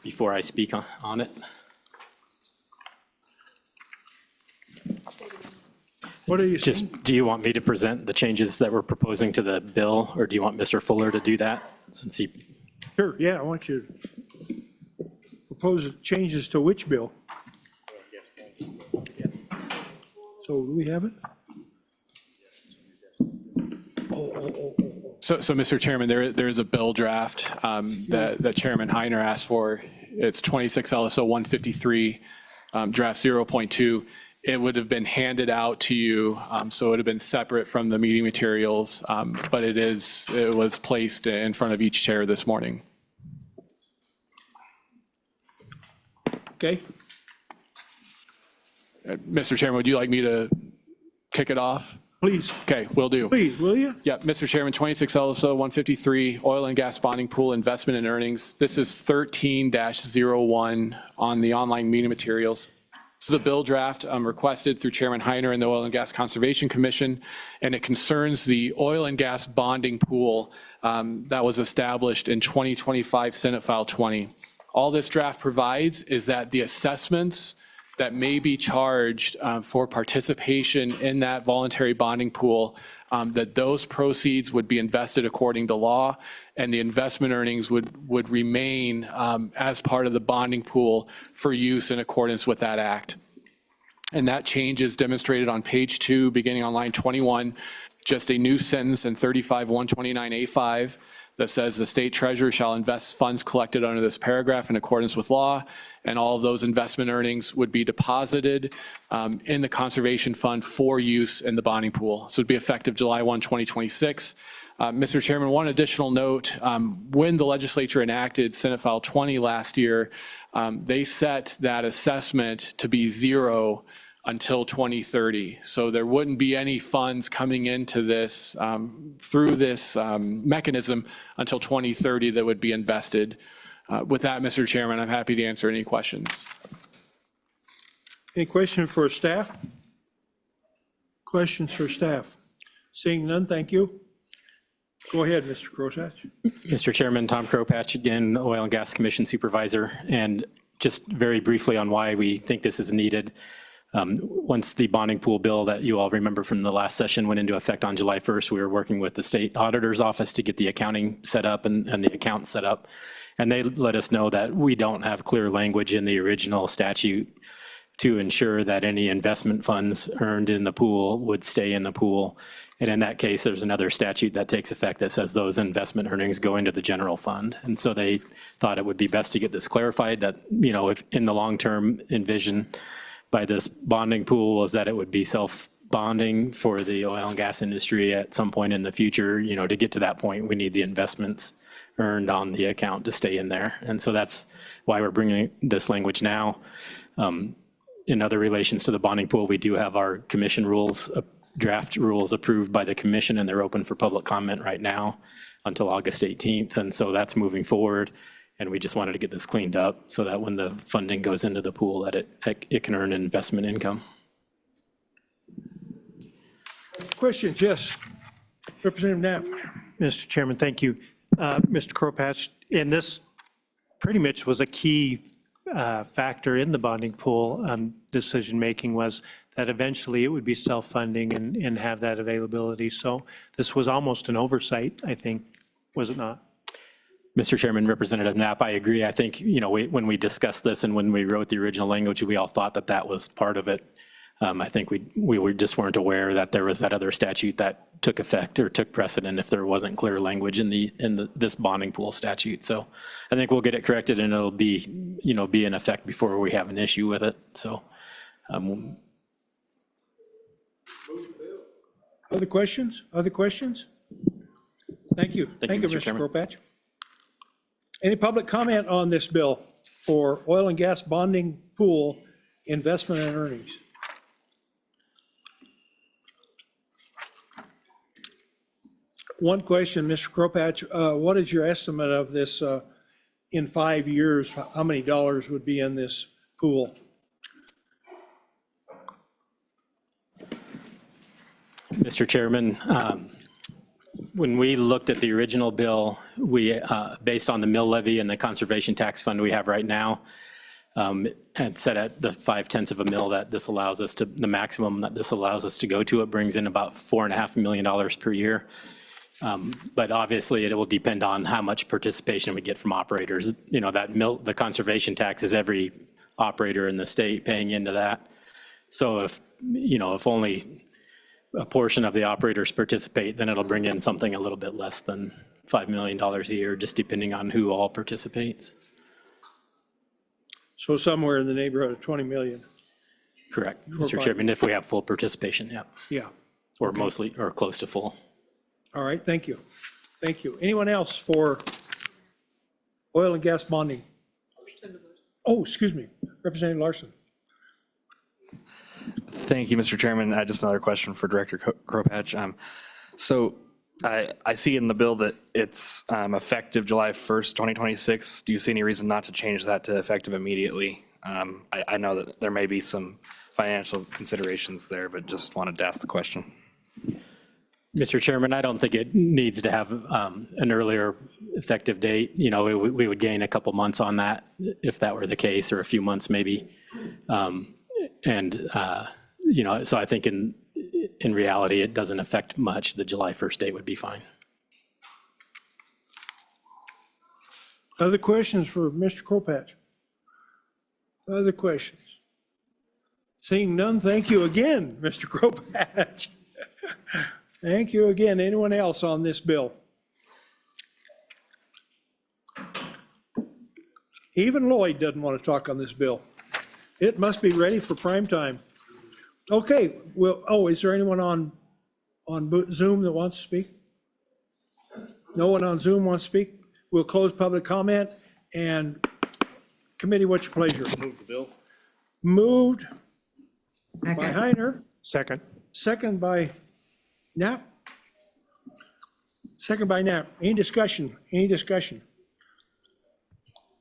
before I speak on it? What are you saying? Just, do you want me to present the changes that we're proposing to the bill, or do you want Mr. Fuller to do that, since he? Sure, yeah, I want you to propose changes to which bill? So do we have it? So, Mr. Chairman, there is a bill draft that Chairman Heiner asked for. It's 26 LSO 153, draft 0.2. It would have been handed out to you, so it would have been separate from the meeting materials, but it was placed in front of each chair this morning. Okay. Mr. Chairman, would you like me to kick it off? Please. Okay, will do. Please, will you? Yeah, Mr. Chairman, 26 LSO 153, oil and gas bonding pool investment and earnings. This is 13-01 on the online meeting materials. This is a bill draft requested through Chairman Heiner and the Oil and Gas Conservation Commission, and it concerns the oil and gas bonding pool that was established in 2025 Senate File 20. All this draft provides is that the assessments that may be charged for participation in that voluntary bonding pool, that those proceeds would be invested according to law, and the investment earnings would remain as part of the bonding pool for use in accordance with that act. And that change is demonstrated on page 2, beginning on line 21, just a new sentence in 35-129A5 that says the state treasurer shall invest funds collected under this paragraph in accordance with law, and all of those investment earnings would be deposited in the conservation fund for use in the bonding pool. So it'd be effective July 1, 2026. Mr. Chairman, one additional note, when the legislature enacted Senate File 20 last year, they set that assessment to be zero until 2030. So there wouldn't be any funds coming into this through this mechanism until 2030 that would be invested. With that, Mr. Chairman, I'm happy to answer any questions. Any questions for staff? Questions for staff? Seeing none, thank you. Go ahead, Mr. Crosatch. Mr. Chairman, Tom Kropatch, again, Oil and Gas Commission Supervisor, and just very briefly on why we think this is needed. Once the bonding pool bill that you all remember from the last session went into effect on July 1st, we were working with the state auditor's office to get the accounting set up and the account set up. And they let us know that we don't have clear language in the original statute to ensure that any investment funds earned in the pool would stay in the pool. And in that case, there's another statute that takes effect that says those investment earnings go into the general fund. And so they thought it would be best to get this clarified that, you know, if in the long term envision by this bonding pool was that it would be self-bonding for the oil and gas industry at some point in the future. You know, to get to that point, we need the investments earned on the account to stay in there. And so that's why we're bringing this language now. In other relations to the bonding pool, we do have our commission rules, draft rules approved by the commission, and they're open for public comment right now until August 18th. And so that's moving forward. And we just wanted to get this cleaned up so that when the funding goes into the pool, that it can earn investment income. Questions? Yes. Representative Knapp. Mr. Chairman, thank you. Mr. Kropatch, and this pretty much was a key factor in the bonding pool decision-making, was that eventually it would be self-funding and have that availability. So this was almost an oversight, I think, was it not? Mr. Chairman, Representative Knapp, I agree. I think, you know, when we discussed this and when we wrote the original language, we all thought that that was part of it. I think we just weren't aware that there was that other statute that took effect or took precedent if there wasn't clear language in this bonding pool statute. So I think we'll get it corrected and it'll be, you know, be in effect before we have an issue with it. So. Other questions? Other questions? Thank you. Thank you, Mr. Kropatch. Any public comment on this bill for oil and gas bonding pool investment and earnings? One question, Mr. Kropatch, what is your estimate of this in 5 years? How many dollars would be in this pool? Mr. Chairman, when we looked at the original bill, we, based on the mill levy and the conservation tax fund we have right now, and set at the 0.5 of a mil that this allows us to, the maximum that this allows us to go to, it brings in about $4.5 million per year. But obviously it will depend on how much participation we get from operators. You know, that mill, the conservation tax is every operator in the state paying into that. So if, you know, if only a portion of the operators participate, then it'll bring in something a little bit less than $5 million a year, just depending on who all participates. So somewhere in the neighborhood of 20 million. Correct, Mr. Chairman, if we have full participation, yeah. Yeah. Or mostly, or close to full. All right, thank you. Thank you. Anyone else for oil and gas bonding? Oh, excuse me, Representative Larson. Thank you, Mr. Chairman. Just another question for Director Kropatch. So I see in the bill that it's effective July 1st, 2026. Do you see any reason not to change that to effective immediately? I know that there may be some financial considerations there, but just wanted to ask the question. Mr. Chairman, I don't think it needs to have an earlier effective date. You know, we would gain a couple months on that if that were the case, or a few months maybe. You know, so I think in reality, it doesn't affect much. The July 1st date would be fine. Other questions for Mr. Kropatch? Other questions? Seeing none, thank you again, Mr. Kropatch. Thank you again. Anyone else on this bill? Even Lloyd doesn't want to talk on this bill. It must be ready for prime time. Okay, well, oh, is there anyone on Zoom that wants to speak? No one on Zoom wants to speak? We'll close public comment, and committee, what's your pleasure? Move the bill. Moved by Second. Heiner, Second. second by Knapp. Second by Knapp. Any discussion? Any discussion?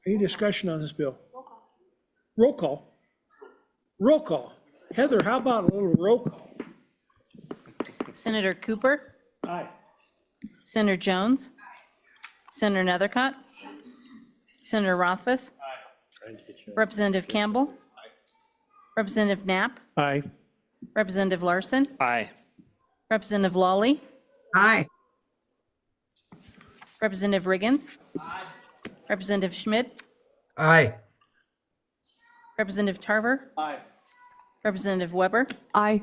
Any discussion on this bill? Roll call. Roll call. Heather, how about a little roll call? Senator Cooper? Aye. Senator Jones? Senator Nethercott? Senator Rothfuss? Representative Campbell? Representative Knapp? Aye. Representative Larson? Aye. Representative Lawley? Aye. Representative Riggins? Representative Schmidt? Aye. Representative Tarver? Aye. Representative Weber? Aye.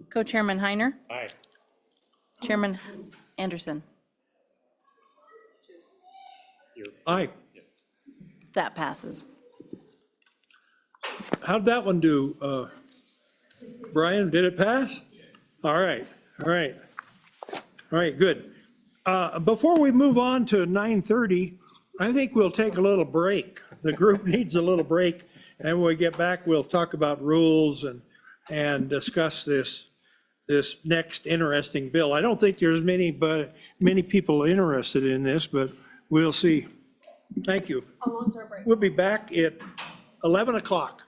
Co-Chairman Heiner? Aye. Chairman Anderson? Aye. That passes. How'd that one do? Brian, did it pass? All right, all right. All right, good. Before we move on to 9:30, I think we'll take a little break. The group needs a little break, and when we get back, we'll talk about rules and discuss this next interesting bill. I don't think there's many people interested in this, but we'll see. Thank you. How long's our break? We'll be back at 11 o'clock.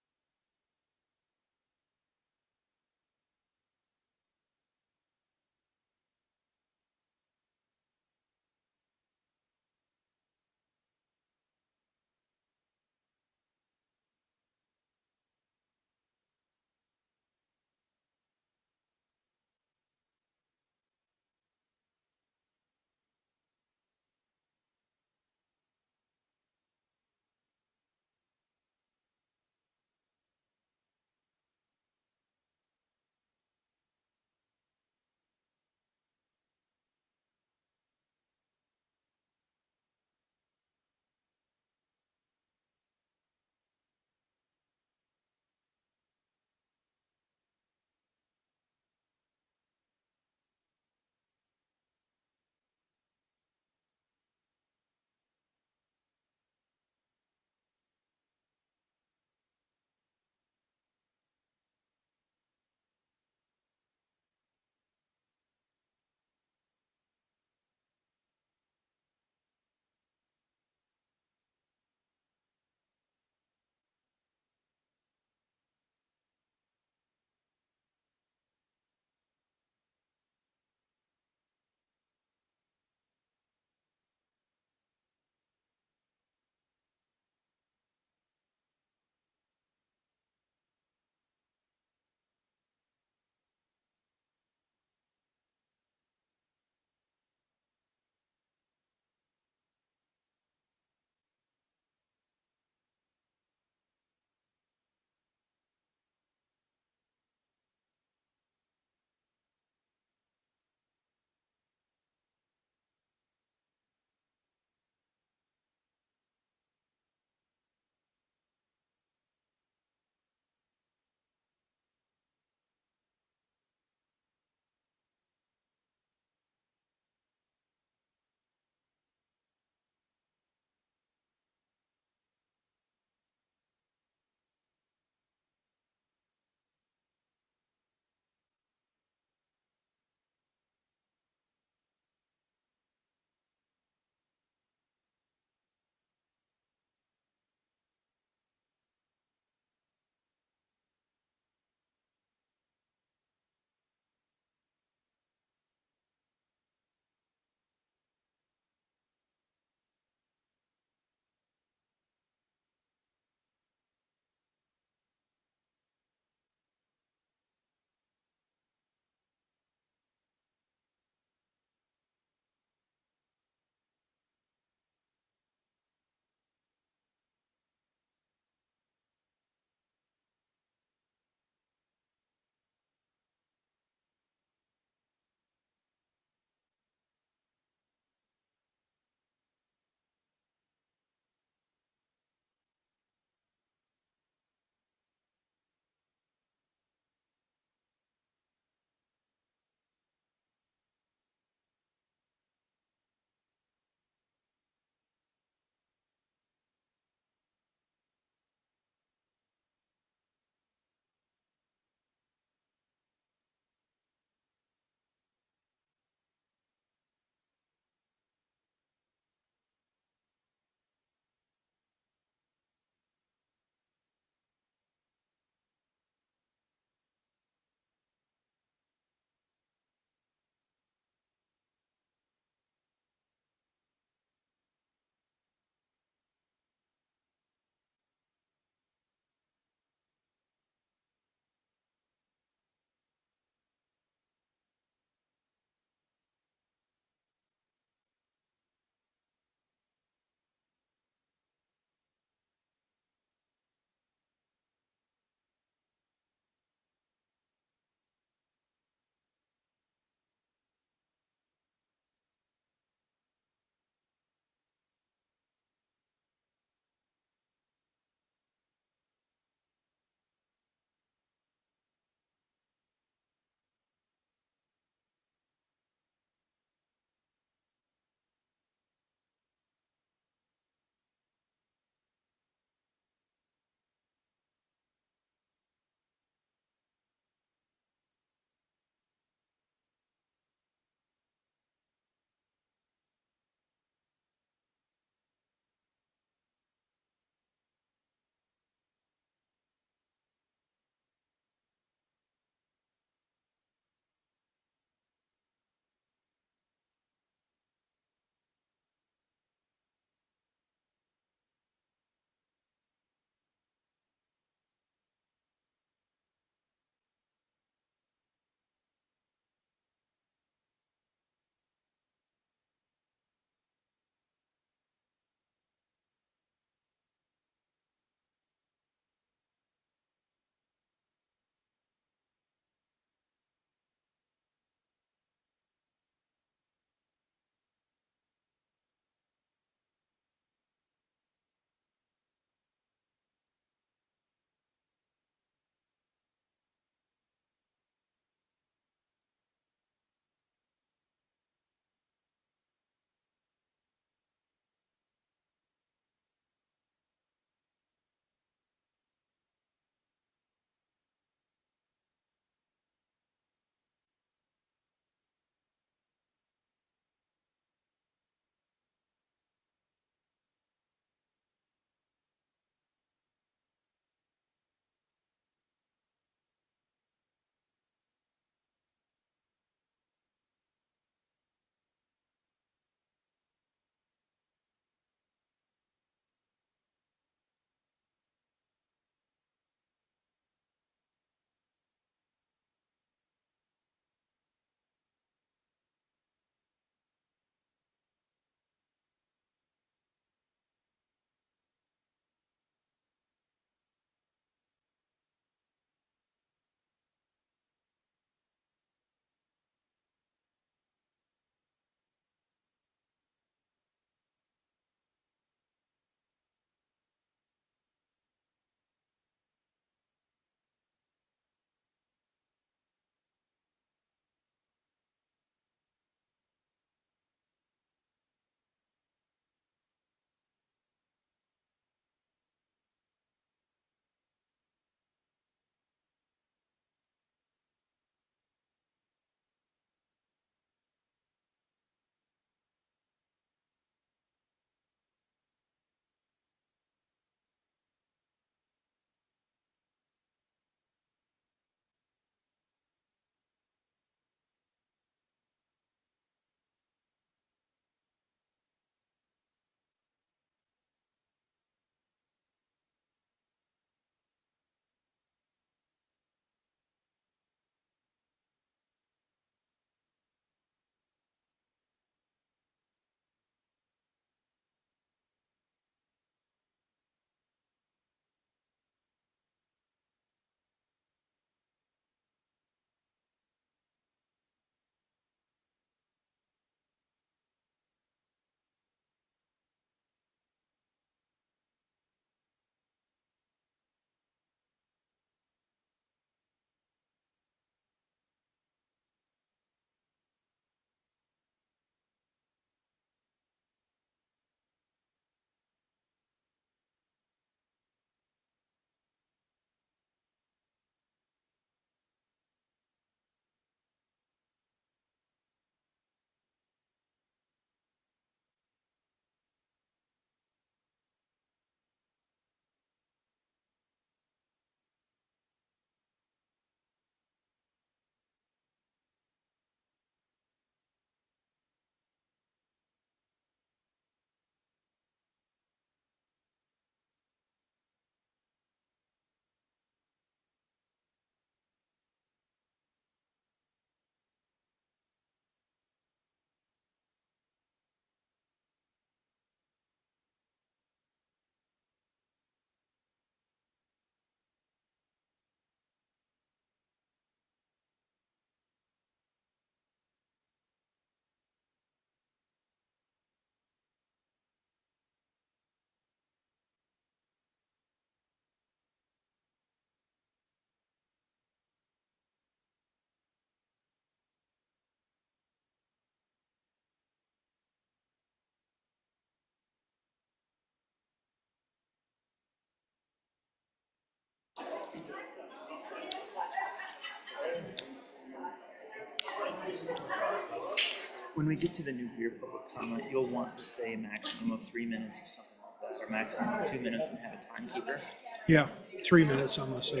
When we get to the nuclear public comment, you'll want to say a maximum of 3 minutes or something like that, or maximum of 2 minutes and have a timekeeper. Yeah, 3 minutes, I'm gonna say.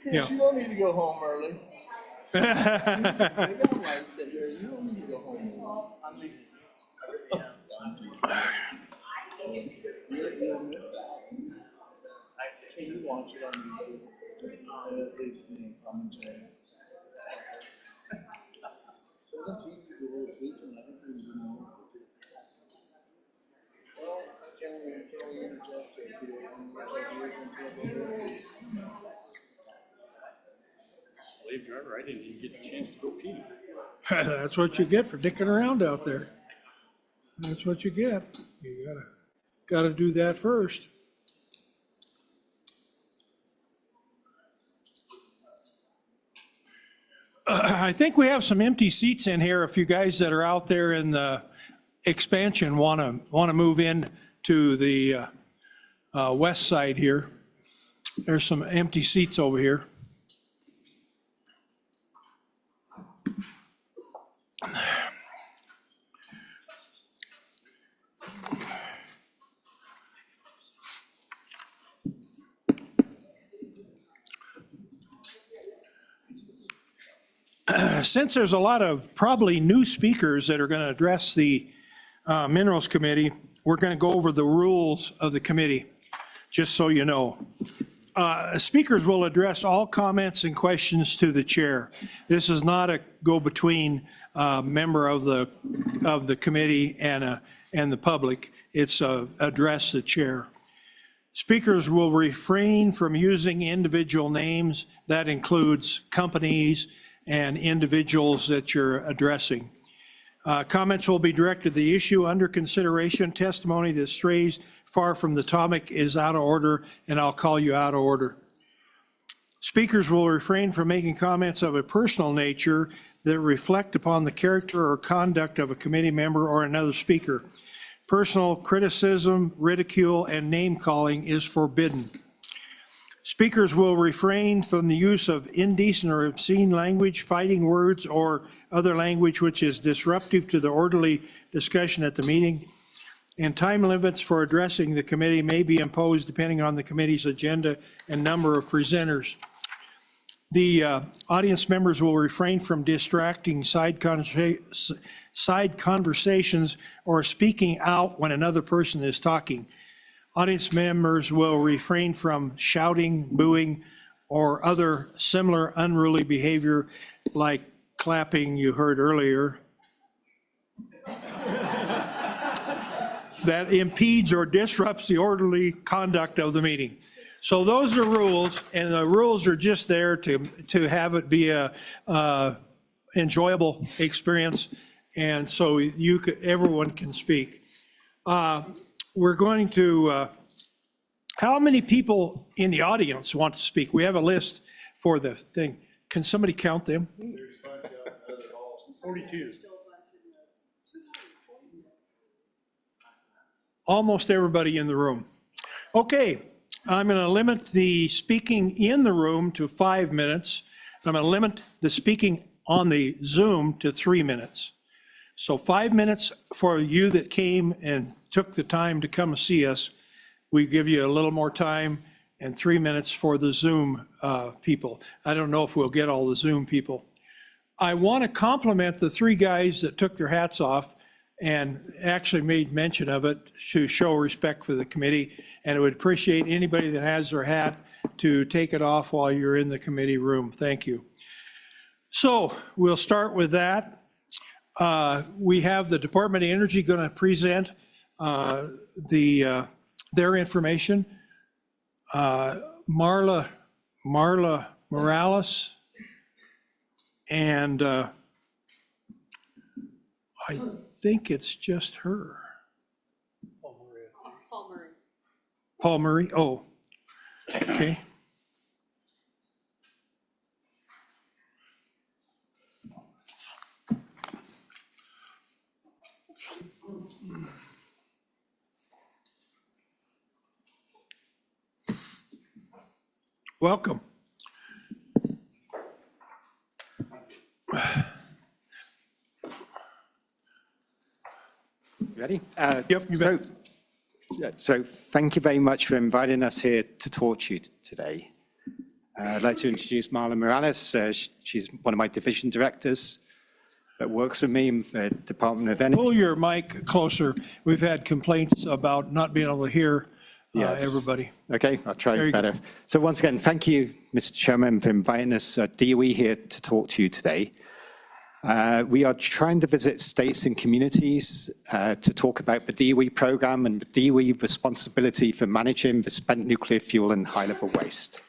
Yeah. You don't need to go home early. Slave driver, I didn't even get a chance to go pee. That's what you get for dicking around out there. That's what you get. You gotta do that first. I think we have some empty seats in here. If you guys that are out there in the expansion want to move in to the west side here, there's some empty seats over here. Since there's a lot of probably new speakers that are going to address the Minerals Committee, we're going to go over the rules of the committee, just so you know. Speakers will address all comments and questions to the chair. This is not a go-between member of the committee and the public. It's address the chair. Speakers will refrain from using individual names. That includes companies and individuals that you're addressing. Comments will be directed to the issue under consideration. Testimony that strays far from the topic is out of order, and I'll call you out of order. Speakers will refrain from making comments of a personal nature that reflect upon the character or conduct of a committee member or another speaker. Personal criticism, ridicule, and name-calling is forbidden. Speakers will refrain from the use of indecent or obscene language, fighting words, or other language which is disruptive to the orderly discussion at the meeting. And time limits for addressing the committee may be imposed depending on the committee's agenda and number of presenters. The audience members will refrain from distracting side conversations or speaking out when another person is talking. Audience members will refrain from shouting, booing, or other similar unruly behavior like clapping you heard earlier that impedes or disrupts the orderly conduct of the meeting. So those are rules, and the rules are just there to have it be a enjoyable experience, and so everyone can speak. We're going to, how many people in the audience want to speak? We have a list for the thing. Can somebody count them? 42. Almost everybody in the room. Okay, I'm going to limit the speaking in the room to 5 minutes. I'm going to limit the speaking on the Zoom to 3 minutes. So 5 minutes for you that came and took the time to come see us. We give you a little more time, and 3 minutes for the Zoom people. I don't know if we'll get all the Zoom people. I want to compliment the three guys that took their hats off and actually made mention of it to show respect for the committee, and I would appreciate anybody that has their hat to take it off while you're in the committee room. Thank you. So we'll start with that. We have the Department of Energy going to present their information. Marla Morales, and I think it's just her. Paul Murray, oh, okay. Welcome. Ready? Yep, you bet. So thank you very much for inviting us here to talk to you today. I'd like to introduce Marla Morales. She's one of my division directors that works with me in the Department of Energy. Pull your mic closer. We've had complaints about not being able to hear Yes. everybody. Okay, I'll There try you better. So once again, thank you, Mr. Chairman, for inviting us, DOE, here to talk to you today. We are trying to visit states and communities to talk about the DOE program and the DOE responsibility for managing the spent nuclear fuel and high-level waste.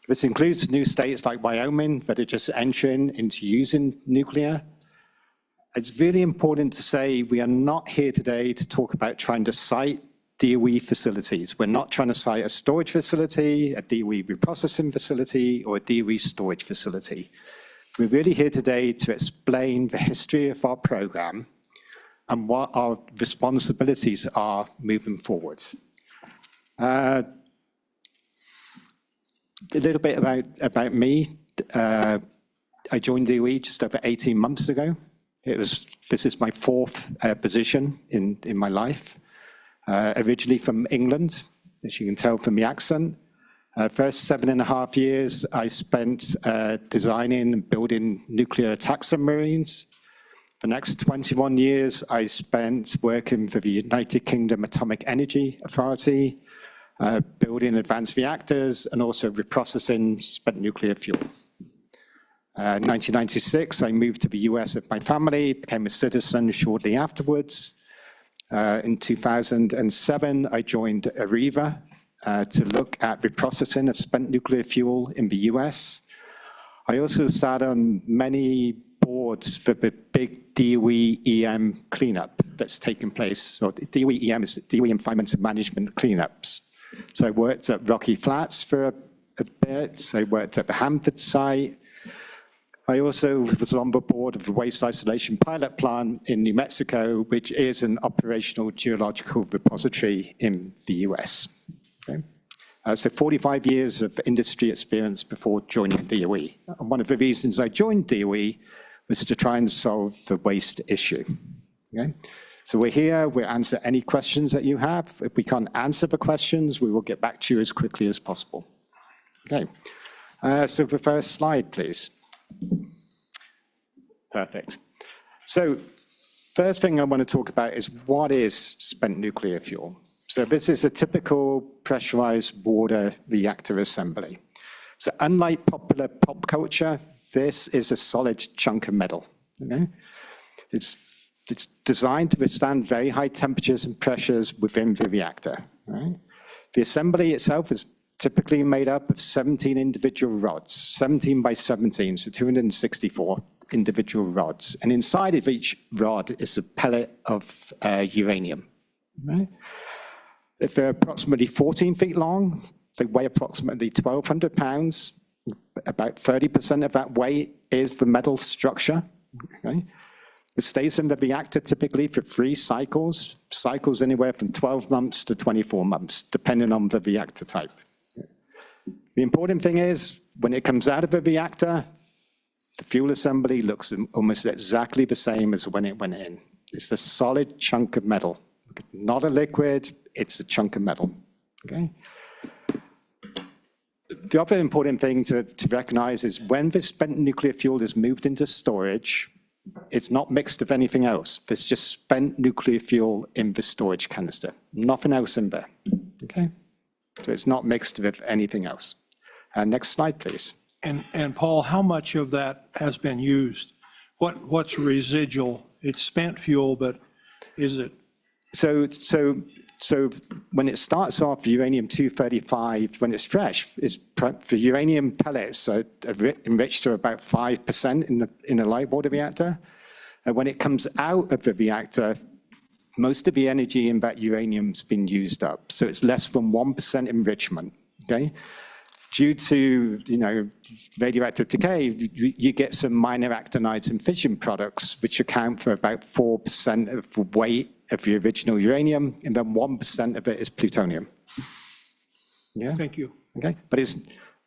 This includes new states like Wyoming that are just entering into using nuclear. It's really important to say we are not here today to talk about trying to cite DOE facilities. We're not trying to cite a storage facility, a DOE reprocessing facility, or a DOE storage facility. We're really here today to explain the history of our program and what our responsibilities are moving forward. A little bit about me. I joined DOE just over 18 months ago. This is my fourth position in my life. Originally from England, as you can tell from the accent. First 7.5 years, I spent designing and building nuclear attack submarines. The next 21 years, I spent working for the United Kingdom Atomic Energy Authority, building advanced reactors and also reprocessing spent nuclear fuel. In 1996, I moved to the US with my family, became a citizen shortly afterwards. In 2007, I joined AREVA to look at reprocessing of spent nuclear fuel in the US. I also sat on many boards for the big DOE EM cleanup that's taken place. Or DOE EM is DOE Environmental Management cleanups. So I worked at Rocky Flats for a bit. I worked at the Hanford site. I also was on the board of the Waste Isolation Pilot Plant in New Mexico, which is an operational geological repository in the US. Okay. So 45 years of industry experience before joining DOE. And one of the reasons I joined DOE was to try and solve the waste issue. Okay. So we're here, we'll answer any questions that you have. If we can't answer the questions, we will get back to you as quickly as possible. Okay. So the first slide, please. Perfect. So first thing I want to talk about is what is spent nuclear fuel? So this is a typical pressurized water reactor assembly. So unlike popular pop culture, this is a solid chunk of metal. Okay? It's designed to withstand very high temperatures and pressures within the reactor. Right? The assembly itself is typically made up of 17 individual rods, 17 by 17, so 264 individual rods. And inside of each rod is a pellet of uranium. Right? If they're approximately 14 feet long, they weigh approximately 1,200 pounds. About 30% of that weight is the metal structure. Okay? It stays in the reactor typically for 3 cycles, cycles anywhere from 12 months to 24 months, depending on the reactor type. The important thing is, when it comes out of the reactor, the fuel assembly looks almost exactly the same as when it went in. It's a solid chunk of metal, not a liquid, it's a chunk of metal, okay? The other important thing to recognize is when the spent nuclear fuel is moved into storage, it's not mixed with anything else. There's just spent nuclear fuel in the storage canister, nothing else in there, okay? So it's not mixed with anything else. Next slide, please. And Paul, how much of that has been used? What's residual? It's spent fuel, but is it? So when it starts off, uranium-235, when it's fresh, the uranium pellets are enriched to about 5% in a light water reactor. And when it comes out of the reactor, most of the energy in that uranium's been used up. So it's less than 1% enrichment, okay? Due to, radioactive decay, you get some minor actinides and fission products, which account for about 4% of the weight of the original uranium, and then 1% of it is plutonium. Yeah? Thank you. Okay, but it's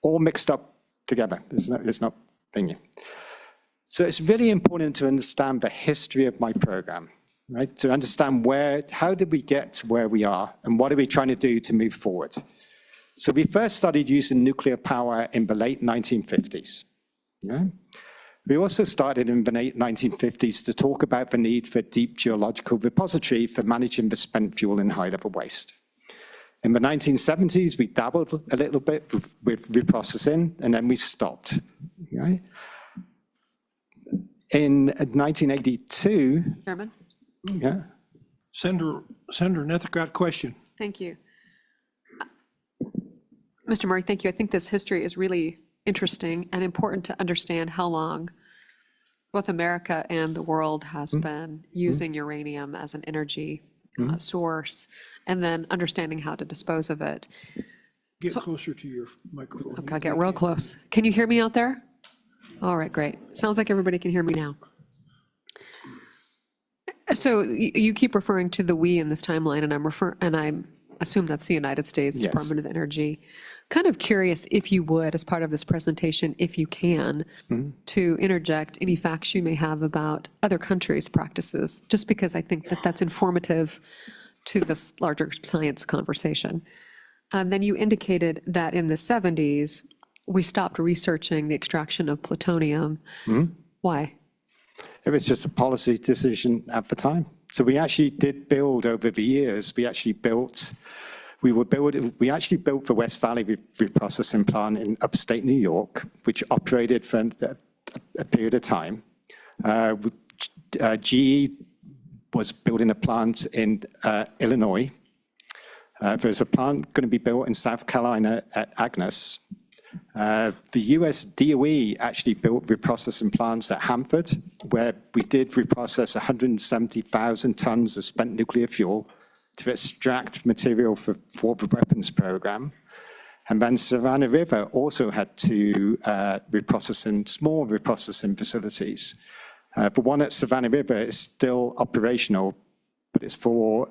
all mixed up together. There's no thingy. So it's really important to understand the history of my program. right? To understand how did we get to where we are and what are we trying to do to move forward? So we first started using nuclear power in the late 1950s. Yeah? We also started in the late 1950s to talk about the need for a deep geological repository for managing the spent fuel and high-level waste. In the 1970s, we dabbled a little bit with reprocessing, and then we stopped. Right? In 1982, Chairman? Senator Nethercott, question. Thank you. Mr. Murray, thank you. I think this history is really interesting and important to understand how long both America and the world has been using uranium as an energy source, and then understanding how to dispose of it. Get closer to your microphone. Okay, I'll get real close. Can you hear me out there? All right, great. Sounds like everybody can hear me now. So you keep referring to the we in this timeline, and I assume that's the United States Yes. Department of Energy. Kind of curious if you would, as part of this presentation, if you can, to interject any facts you may have about other countries' practices, just because I think that that's informative to this larger science conversation. And then you indicated that in the 70s, we stopped researching the extraction of plutonium. Why? it was just a policy decision at the time. So we actually did build over the years, we actually built the West Valley reprocessing plant in upstate New York, which operated for a period of time. GE was building a plant in Illinois. There's a plant going to be built in South Carolina at Agnes. The US DOE actually built reprocessing plants at Hanford, where we did reprocess 170,000 tons of spent nuclear fuel to extract material for the weapons program. And then Savannah River also had two small reprocessing facilities. The one at Savannah River is still operational, but it's for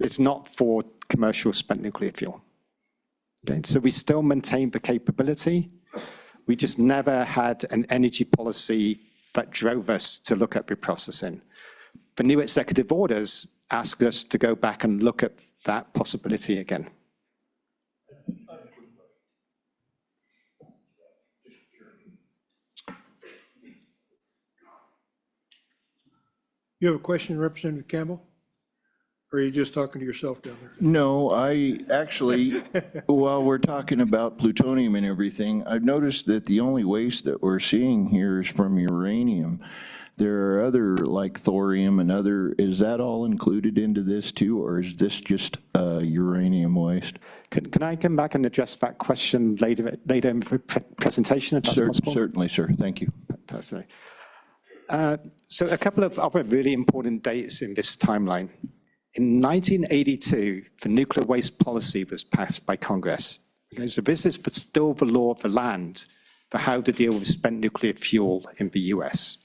it's not for commercial spent nuclear fuel. Okay, so we still maintain the capability. We just never had an energy policy that drove us to look at reprocessing. The new executive orders ask us to go back and look at that possibility again. You have a question, Representative Campbell? Or are you just talking to yourself down there? No, I actually, while we're talking about plutonium and everything, I've noticed that the only waste that we're seeing here is from uranium. There are other, like thorium and other, is that all included into this too, or is this just uranium waste? Can I come back and address that question later in the presentation, if that's possible? Certainly, sir. Thank you. Personally. So a couple of other really important dates in this timeline. In 1982, the nuclear waste policy was passed by Congress. Okay, so this is still the law of the land for how to deal with spent nuclear fuel in the US.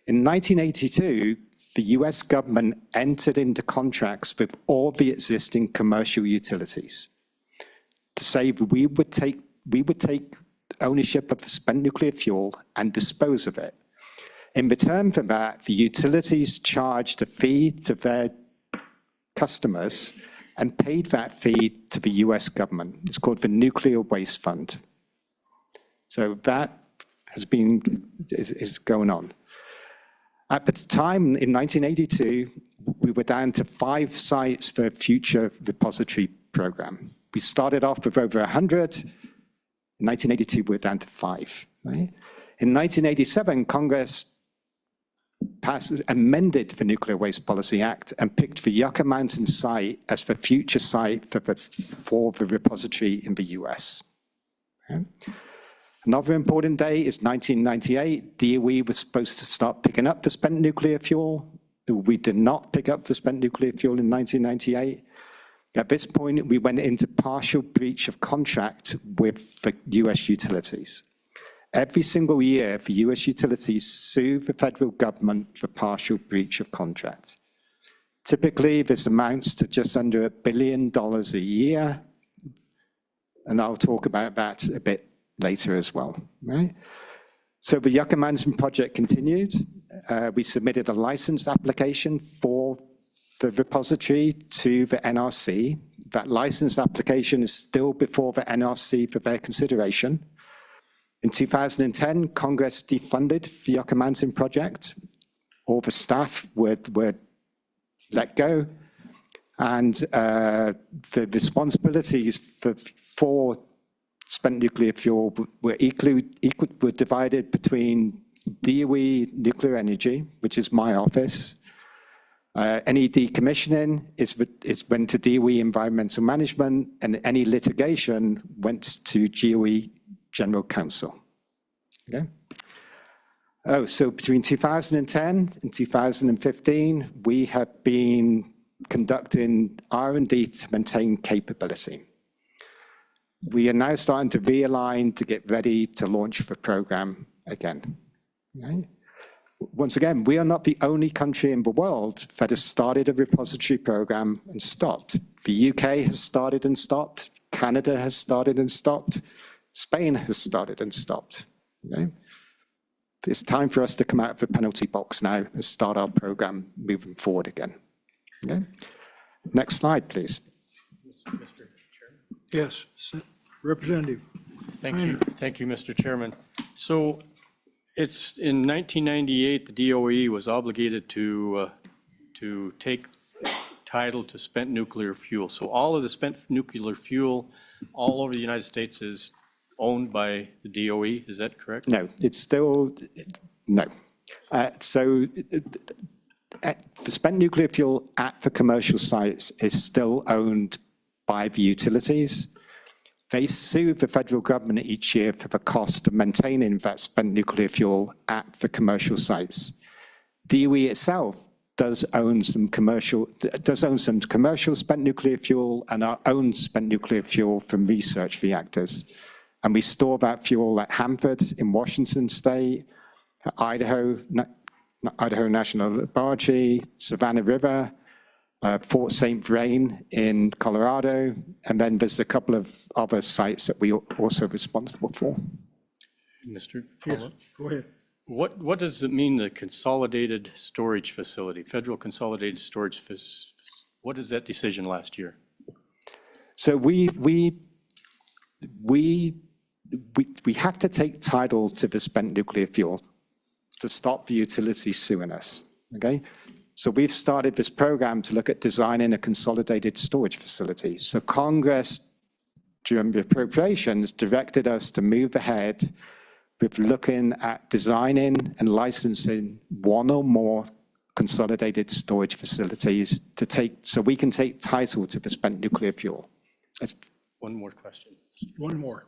In 1982, the US government entered into contracts with all the existing commercial utilities to say we would take ownership of the spent nuclear fuel and dispose of it. In return for that, the utilities charged a fee to their customers and paid that fee to the US government. It's called the Nuclear Waste Fund. So that is going on. At the time, in 1982, we were down to 5 sites for a future repository program. We started off with over 100. In 1982, we were down to 5. Right? In 1987, Congress amended the Nuclear Waste Policy Act and picked the Yucca Mountain site as the future site for the repository in the US. Okay. Another important day is 1998. DOE was supposed to start picking up the spent nuclear fuel. We did not pick up the spent nuclear fuel in 1998. At this point, we went into partial breach of contract with the US utilities. Every single year, the US utilities sue the federal government for partial breach of contract. Typically, this amounts to just under $1 billion a year, and I'll talk about that a bit later as well, right? So the Yucca Mountain project continued. we submitted a license application for the repository to the NRC. That license application is still before the NRC for their consideration. In 2010, Congress defunded the Yucca Mountain project. All the staff were let go, and the responsibilities for spent nuclear fuel were divided between DOE Nuclear Energy, which is my office. Any decommissioning went to DOE Environmental Management, and any litigation went to GOE General Counsel. Okay. Oh, so between 2010 and 2015, we have been conducting R&D to maintain capability. We are now starting to realign to get ready to launch the program again. Okay. Once again, we are not the only country in the world that has started a repository program and stopped. The UK has started and stopped. Canada has started and stopped. Spain has started and stopped. Okay. It's time for us to come out of the penalty box now and start our program moving forward again. Okay. Next slide, please. Yes, Representative. Thank you, Mr. Chairman. So it's in 1998, the DOE was obligated to take title to spent nuclear fuel. So all of the spent nuclear fuel all over the United States is owned by the DOE, is that correct? No, it's still, no. So the spent nuclear fuel at the commercial sites is still owned by the utilities. They sue the federal government each year for the cost of maintaining that spent nuclear fuel at the commercial sites. DOE itself does own some commercial spent nuclear fuel and our own spent nuclear fuel from research reactors. And we store that fuel at Hanford in Washington State, Idaho National Laboratory, Savannah River, Fort St. Vrain in Colorado, and then there's a couple of other sites that we are also responsible for. Mr. Yes, go ahead. What does it mean, the consolidated storage facility, federal consolidated storage facility? What is that decision last year? So we have to take title to the spent nuclear fuel to stop the utility suing us, okay? So we've started this program to look at designing a consolidated storage facility. So Congress, during the appropriations, directed us to move ahead with looking at designing and licensing one or more consolidated storage facilities so we can take title to the spent nuclear fuel. One more question. One more.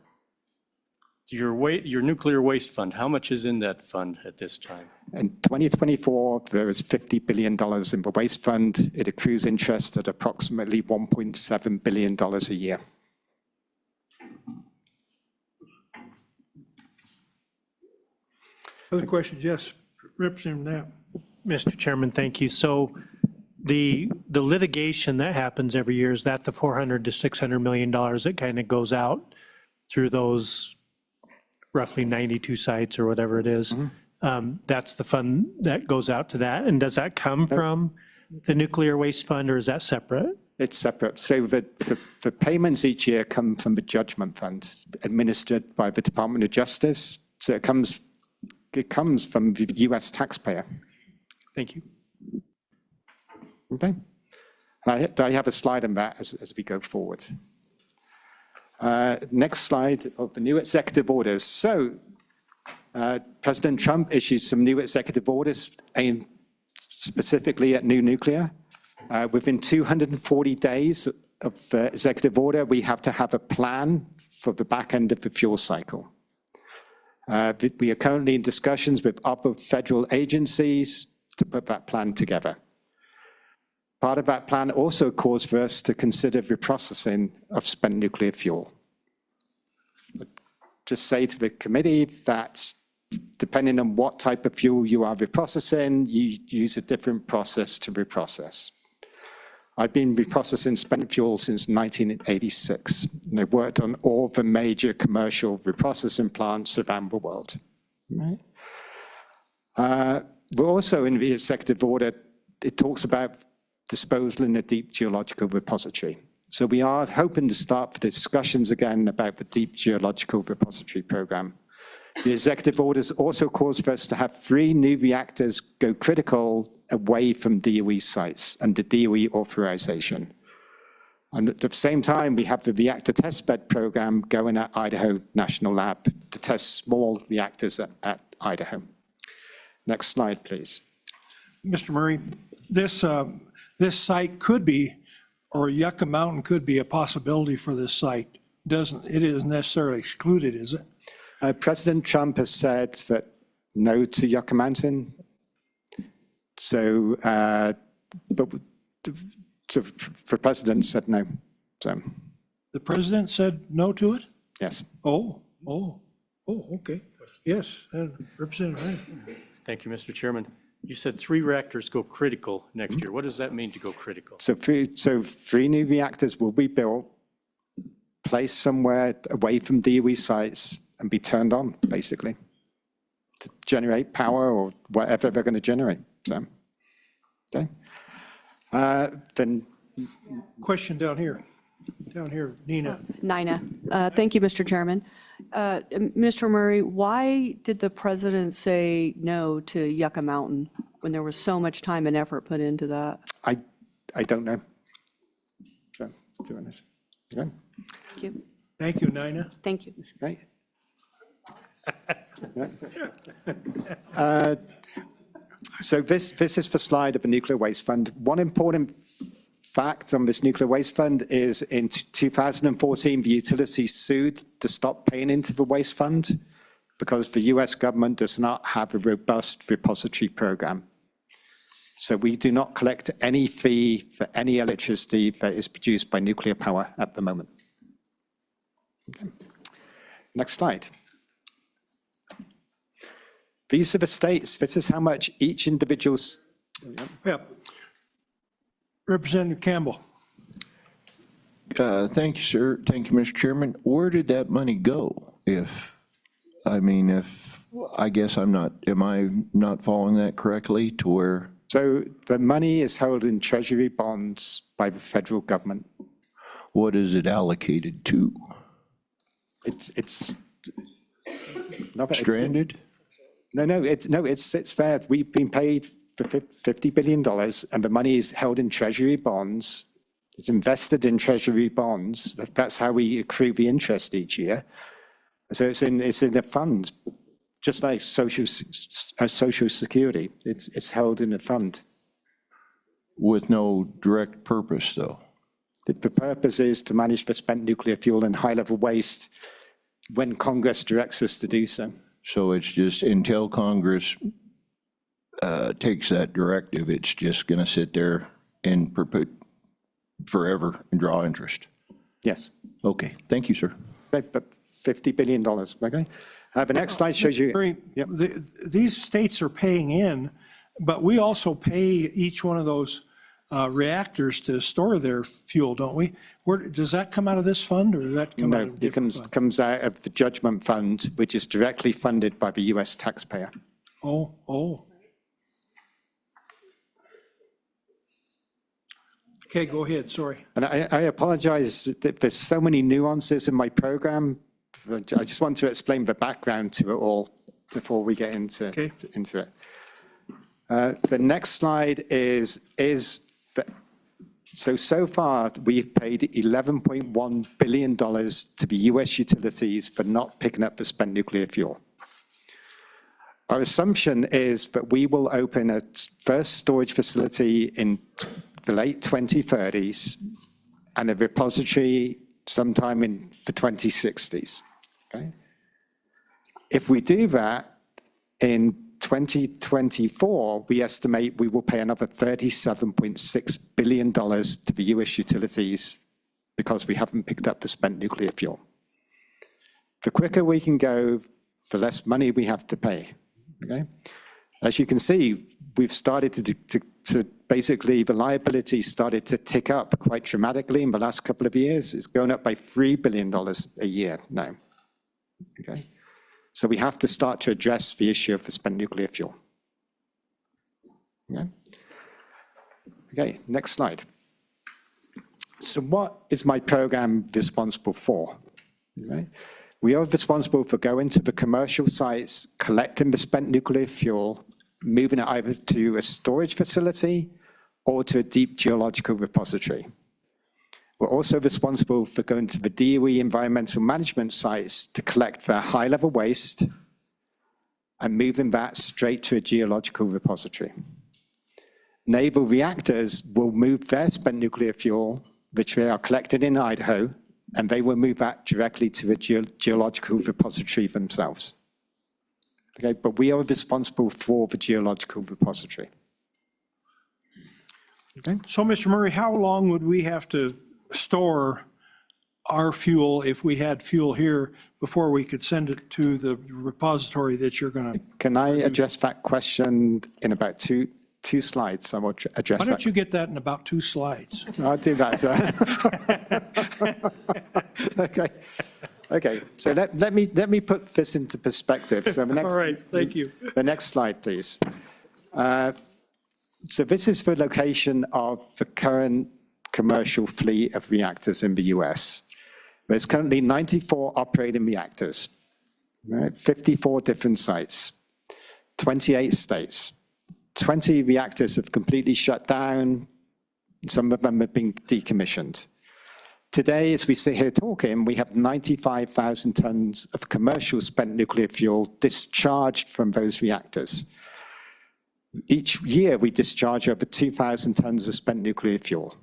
Your nuclear waste fund, how much is in that fund at this time? In 2024, there is $50 billion in the waste fund. It accrues interest at approximately $1.7 billion a year. Other questions? Yes, Representative Knapp. Mr. Chairman, thank you. So the litigation that happens every year, is that the $400 to $600 million that kind of goes out through those roughly 92 sites or whatever it is? That's the fund that goes out to that. And does that come from the nuclear waste fund, or is that separate? It's separate. So the payments each year come from the judgment fund administered by the Department of Justice. So it comes from the US taxpayer. Thank you. Okay. I have a slide on that as we go forward. Next slide of the new executive orders. So President Trump issued some new executive orders aimed specifically at new nuclear. Within 240 days of the executive order, we have to have a plan for the back end of the fuel cycle. We are currently in discussions with other federal agencies to put that plan together. Part of that plan also calls for us to consider reprocessing of spent nuclear fuel. Just say to the committee that depending on what type of fuel you are reprocessing, you use a different process to reprocess. I've been reprocessing spent fuel since 1986, and I've worked on all the major commercial reprocessing plants around the world. Right? We're also in the executive order, it talks about disposal in a deep geological repository. So we are hoping to start the discussions again about the deep geological repository program. The executive orders also calls for us to have 3 new reactors go critical away from DOE sites under DOE authorization. And at the same time, we have the reactor testbed program going at Idaho National Lab to test small reactors at Idaho. Next slide, please. Mr. Murray, this site could be, or Yucca Mountain could be a possibility for this site. It isn't necessarily excluded, is it? President Trump has said that no to Yucca Mountain. So, so the president said no. So. The president said no to it? Yes. Okay. Yes, and Representative Ryan. Thank you, Mr. Chairman. You said 3 reactors go critical next year. What does that mean to go critical? So 3 new reactors will be built, placed somewhere away from DOE sites, and be turned on, basically, to generate power or whatever they're going to generate. So, okay. Then. Question down here, Nina. Nina. Thank you, Mr. Chairman. Mr. Murray, why did the president say no to Yucca Mountain when there was so much time and effort put into that? I don't know. So, doing this. Okay. Thank you. Thank you, Nina. Thank you. Right. So this is the slide of the Nuclear Waste Fund. One important fact on this Nuclear Waste Fund is in 2014, the utility sued to stop paying into the Waste Fund because the US government does not have a robust repository program. So we do not collect any fee for any electricity that is produced by nuclear power at the moment. Okay. Next slide. These are the states. This is how much each individual's. Yeah. Representative Campbell. Thank you, sir. Thank you, Mr. Chairman. Where did that money go? I guess am I not following that correctly to where? So the money is held in treasury bonds by the federal government. What is it allocated to? It's stranded? No, it's fair. We've been paid for $50 billion, and the money is held in treasury bonds. It's invested in treasury bonds. That's how we accrue the interest each year. So it's in a fund, just like Social Security. It's held in a fund. With no direct purpose, though? The purpose is to manage the spent nuclear fuel and high-level waste when Congress directs us to do so. So it's just until Congress takes that directive, it's just going to sit there and forever and draw interest? Yes. Okay, thank you, sir. But $50 billion, okay? The next slide shows you. Yep. These states are paying in, but we also pay each one of those reactors to store their fuel, don't we? Does that come out of this fund, or does that come out of a different fund? It comes out of the Judgment Fund, which is directly funded by the US taxpayer. Oh. Okay, go ahead, sorry. And I apologize that there's so many nuances in my program. I just want to explain the background to it all before we get into it. The next slide is so far we've paid $11.1 billion to the US utilities for not picking up the spent nuclear fuel. Our assumption is that we will open a first storage facility in the late 2030s and a repository sometime in the 2060s. Okay? If we do that in 2024, we estimate we will pay another $37.6 billion to the US utilities because we haven't picked up the spent nuclear fuel. The quicker we can go, the less money we have to pay. Okay? As you can see, we've started to basically, the liability started to tick up quite dramatically in the last couple of years. It's going up by $3 billion a year now. Okay? So we have to start to address the issue of the spent nuclear fuel. Yeah. Okay, next slide. So what is my program responsible for? Right? We are responsible for going to the commercial sites, collecting the spent nuclear fuel, moving it either to a storage facility or to a deep geological repository. We're also responsible for going to the DOE environmental management sites to collect their high-level waste and moving that straight to a geological repository. Naval reactors will move their spent nuclear fuel, which they are collected in Idaho, and they will move that directly to a geological repository themselves. Okay, but we are responsible for the geological repository. Okay. So, Mr. Murray, how long would we have to store our fuel if we had fuel here before we could send it to the repository that you're going to? Can I address that question in about two slides? I will address that. Why don't you get that in about 2 slides? I'll do that, sir. Okay. Okay. So let me put this into perspective. So the next, All right. Thank you. The next slide, please. So this is the location of the current commercial fleet of reactors in the US. There's currently 94 operating reactors, right? 54 different sites, 28 states. 20 reactors have completely shut down. Some of them have been decommissioned. Today, as we sit here talking, we have 95,000 tons of commercial spent nuclear fuel discharged from those reactors. Each year, we discharge over 2,000 tons of spent nuclear fuel.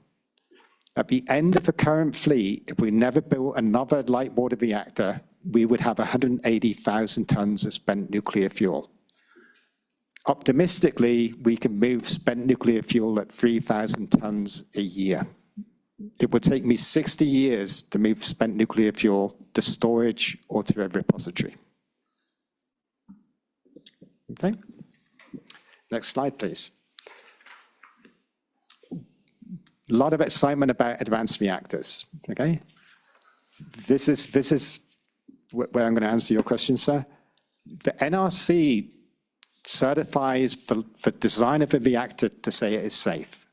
At the end of the current fleet, if we never built another light water reactor, we would have 180,000 tons of spent nuclear fuel. Optimistically, we can move spent nuclear fuel at 3,000 tons a year. It would take me 60 years to move spent nuclear fuel to storage or to a repository. Okay. Next slide, please. A lot of excitement about advanced reactors, okay? This is where I'm going to answer your question, sir. The NRC certifies the design of a reactor to say it is safe.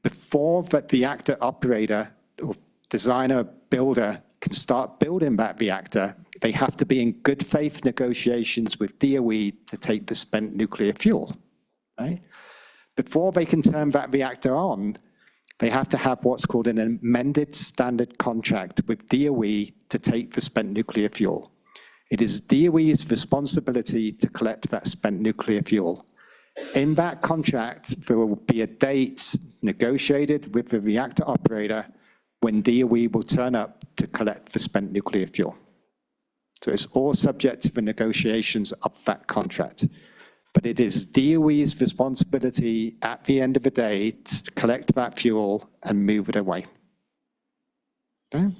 Before the reactor operator or designer, builder can start building that reactor, they have to be in good faith negotiations with DOE to take the spent nuclear fuel, right? Before they can turn that reactor on, they have to have what's called an amended standard contract with DOE to take the spent nuclear fuel. It is DOE's responsibility to collect that spent nuclear fuel. In that contract, there will be a date negotiated with the reactor operator when DOE will turn up to collect the spent nuclear fuel. So it's all subject to the negotiations of that contract. But it is DOE's responsibility at the end of the day to collect that fuel and move it away. Okay?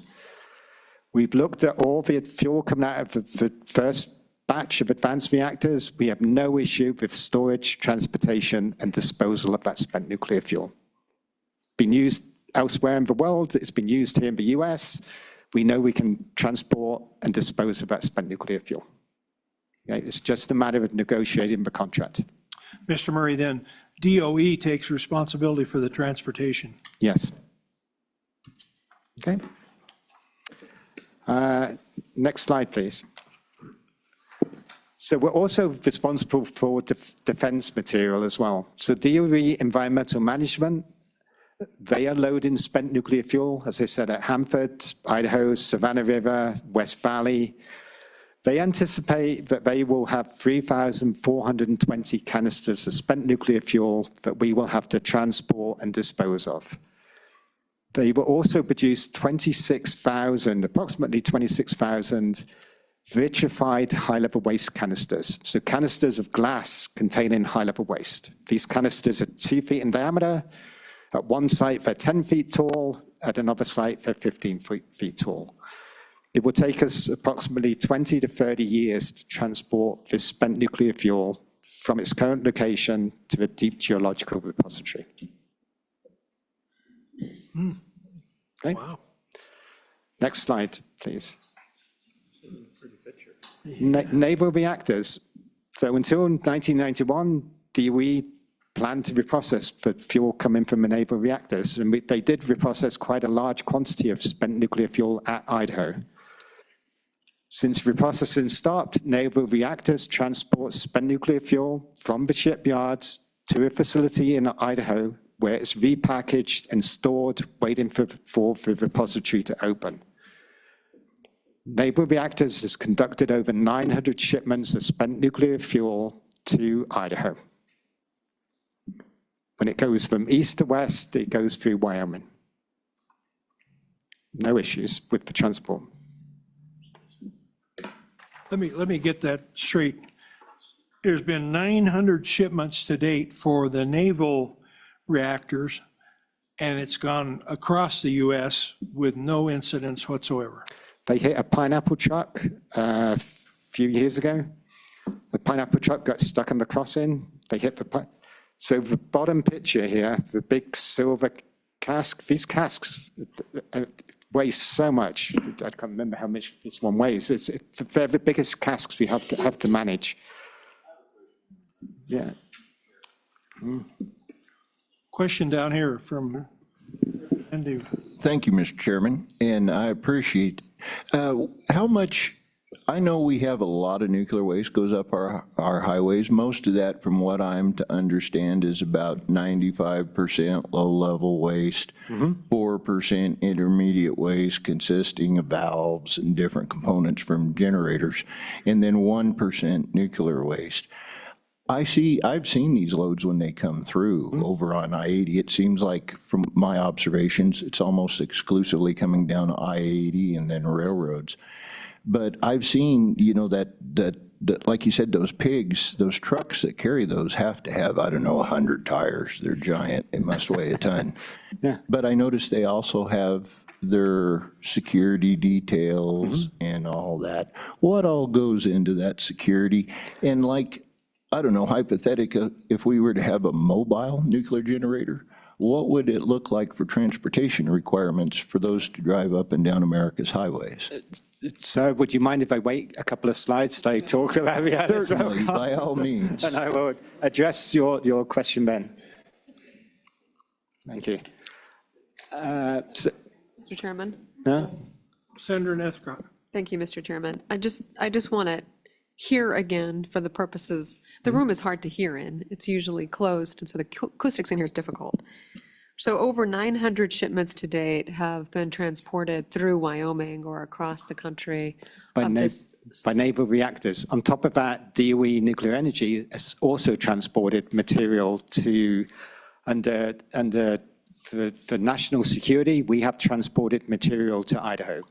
We've looked at all the fuel coming out of the first batch of advanced reactors. We have no issue with storage, transportation, and disposal of that spent nuclear fuel. Been used elsewhere in the world. It's been used here in the US. We know we can transport and dispose of that spent nuclear fuel. Okay? It's just a matter of negotiating the contract. Mr. Murray, then DOE takes responsibility for the transportation. Yes. Okay. Next slide, please. So we're also responsible for defense material as well. So DOE Environmental Management, they are loading spent nuclear fuel, as I said, at Hanford, Idaho, Savannah River, West Valley. They anticipate that they will have 3,420 canisters of spent nuclear fuel that we will have to transport and dispose of. They will also produce approximately 26,000 vitrified high-level waste canisters. So canisters of glass containing high-level waste. These canisters are 2 feet in diameter. At one site, they're 10 feet tall. At another site, they're 15 feet tall. It will take us approximately 20 to 30 years to transport this spent nuclear fuel from its current location to the deep geological repository. Okay. Wow. Next slide, please. Naval reactors. So until 1991, DOE plan to reprocess for fuel coming from the naval reactors. And they did reprocess quite a large quantity of spent nuclear fuel at Idaho. Since reprocessing stopped, naval reactors transport spent nuclear fuel from the shipyards to a facility in Idaho where it's repackaged and stored, waiting for the repository to open. Naval Reactors has conducted over 900 shipments of spent nuclear fuel to Idaho. When it goes from east to west, it goes through Wyoming. No issues with the transport. Let me get that straight. There's been 900 shipments to date for the naval reactors, and it's gone across the U.S. with no incidents whatsoever. They hit a pineapple truck a few years ago. The pineapple truck got stuck on the crossing. They hit the so the bottom picture here, the big silver cask, these casks weigh so much. I can't remember how much this one weighs. They're the biggest casks we have to manage. Yeah. Question down here from Andy. Thank you, Mr. Chairman, and I appreciate how much, I know we have a lot of nuclear waste goes up our highways. Most of that, from what I'm to understand, is about 95% low-level waste, 4% intermediate waste consisting of valves and different components from generators, and then 1% nuclear waste. I've seen these loads when they come through over on I-80. It seems like, from my observations, it's almost exclusively coming down I-80 and then railroads. But I've seen, you know, that like you said, those pigs, those trucks that carry those have to have, I don't know, 100 tires. They're giant. They must weigh a ton. Yeah. But I noticed they also have their security details and all that. What all goes into that security? And like, I don't know, hypothetically, if we were to have a mobile nuclear generator, what would it look like for transportation requirements for those to drive up and down America's highways? So would you mind if I wait a couple of slides to talk about that as well? Certainly, by all means. And I will address your question then. Thank you. Mr. Chairman? Senator Northcott. Thank you, Mr. Chairman. I just want to hear again for the purposes, the room is hard to hear in. It's usually closed, and so the acoustics in here is difficult. So over 900 shipments to date have been transported through Wyoming or across the country. By naval reactors. On top of that, DOE Nuclear Energy has also transported material to, for national security, we have transported material to Idaho.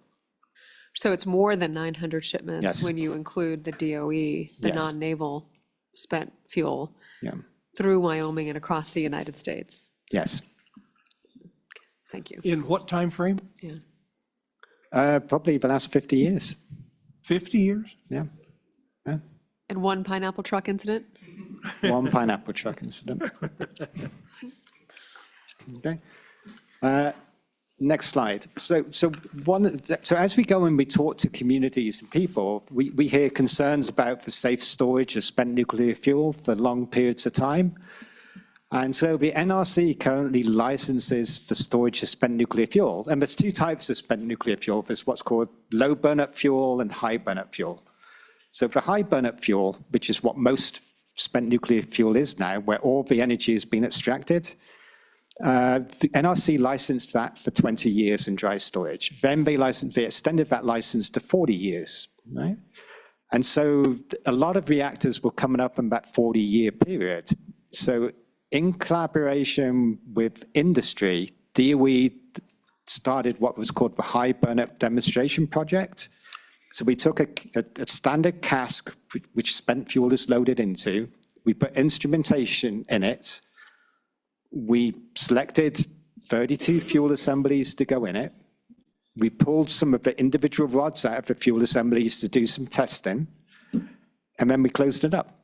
So it's more than 900 shipments Yes. when you include the DOE, the Yes. non-naval spent fuel, Yeah. through Wyoming and across the United States. Yes. Thank you. In what time frame? Yeah. Probably the last 50 years. 50 years? Yeah. And one pineapple truck incident? One pineapple truck incident. Okay. Next slide. So as we go and we talk to communities and people, we hear concerns about the safe storage of spent nuclear fuel for long periods of time. And so the NRC currently licenses the storage of spent nuclear fuel. And there's two types of spent nuclear fuel. There's what's called low burn-up fuel and high burn-up fuel. So for high burn-up fuel, which is what most spent nuclear fuel is now, where all the energy has been extracted, the NRC licensed that for 20 years in dry storage. Then they extended that license to 40 years, right? And so a lot of reactors were coming up in that 40-year period. So in collaboration with industry, DOE started what was called the High Burnup Demonstration Project. So we took a standard cask, which spent fuel is loaded into. We put instrumentation in it. We selected 32 fuel assemblies to go in it. We pulled some of the individual rods out of the fuel assemblies to do some testing, and then we closed it up.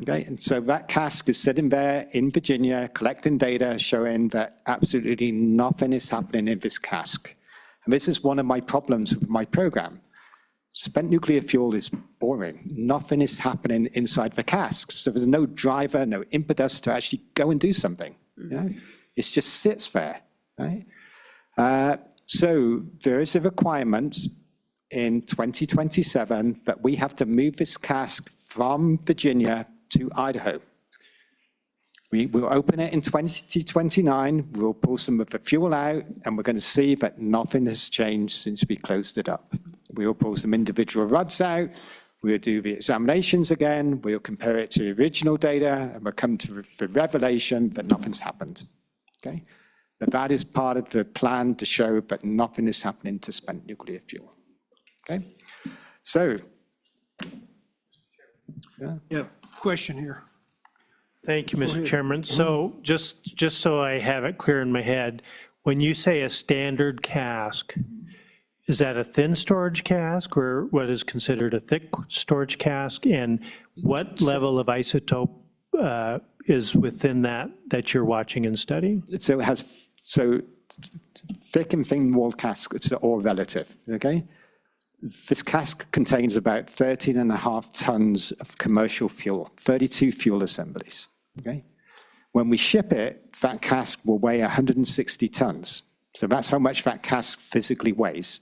Okay, and so that cask is sitting there in Virginia collecting data showing that absolutely nothing is happening in this cask. And this is one of my problems with my program. Spent nuclear fuel is boring. Nothing is happening inside the cask. So there's no driver, no impetus to actually go and do something. You know? It just sits there, right? So there is a requirement in 2027 that we have to move this cask from Virginia to Idaho. We will open it in 2029, we'll pull some of the fuel out, and we're going to see that nothing has changed since we closed it up. We'll pull some individual rods out, we'll do the examinations again, we'll compare it to the original data, and we'll come to the revelation that nothing's happened, okay? But that is part of the plan to show that nothing is happening to spent nuclear fuel, okay? So, Yeah, question here. Thank you, Mr. ahead. Chairman. So just so I have it clear in my head, when you say a standard cask, is that a thin storage cask or what is considered a thick storage cask? And what level of isotope is within that you're watching and studying? so it has, so thick and thin walled cask, it's all relative, okay? This cask contains about 13.5 tons of commercial fuel, 32 fuel assemblies, okay? When we ship it, that cask will weigh 160 tons. So that's how much that cask physically weighs.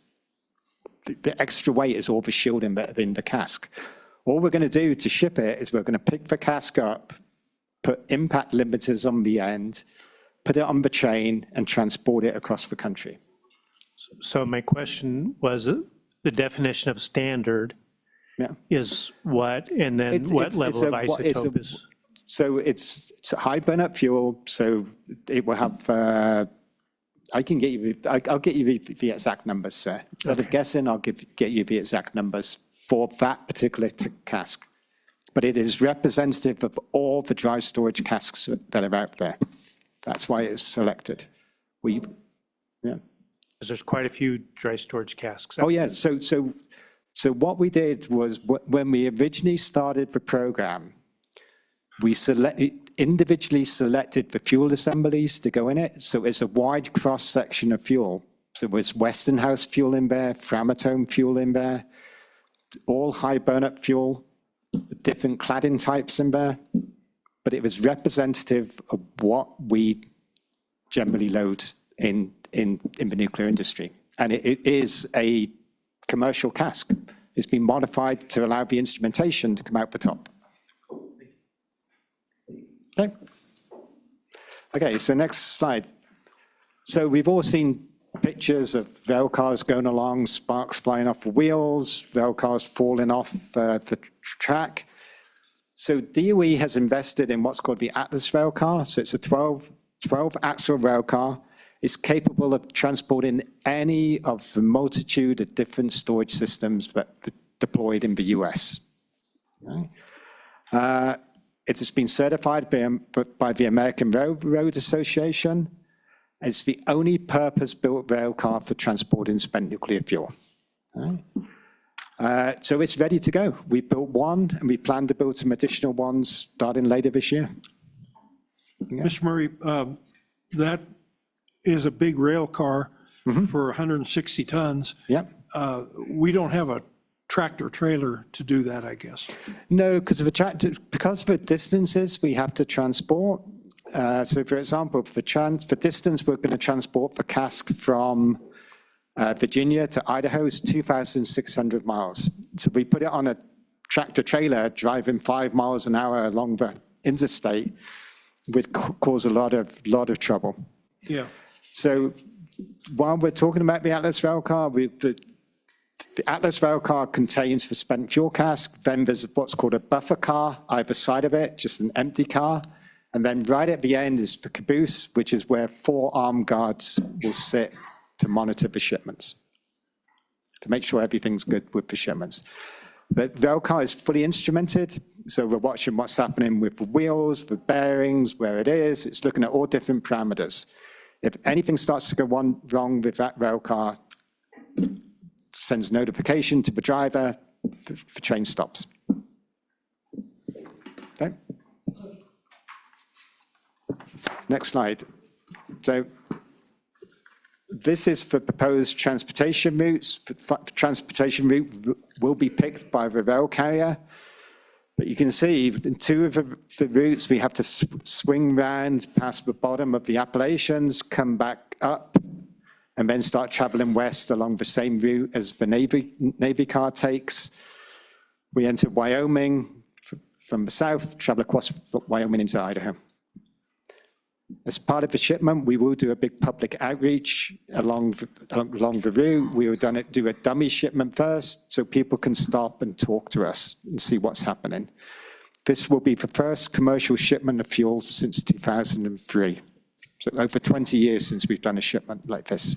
The extra weight is all the shielding in the cask. All we're going to do to ship it is we're going to pick the cask up, put impact limiters on the end, put it on the train, and transport it across the country. So my question was, the definition of standard is what, and then what level of isotope is? So it's a high burn-up fuel, so it will have, I can get you, I'll get you the exact numbers, sir. Instead of guessing, I'll get you the exact numbers for that particular cask. But it is representative of all the dry storage casks that are out there. That's why it's selected. Because there's quite a few dry storage casks. Oh, yeah. So what we did was when we originally started the program, we individually selected the fuel assemblies to go in it. So it's a wide cross section of fuel. So there's Westinghouse fuel in there, Framatome fuel in there, all high burn-up fuel, different cladding types in there. But it was representative of what we generally load in the nuclear industry. And it is a commercial cask. It's been modified to allow the instrumentation to come out the top. Okay. Okay, so next slide. So we've all seen pictures of rail cars going along, sparks flying off the wheels, rail cars falling off the track. So DOE has invested in what's called the Atlas rail car. So it's a 12-axle rail car. It's capable of transporting any of the multitude of different storage systems that are deployed in the US. Right? It has been certified by the American Railroad Association. It's the only purpose-built rail car for transporting spent nuclear fuel. Right? So it's ready to go. We built one, and we plan to build some additional ones starting later this year. Yeah. Mr. Murray, that is a big rail car for 160 tons. Yep. We don't have a tractor trailer to do that, I guess. No, because of the distances we have to transport. So for example, for distance, we're going to transport the cask from Virginia to Idaho is 2,600 miles. So we put it on a tractor trailer driving 5 miles an hour along the interstate would cause a lot of trouble. Yeah. So while we're talking about the Atlas rail car, the Atlas rail car contains the spent fuel cask. Then there's what's called a buffer car either side of it, just an empty car. And then right at the end is the caboose, which is where 4 armed guards will sit to monitor the shipments, to make sure everything's good with the shipments. The rail car is fully instrumented, so we're watching what's happening with the wheels, the bearings, where it is. It's looking at all different parameters. If anything starts to go wrong with that rail car, sends notification to the driver, the train stops. Okay. Next slide. So this is for proposed transportation routes. Transportation route will be picked by the rail carrier. But you can see in two of the routes, we have to swing round past the bottom of the Appalachians, come back up, and then start traveling west along the same route as the Navy car takes. We enter Wyoming from the south, travel across Wyoming into Idaho. As part of the shipment, we will do a big public outreach along the route. We will do a dummy shipment first so people can stop and talk to us and see what's happening. This will be the first commercial shipment of fuel since 2003. So over 20 years since we've done a shipment like this.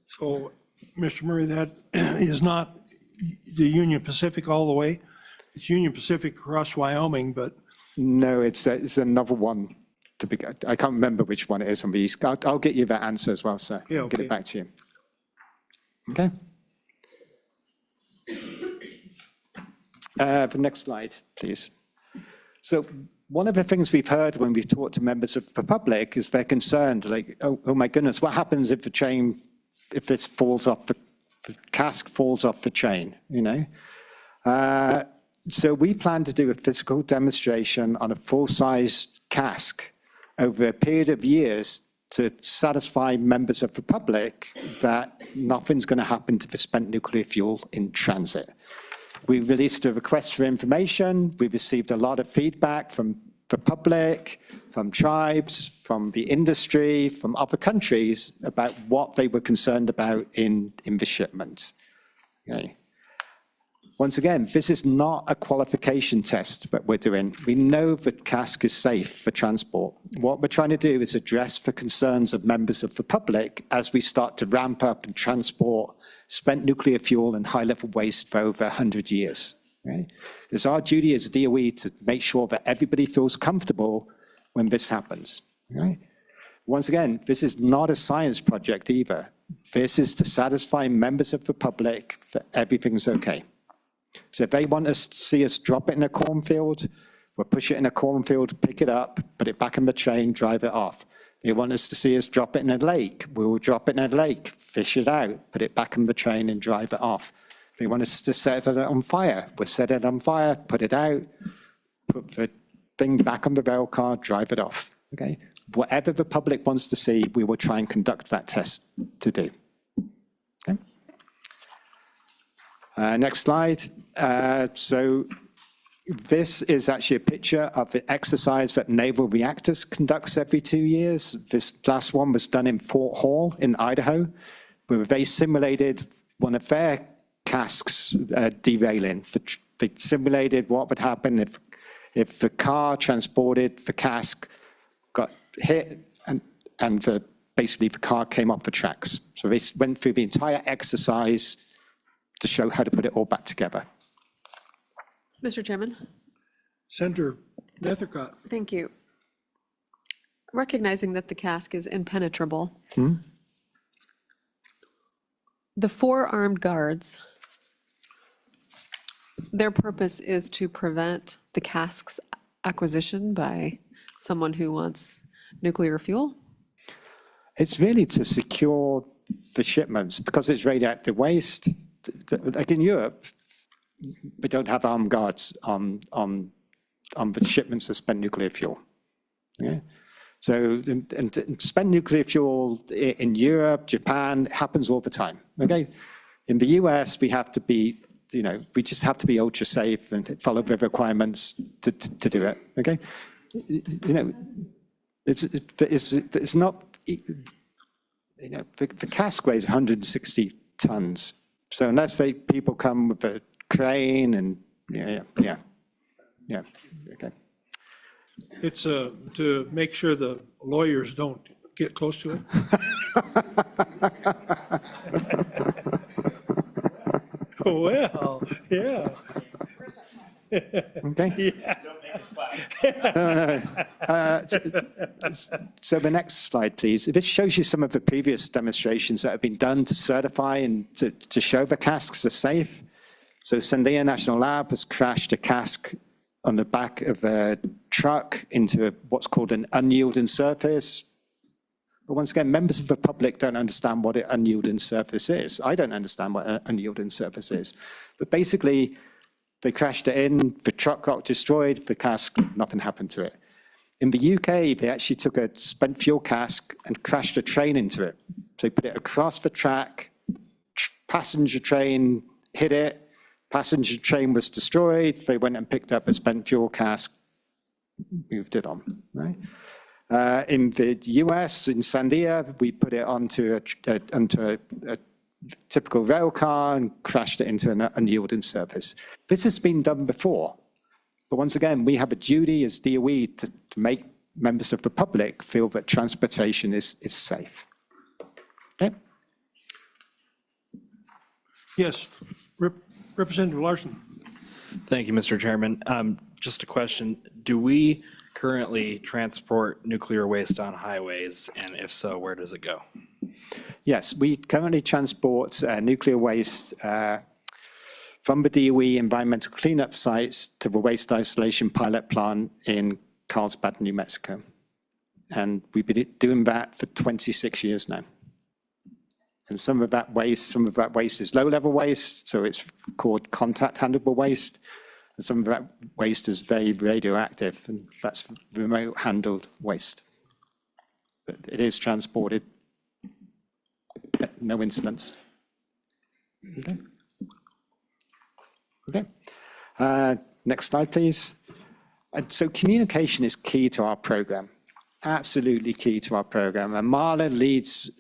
So, Mr. Murray, that is not the Union Pacific all the way. It's Union Pacific across Wyoming, but. No, it's another one. I can't remember which one it is on the east. I'll get you that answer as well, sir. Yeah, I'll get okay. it back to you. Okay. The next slide, please. So one of the things we've heard when we've talked to members of the public is they're concerned, like, oh my goodness, what happens if this falls off, the cask falls off the chain, you know? So we plan to do a physical demonstration on a full-size cask over a period of years to satisfy members of the public that nothing's going to happen to the spent nuclear fuel in transit. We released a request for information. We received a lot of feedback from the public, from tribes, from the industry, from other countries about what they were concerned about in the shipment. Okay. Once again, this is not a qualification test that we're doing. We know that cask is safe for transport. What we're trying to do is address the concerns of members of the public as we start to ramp up and transport spent nuclear fuel and high-level waste for over 100 years. Right? It's our duty as DOE to make sure that everybody feels comfortable when this happens. Right? Once again, this is not a science project either. This is to satisfy members of the public that everything's okay. So if they want us to see us drop it in a cornfield, we'll push it in a cornfield, pick it up, put it back in the train, drive it off. They want us to see us drop it in a lake, we will drop it in a lake, fish it out, put it back in the train and drive it off. They want us to set it on fire, we'll set it on fire, put it out, put the thing back on the rail car, drive it off. Okay? Whatever the public wants to see, we will try and conduct that test to do. Okay? Next slide. So this is actually a picture of the exercise that Naval Reactors conducts every 2 years. This last one was done in Fort Hall in Idaho, where they simulated one of their casks derailing. They simulated what would happen if the car transported the cask got hit and basically the car came off the tracks. So they went through the entire exercise to show how to put it all back together. Mr. Chairman? Senator Nethercott. Thank you. Recognizing that the cask is impenetrable, the 4 armed guards, their purpose is to prevent the cask's acquisition by someone who wants nuclear fuel? It's really to secure the shipments because it's radioactive waste. Like in Europe, we don't have armed guards on the shipments of spent nuclear fuel. Okay? So and spent nuclear fuel in Europe, Japan, happens all the time. Okay? In the US, we have to be, we just have to be ultra safe and follow the requirements to do it. Okay? It's not, the cask weighs 160 tons. So unless people come with a crane and, yeah, okay. It's to make sure the lawyers don't get close to it. Well, yeah. Okay. Yeah. So the next slide, please. This shows you some of the previous demonstrations that have been done to certify and to show the casks are safe. So Sandia National Lab has crashed a cask on the back of a truck into what's called an unyielding surface. But once again, members of the public don't understand what an unyielding surface is. I don't understand what an unyielding surface is. But basically, they crashed it in, the truck got destroyed, the cask, nothing happened to it. In the UK, they actually took a spent fuel cask and crashed a train into it. So they put it across the track, passenger train hit it, passenger train was destroyed, they went and picked up a spent fuel cask, moved it on, right? In the US, in Sandia, we put it onto a typical rail car and crashed it into an unyielding surface. This has been done before. But once again, we have a duty as DOE to make members of the public feel that transportation is safe. Okay? Yes, Representative Larson. Thank you, Mr. Chairman. Just a question. Do we currently transport nuclear waste on highways? And if so, where does it go? Yes, we currently transport nuclear waste from the DOE environmental cleanup sites to the waste isolation pilot plant in Carlsbad, New Mexico. And we've been doing that for 26 years now. And some of that waste is low-level waste, so it's called contact-handleable waste. And some of that waste is very radioactive, and that's remote-handled waste. But it is transported, no incidents. Okay. Okay. Next slide, please. And so communication is key to our program, absolutely key to our program. And Marla leads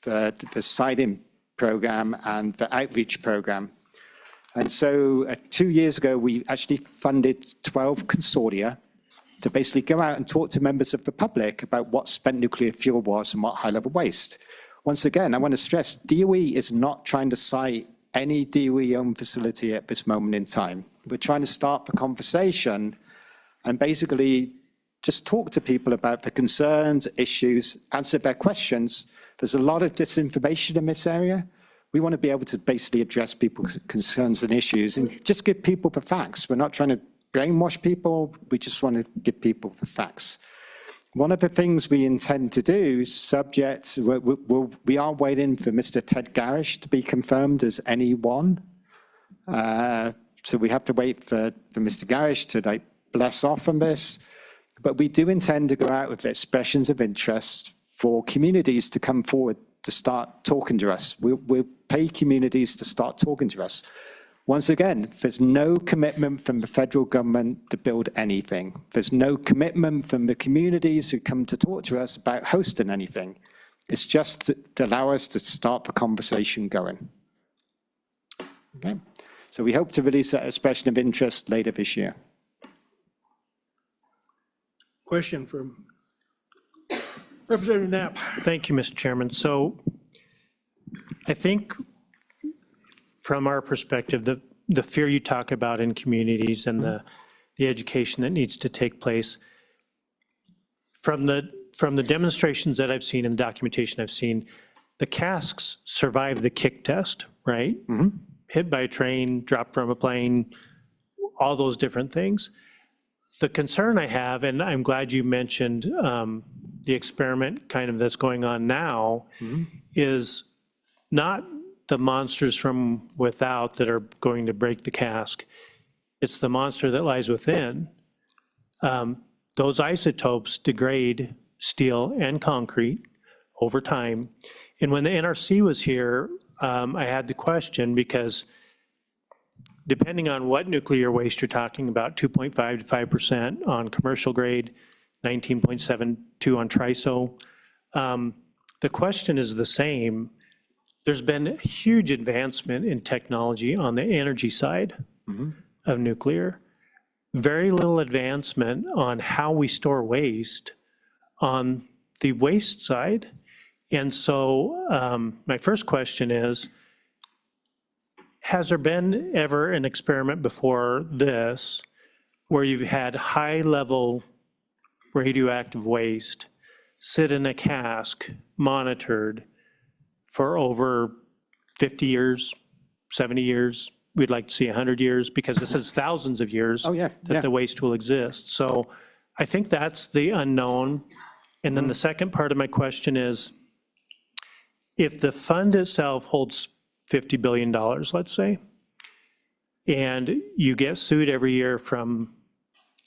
the siting program and the outreach program. And so 2 years ago, we actually funded 12 consortia to basically go out and talk to members of the public about what spent nuclear fuel was and what high-level waste. Once again, I want to stress, DOE is not trying to cite any DOE-owned facility at this moment in time. We're trying to start the conversation and basically just talk to people about the concerns, issues, answer their questions. There's a lot of disinformation in this area. We want to be able to basically address people's concerns and issues and just give people the facts. We're not trying to brainwash people. We just want to give people the facts. One of the things we intend to do, we are waiting for Mr. Ted Garish to be confirmed as NE1. So we have to wait for Mr. Garish to bless off on this. But we do intend to go out with expressions of interest for communities to come forward to start talking to us. We'll pay communities to start talking to us. Once again, there's no commitment from the federal government to build anything. There's no commitment from the communities who come to talk to us about hosting anything. It's just to allow us to start the conversation going. Okay, so we hope to release that expression of interest later this year. Question from Representative Knapp. Thank you, Mr. Chairman. So I think from our perspective, the fear you talk about in communities and the education that needs to take place, from the demonstrations that I've seen and the documentation I've seen, the casks survived the kick test, right? Mm-hmm. Hit by a train, dropped from a plane, all those different things. The concern I have, and I'm glad you mentioned the experiment kind of that's going on now, is not the monsters from without that are going to break the cask. It's the monster that lies within. Those isotopes degrade steel and concrete over time. And when the NRC was here, I had the question because depending on what nuclear waste you're talking about, 2.5 to 5% on commercial grade, 19.72 on TRISO. The question is the same. There's been huge advancement in technology on the energy side of nuclear. Very little advancement on how we store waste on the waste side. And so my first question is, has there been ever an experiment before this where you've had high-level radioactive waste sit in a cask, monitored for over 50 years, 70 years? We'd like to see 100 years because this is thousands of years that the waste will exist. So I think that's the unknown. And then the second part of my question is, if the fund itself holds $50 billion, let's say, and you get sued every year from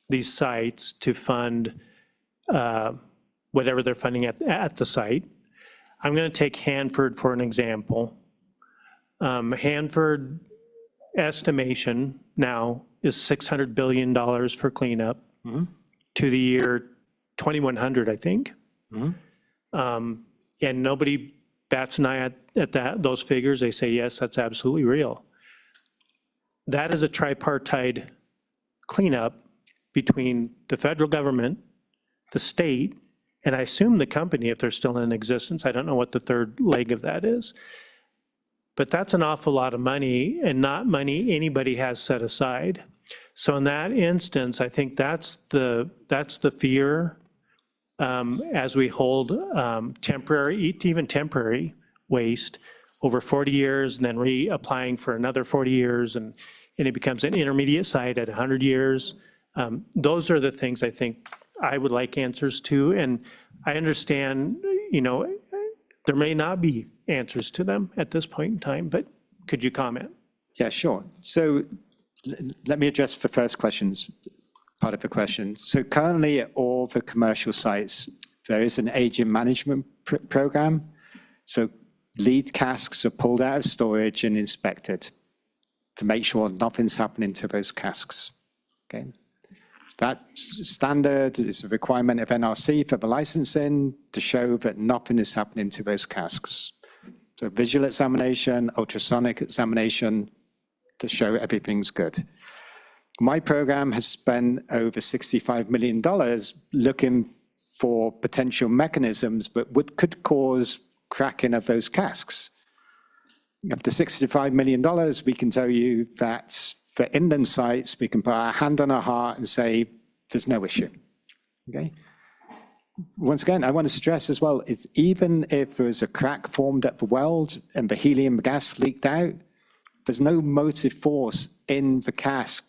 these sites to fund whatever they're funding at the site. I'm going to take Hanford for an example. Hanford estimation now is $600 billion for cleanup to the year 2100, I think. And nobody bats an eye at those figures. They say, yes, that's absolutely real. That is a tripartite cleanup between the federal government, the state, and I assume the company, if they're still in existence. I don't know what the third leg of that is. But that's an awful lot of money, and not money anybody has set aside. So in that instance, I think that's the fear as we hold temporary, even temporary waste over 40 years and then reapplying for another 40 years, and it becomes an intermediate site at 100 years. Those are the things I think I would like answers to. And I understand, there may not be answers to them at this point in time, but could you comment? Yeah, sure. So let me address the first part of the question. So currently at all the commercial sites, there is an aging management program. So lead casks are pulled out of storage and inspected to make sure nothing's happening to those casks. Okay. That's standard. It's a requirement of NRC for the licensing to show that nothing is happening to those casks. So visual examination, ultrasonic examination to show everything's good. My program has spent over $65 million looking for potential mechanisms that could cause cracking of those casks. Up to $65 million, we can tell you that for inland sites, we can put our hand on our heart and say, there's no issue, okay? Once again, I want to stress as well, is even if there is a crack formed at the weld and the helium gas leaked out, there's no motive force in the cask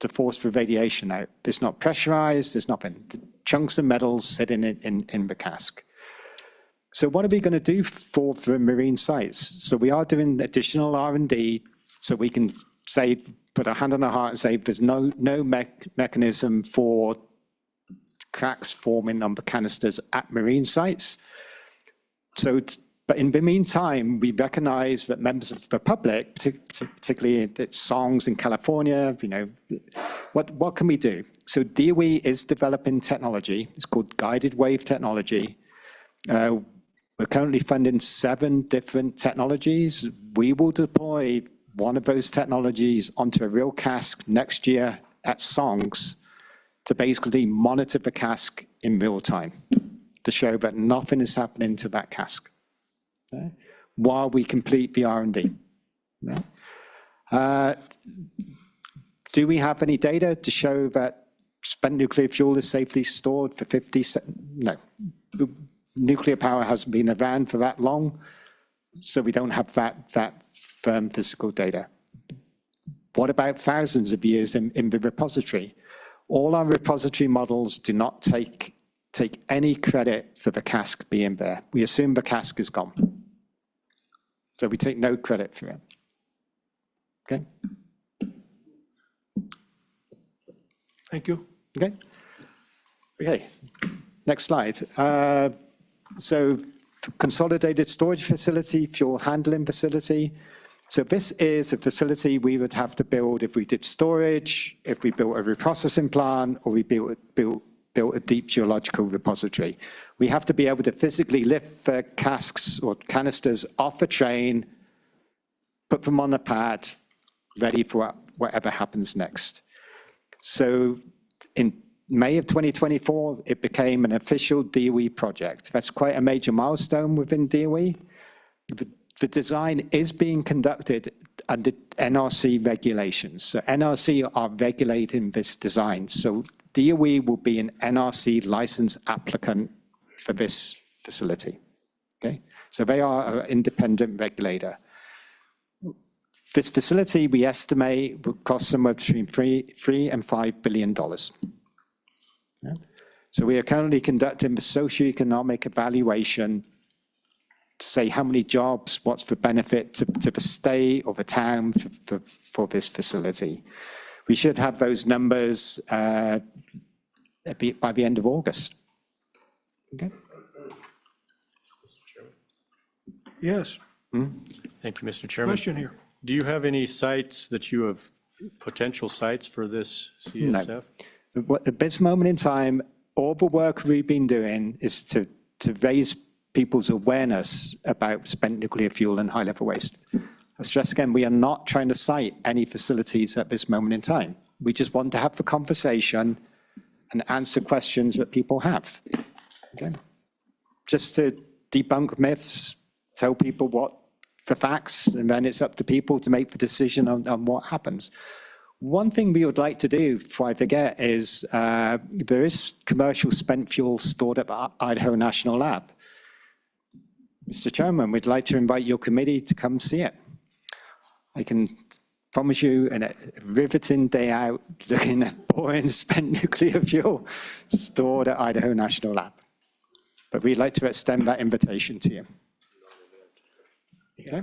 to force the radiation out. It's not pressurized, there's nothing. The chunks of metals sitting in the cask. So what are we going to do for the marine sites? So we are doing additional R&D so we can say, put our hand on our heart and say there's no mechanism for cracks forming on the canisters at marine sites. So, but in the meantime, we recognize that members of the public, particularly at songs in California, what can we do? So DOE is developing technology. It's called guided wave technology. We're currently funding 7 different technologies. We will deploy one of those technologies onto a real cask next year at songs to basically monitor the cask in real time to show that nothing is happening to that cask, okay, while we complete the R&D. Okay. Do we have any data to show that spent nuclear fuel is safely stored for 50 seconds? No. Nuclear power hasn't been around for that long, so we don't have that firm physical data. What about thousands of years in the repository? All our repository models do not take any credit for the cask being there. We assume the cask is gone. So we take no credit for it. Okay? Thank you. Okay. Okay. Next slide. So consolidated storage facility, fuel handling facility. So this is a facility we would have to build if we did storage, if we built a reprocessing plant, or we built a deep geological repository. We have to be able to physically lift the casks or canisters off a train, put them on a pad, ready for whatever happens next. So in May of 2024, it became an official DOE project. That's quite a major milestone within DOE. The design is being conducted under NRC regulations. So NRC are regulating this design. So DOE will be an NRC license applicant for this facility. Okay, so they are an independent regulator. This facility, we estimate, will cost somewhere between $3 and $5 billion. Yeah. So we are currently conducting the socioeconomic evaluation to say how many jobs, what's the benefit to the state or the town for this facility. We should have those numbers by the end of August. Okay. Yes, Thank you, Mr. Chairman. question here. Do you have any sites that you have, potential sites for this CSF? At this moment in time, all the work we've been doing is to raise people's awareness about spent nuclear fuel and high-level waste. I stress again, we are not trying to cite any facilities at this moment in time. We just want to have the conversation and answer questions that people have. Okay? Just to debunk myths, tell people what the facts, and then it's up to people to make the decision on what happens. One thing we would like to do, before I forget, is there is commercial spent fuel stored at Idaho National Lab. Mr. Chairman, we'd like to invite your committee to come see it. I can promise you a riveting day out looking at boring spent nuclear fuel stored at Idaho National Lab. But we'd like to extend that invitation to you. Okay?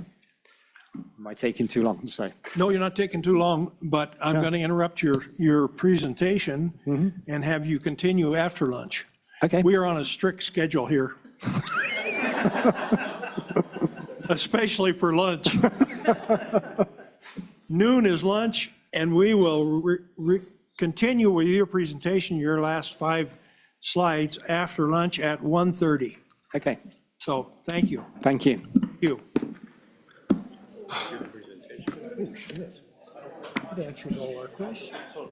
Am I taking too long? Sorry. No, you're not taking too long, but I'm going to interrupt your presentation and have you continue after lunch. Okay. We are on a strict schedule here. Especially for lunch. Noon is lunch, and we will continue with your presentation, your last 5 slides, after lunch at 1:30. Okay. So, thank you. Thank you. Thank you. Oh, shit. That answers all our questions.